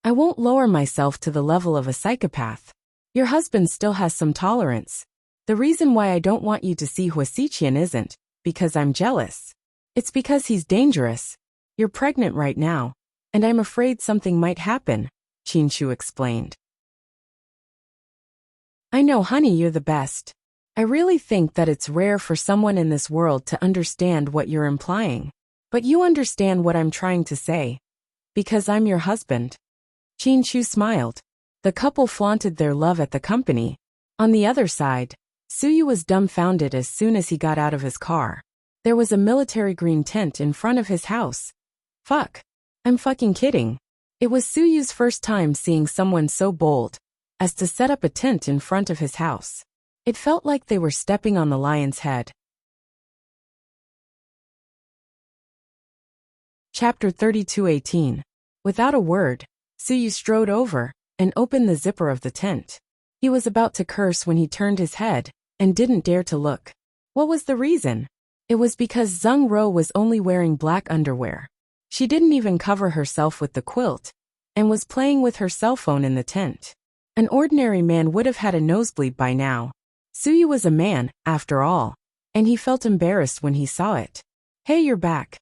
I won't lower myself to the level of a psychopath. Your husband still has some tolerance. The reason why I don't want you to see Huasiqian isn't because I'm jealous. It's because he's dangerous. You're pregnant right now, and I'm afraid something might happen, Chin Chu explained. I know, honey, you're the best. I really think that it's rare for someone in this world to understand what you're implying. But you understand what I'm trying to say. Because I'm your husband. Chin Chu smiled. The couple flaunted their love at the company. On the other side, Suyu was dumbfounded as soon as he got out of his car. There was a military green tent in front of his house. Fuck. I'm fucking kidding. It was Suyu's first time seeing someone so bold as to set up a tent in front of his house. It felt like they were stepping on the lion's head. Chapter 32:18. Without a word, Suyu strode over and opened the zipper of the tent. He was about to curse when he turned his head and didn't dare to look. What was the reason? It was because Zheng Ro was only wearing black underwear. She didn't even cover herself with the quilt and was playing with her cell phone in the tent. An ordinary man would have had a nosebleed by now. Suyu was a man, after all, and he felt embarrassed when he saw it. Hey, you're back.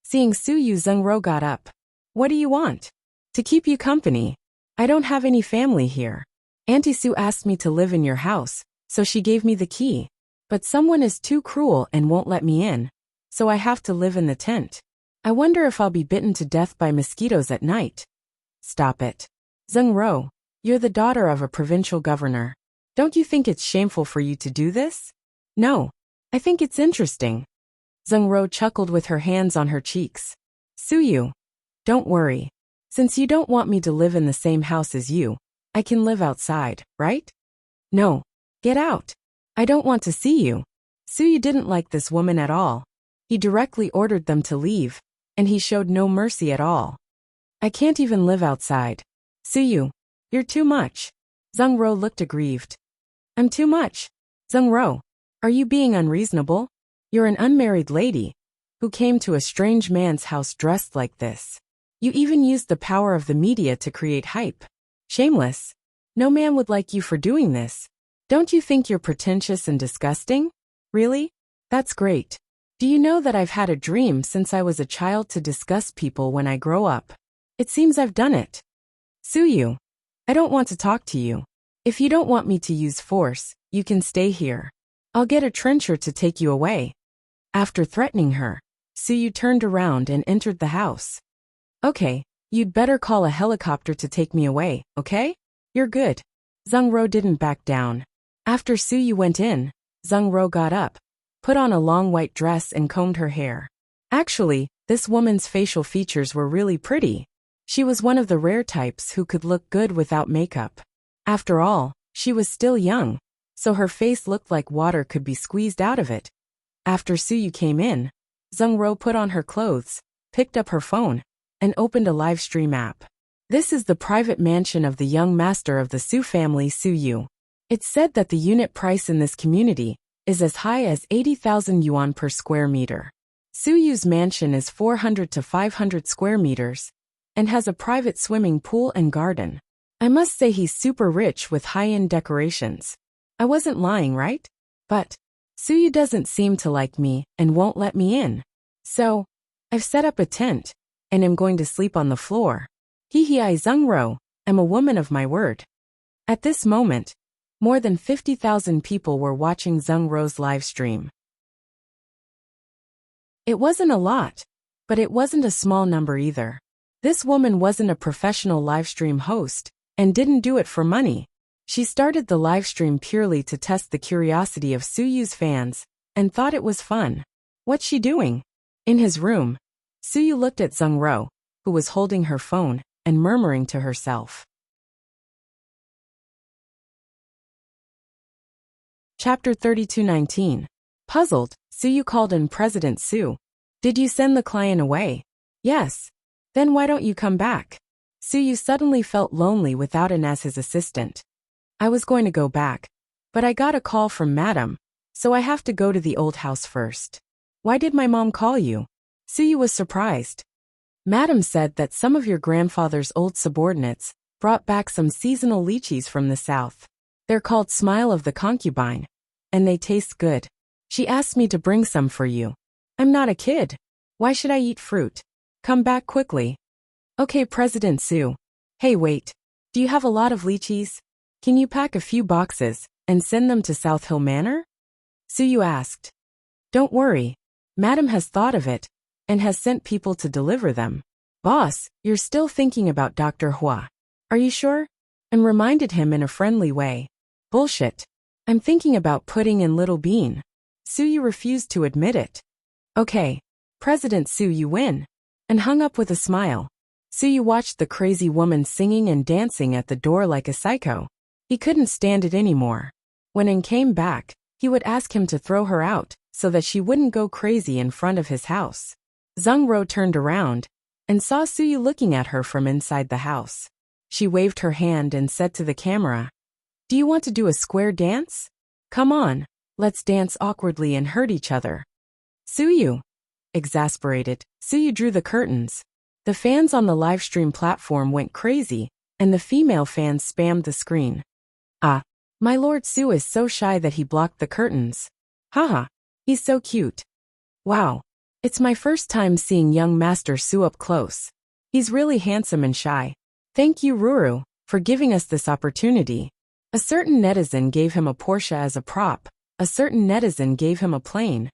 Seeing Suyu, Zheng Ro got up. What do you want? To keep you company. I don't have any family here. Auntie Sue asked me to live in your house, so she gave me the key. But someone is too cruel and won't let me in, so I have to live in the tent. I wonder if I'll be bitten to death by mosquitoes at night. Stop it. Zheng Ro, you're the daughter of a provincial governor. Don't you think it's shameful for you to do this? No. I think it's interesting. Zheng Ro chuckled with her hands on her cheeks. Suyu. Don't worry. Since you don't want me to live in the same house as you, I can live outside, right? No. Get out. I don't want to see you. Suyu didn't like this woman at all. He directly ordered them to leave, and he showed no mercy at all. I can't even live outside. Suyu, you're too much. Zheng Ro looked aggrieved. I'm too much. Zheng Ro, are you being unreasonable? You're an unmarried lady who came to a strange man's house dressed like this. You even used the power of the media to create hype. Shameless. No man would like you for doing this. Don't you think you're pretentious and disgusting? Really? That's great. Do you know that I've had a dream since I was a child to disgust people when I grow up? It seems I've done it. Suyu, I don't want to talk to you. If you don't want me to use force, you can stay here. I'll get a trencher to take you away. After threatening her, Suyu turned around and entered the house. Okay, you'd better call a helicopter to take me away, okay? You're good. Zheng Ro didn't back down. After Suyu went in, Zheng Ro got up, put on a long white dress and combed her hair. Actually, this woman's facial features were really pretty. She was one of the rare types who could look good without makeup. After all, she was still young, so her face looked like water could be squeezed out of it. After Suyu came in, Zheng Ro put on her clothes, picked up her phone, and opened a live stream app. This is the private mansion of the young master of the Su family, Suyu. It's said that the unit price in this community is as high as 80,000 yuan per square meter. Suyu's mansion is 400 to 500 square meters and has a private swimming pool and garden. I must say he's super rich with high-end decorations. I wasn't lying, right? But Suyu doesn't seem to like me and won't let me in. So, I've set up a tent and am going to sleep on the floor. I Zheng Ro, am a woman of my word. At this moment, more than 50,000 people were watching Zheng Ro's live stream. It wasn't a lot, but it wasn't a small number either. This woman wasn't a professional live stream host and didn't do it for money. She started the live stream purely to test the curiosity of Suyu's fans and thought it was fun. What's she doing? In his room. Suyu looked at Zheng Ro, who was holding her phone and murmuring to herself. Chapter 32:19. Puzzled, Suyu called in President Su. Did you send the client away? Yes. Then why don't you come back? Suyu suddenly felt lonely without An as his assistant. I was going to go back, but I got a call from Madam, so I have to go to the old house first. Why did my mom call you? Suyu was surprised. Madam said that some of your grandfather's old subordinates brought back some seasonal lychees from the south. They're called Smile of the Concubine, and they taste good. She asked me to bring some for you. I'm not a kid. Why should I eat fruit? Come back quickly. Okay, President Su. Hey, wait. Do you have a lot of lychees? Can you pack a few boxes and send them to South Hill Manor? Suyu asked. Don't worry. Madam has thought of it and has sent people to deliver them. Boss, you're still thinking about Dr. Hua. Are you sure? And reminded him in a friendly way. Bullshit. I'm thinking about putting in Little Bean. Suyu refused to admit it. Okay. President Su, you win. And hung up with a smile. Suyu watched the crazy woman singing and dancing at the door like a psycho. He couldn't stand it anymore. When An came back, he would ask him to throw her out so that she wouldn't go crazy in front of his house. Zheng Ro turned around and saw Suyu looking at her from inside the house. She waved her hand and said to the camera, Do you want to do a square dance? Come on, let's dance awkwardly and hurt each other. Suyu. Exasperated, Suyu drew the curtains. The fans on the livestream platform went crazy, and the female fans spammed the screen. Ah, my Lord Su is so shy that he blocked the curtains. Haha, he's so cute. Wow, it's my first time seeing young Master Su up close. He's really handsome and shy. Thank you, Ruru, for giving us this opportunity. A certain netizen gave him a Porsche as a prop. A certain netizen gave him a plane.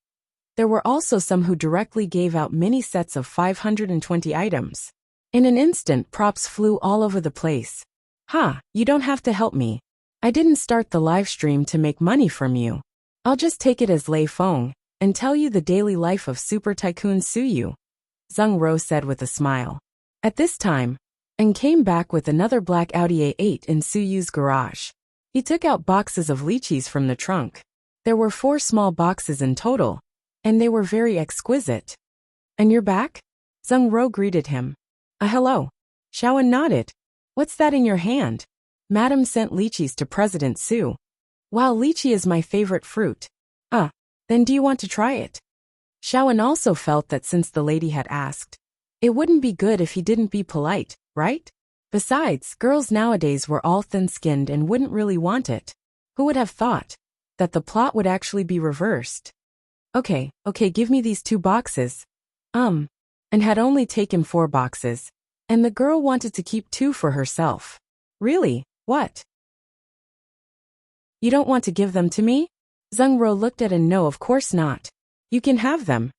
There were also some who directly gave out mini sets of 520 items. In an instant, props flew all over the place. You don't have to help me. I didn't start the live stream to make money from you. I'll just take it as Lei Feng and tell you the daily life of Super Tycoon Suyu, Zheng Ro said with a smile. At this time, An came back with another black Audi A8 in Suyu's garage. He took out boxes of lychees from the trunk. There were 4 small boxes in total, and they were very exquisite. And you're back? Zheng Ro greeted him. Hello. Xiaoan nodded. What's that in your hand? Madam sent lychees to President Su. Wow, lychee is my favorite fruit. Then do you want to try it? Xiaoan also felt that since the lady had asked, it wouldn't be good if he didn't be polite, right? Besides, girls nowadays were all thin-skinned and wouldn't really want it. Who would have thought that the plot would actually be reversed? Okay, give me these 2 boxes. And had only taken 4 boxes, and the girl wanted to keep 2 for herself. Really? What? You don't want to give them to me? Zheng Ro looked at An. No, of course not. You can have them.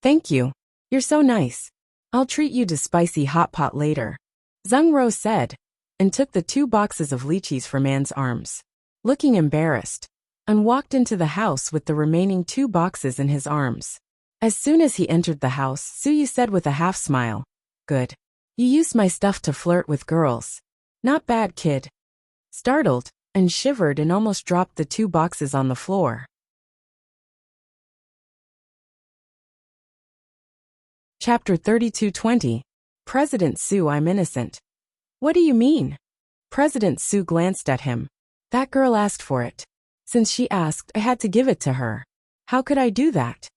Thank you. You're so nice. I'll treat you to spicy hot pot later. Zheng Ro said, and took the 2 boxes of lychees from An's arms. Looking embarrassed, An walked into the house with the remaining 2 boxes in his arms. As soon as he entered the house, Suyu said with a half smile, Good. You used my stuff to flirt with girls. Not bad, kid. Startled, An shivered and almost dropped the 2 boxes on the floor. Chapter 32:20. President Su, I'm innocent. What do you mean? President Su glanced at him. That girl asked for it. Since she asked, I had to give it to her. How could I do that?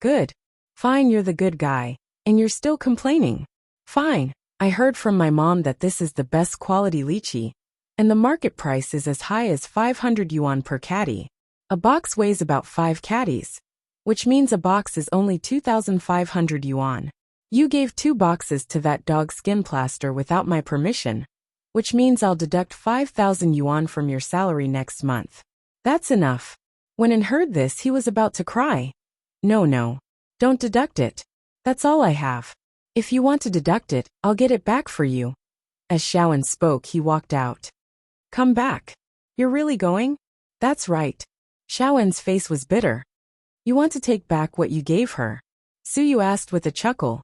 Good. Fine, you're the good guy, and you're still complaining. Fine. I heard from my mom that this is the best quality lychee, and the market price is as high as 500 yuan per caddy. A box weighs about 5 caddies, which means a box is only 2,500 yuan. You gave 2 boxes to that dog skin plaster without my permission, which means I'll deduct 5,000 yuan from your salary next month. That's enough. When An heard this, he was about to cry. No, don't deduct it. That's all I have. If you want to deduct it, I'll get it back for you. As Xiaoan spoke, he walked out. Come back. You're really going? That's right. Xiaoan's face was bitter. You want to take back what you gave her? Suyu asked with a chuckle.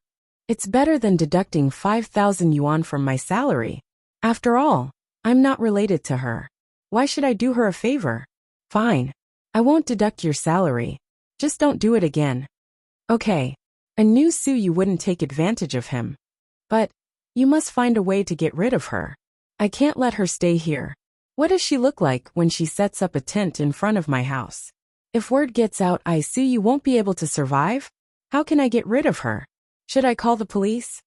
It's better than deducting 5,000 yuan from my salary. After all, I'm not related to her. Why should I do her a favor? Fine. I won't deduct your salary. Just don't do it again. Okay. I knew Suyu wouldn't take advantage of him. But you must find a way to get rid of her. I can't let her stay here. What does she look like when she sets up a tent in front of my house? If word gets out Suyu won't be able to survive, how can I get rid of her? Should I call the police?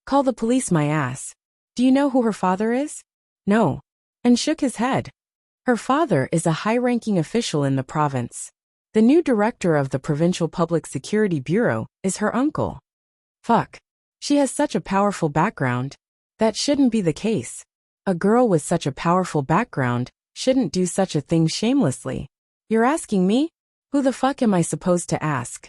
Call the police my ass. Do you know who her father is? No. And shook his head. Her father is a high-ranking official in the province. The new director of the Provincial Public Security Bureau is her uncle. Fuck. She has such a powerful background. That shouldn't be the case. A girl with such a powerful background shouldn't do such a thing shamelessly. You're asking me? Who the fuck am I supposed to ask?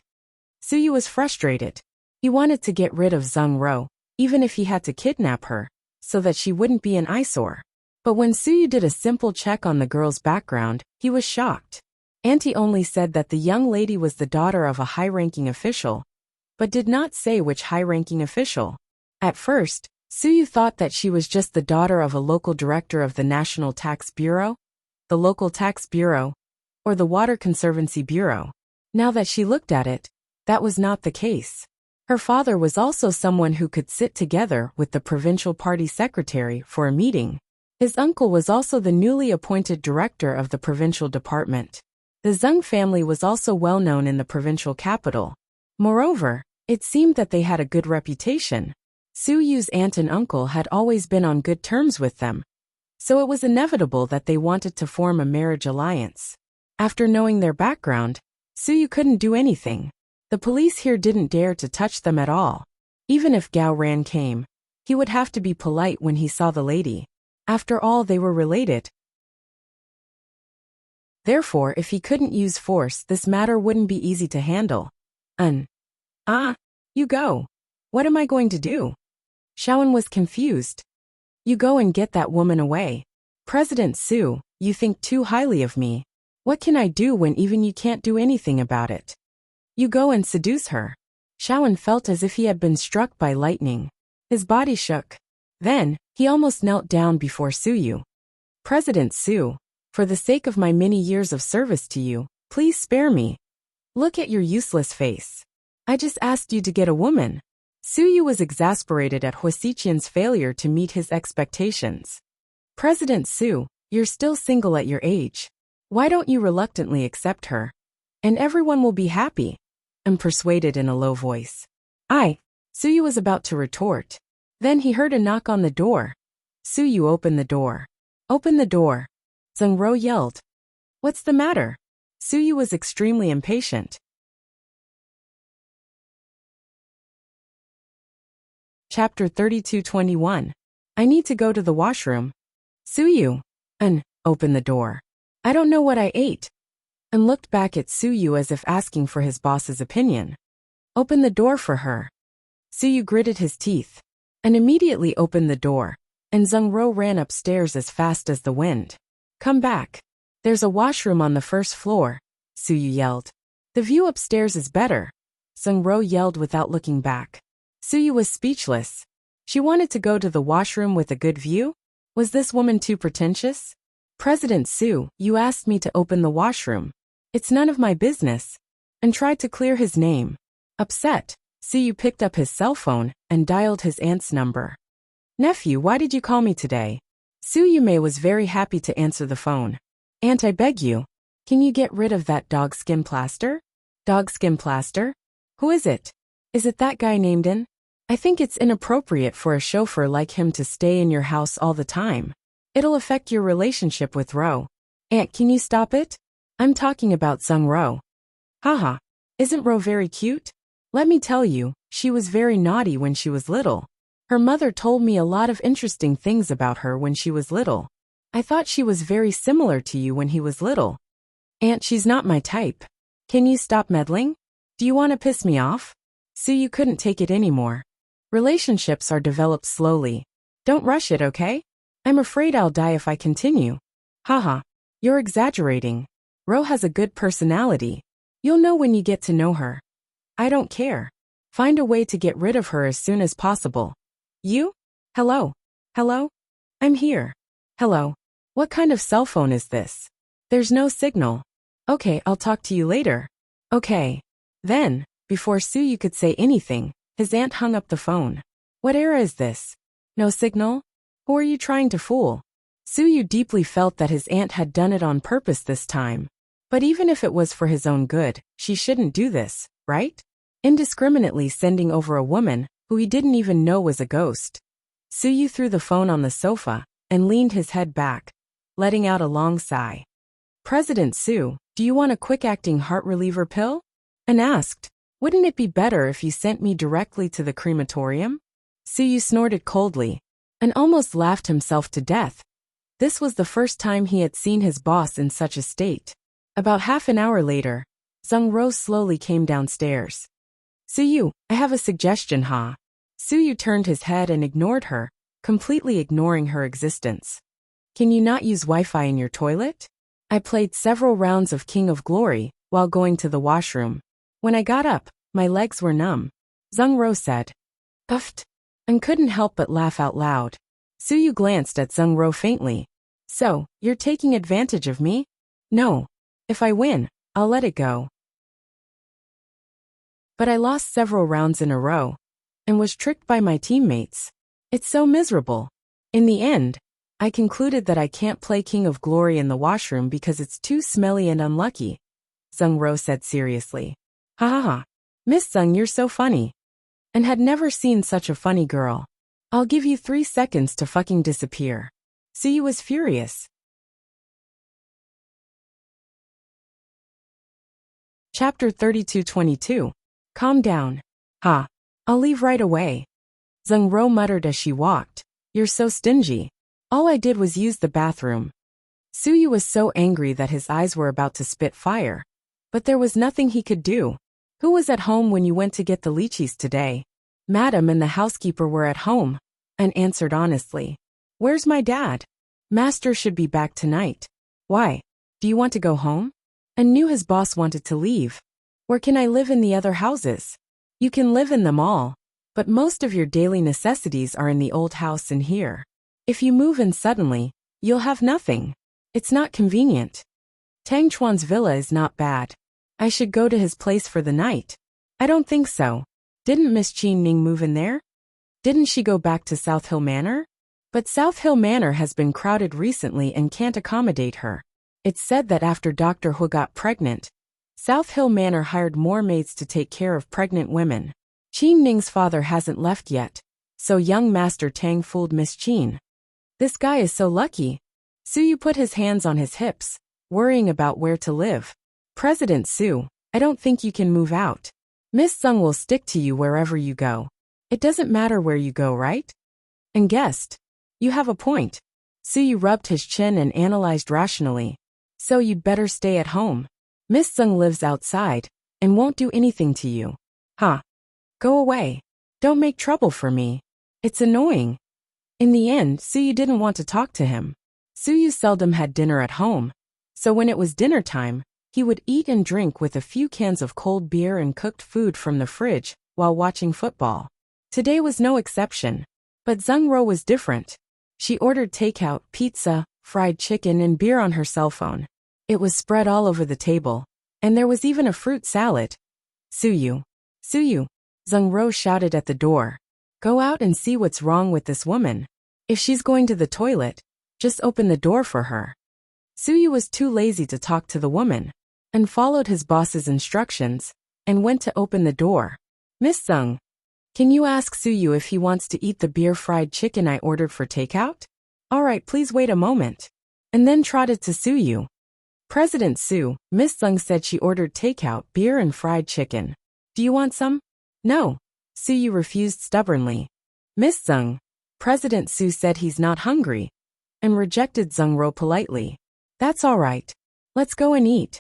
Suyu was frustrated. He wanted to get rid of Zheng Ro, even if he had to kidnap her, so that she wouldn't be an eyesore. But when Suyu did a simple check on the girl's background, he was shocked. Auntie only said that the young lady was the daughter of a high-ranking official, but did not say which high-ranking official. At first, Suyu thought that she was just the daughter of a local director of the National Tax Bureau, the Local Tax Bureau, or the Water Conservancy Bureau. Now that she looked at it, that was not the case. Her father was also someone who could sit together with the provincial party secretary for a meeting. His uncle was also the newly appointed director of the provincial department. The Zheng family was also well known in the provincial capital. Moreover, it seemed that they had a good reputation. Suyu's aunt and uncle had always been on good terms with them, so it was inevitable that they wanted to form a marriage alliance. After knowing their background, Suyu couldn't do anything. The police here didn't dare to touch them at all. Even if Gao Ran came, he would have to be polite when he saw the lady. After all, they were related. Therefore, if he couldn't use force, this matter wouldn't be easy to handle. You go. What am I going to do? Shaoan was confused. You go and get that woman away. President Su, you think too highly of me. What can I do when even you can't do anything about it? You go and seduce her. Shaoan felt as if he had been struck by lightning. His body shook. Then, he almost knelt down before Suyu. President Su, for the sake of my many years of service to you, please spare me. Look at your useless face. I just asked you to get a woman. Suyu was exasperated at Huasiqian's failure to meet his expectations. President Su, you're still single at your age. Why don't you reluctantly accept her? And everyone will be happy. I'm persuaded in a low voice. Suyu was about to retort. Then he heard a knock on the door. Suyu opened the door. Open the door. Zheng Ro yelled. What's the matter? Suyu was extremely impatient. Chapter 32:21. I need to go to the washroom. Suyu. Open the door. I don't know what I ate. And looked back at Suyu as if asking for his boss's opinion. Open the door for her. Suyu gritted his teeth. And immediately opened the door. And Zheng Ro ran upstairs as fast as the wind. Come back. There's a washroom on the first floor, Suyu yelled. The view upstairs is better, Zheng Ro yelled without looking back. Suyu was speechless. She wanted to go to the washroom with a good view? Was this woman too pretentious? President Su, you asked me to open the washroom. It's none of my business. And tried to clear his name. Upset, Suyu picked up his cell phone and dialed his aunt's number. Nephew, why did you call me today? Su Yume was very happy to answer the phone. Aunt, I beg you. Can you get rid of that dog skin plaster? Dog skin plaster? Who is it? Is it that guy named In? I think it's inappropriate for a chauffeur like him to stay in your house all the time. It'll affect your relationship with Ro. Aunt, can you stop it? I'm talking about Zheng Ro. Haha. Isn't Ro very cute? Let me tell you, she was very naughty when she was little. Her mother told me a lot of interesting things about her when she was little. I thought she was very similar to you when he was little. Aunt, she's not my type. Can you stop meddling? Do you want to piss me off? Suyu couldn't take it anymore. Relationships are developed slowly. Don't rush it, okay? I'm afraid I'll die if I continue. Haha. You're exaggerating. Ro has a good personality. You'll know when you get to know her. I don't care. Find a way to get rid of her as soon as possible. You? Hello? Hello? I'm here. Hello. What kind of cell phone is this? There's no signal. Okay, I'll talk to you later. Okay. Then, before Suyu could say anything, his aunt hung up the phone. What era is this? No signal? Who are you trying to fool? Suyu deeply felt that his aunt had done it on purpose this time. But even if it was for his own good, she shouldn't do this, right? Indiscriminately sending over a woman who he didn't even know was a ghost. Suyu threw the phone on the sofa and leaned his head back, letting out a long sigh. President Su, do you want a quick-acting heart reliever pill? And asked, wouldn't it be better if you sent me directly to the crematorium? Suyu snorted coldly and almost laughed himself to death. This was the first time he had seen his boss in such a state. About half an hour later, Zheng slowly came downstairs. Suyu, I have a suggestion, huh? Suyu turned his head and ignored her, completely ignoring her existence. Can you not use Wi-Fi in your toilet? I played several rounds of King of Glory while going to the washroom. When I got up, my legs were numb. Zheng said. Uffed. And couldn't help but laugh out loud. Suyu glanced at Zheng faintly. So, you're taking advantage of me? No. If I win, I'll let it go. But I lost several rounds in a row and was tricked by my teammates. It's so miserable. In the end, I concluded that I can't play King of Glory in the washroom because it's too smelly and unlucky, Zheng said seriously. Ha ha ha. Miss Zheng, you're so funny. And had never seen such a funny girl. I'll give you 3 seconds to fucking disappear. Suyu was furious. Chapter 32-22. Calm down. Ha. I'll leave right away. Zheng muttered as she walked. You're so stingy. All I did was use the bathroom. Suyu was so angry that his eyes were about to spit fire. But there was nothing he could do. Who was at home when you went to get the lychees today? Madam and the housekeeper were at home, and answered honestly. Where's my dad? Master should be back tonight. Why? Do you want to go home? And knew his boss wanted to leave. Where can I live in the other houses? You can live in them all, but most of your daily necessities are in the old house in here. If you move in suddenly, you'll have nothing. It's not convenient. Tang Chuan's villa is not bad. I should go to his place for the night. I don't think so. Didn't Miss Qin Ning move in there? Didn't she go back to South Hill Manor? But South Hill Manor has been crowded recently and can't accommodate her. It's said that after Dr. Hu got pregnant, South Hill Manor hired more maids to take care of pregnant women. Qin Ning's father hasn't left yet, so young Master Tang fooled Miss Qin. This guy is so lucky. Suyu put his hands on his hips, worrying about where to live. President Su, I don't think you can move out. Miss Zheng will stick to you wherever you go. It doesn't matter where you go, right? And guessed. You have a point. Suyu rubbed his chin and analyzed rationally. So you'd better stay at home. Miss Zheng lives outside and won't do anything to you. Huh. Go away. Don't make trouble for me. It's annoying. In the end, Suyu didn't want to talk to him. Suyu seldom had dinner at home, so when it was dinner time, he would eat and drink with a few cans of cold beer and cooked food from the fridge while watching football. Today was no exception. But Zheng was different. She ordered takeout, pizza, fried chicken and beer on her cell phone. It was spread all over the table, and there was even a fruit salad. Suyu. Suyu. Zheng shouted at the door. Go out and see what's wrong with this woman. If she's going to the toilet, just open the door for her. Suyu was too lazy to talk to the woman, and followed his boss's instructions, and went to open the door. Miss Zheng, can you ask Suyu if he wants to eat the beer fried chicken I ordered for takeout? Alright, please wait a moment. And then trotted to Suyu. President Su, Miss Zheng said she ordered takeout, beer and fried chicken. Do you want some? No. Suyu refused stubbornly. Miss Zheng, President Su said he's not hungry, and rejected Zheng politely. That's all right. Let's go and eat.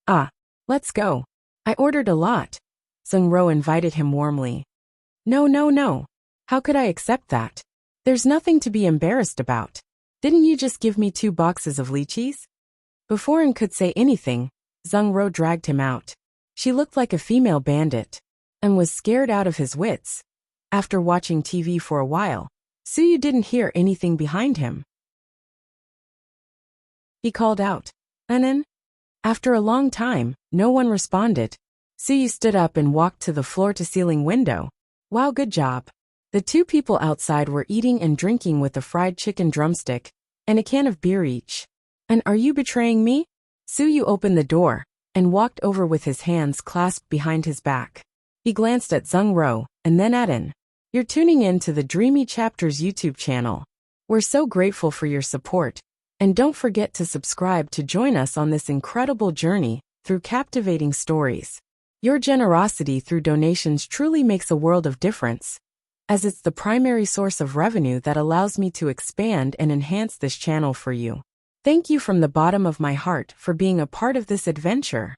Ah, let's go. I ordered a lot. Zheng invited him warmly. No, no, no. How could I accept that? There's nothing to be embarrassed about. Didn't you just give me 2 boxes of lychees? Before N could say anything, Zheng dragged him out. She looked like a female bandit and was scared out of his wits. After watching TV for a while, Suyu didn't hear anything behind him. He called out, "Anan?" After a long time, no one responded. Suyu stood up and walked to the floor-to-ceiling window. Wow, good job. The two people outside were eating and drinking with a fried chicken drumstick and a can of beer each. "And are you betraying me?" Suyu opened the door and walked over with his hands clasped behind his back. He glanced at Zheng Ro and then at An. "You're tuning in to the Dreamy Chapters YouTube channel. We're so grateful for your support. And don't forget to subscribe to join us on this incredible journey through captivating stories. Your generosity through donations truly makes a world of difference, as it's the primary source of revenue that allows me to expand and enhance this channel for you. Thank you from the bottom of my heart for being a part of this adventure.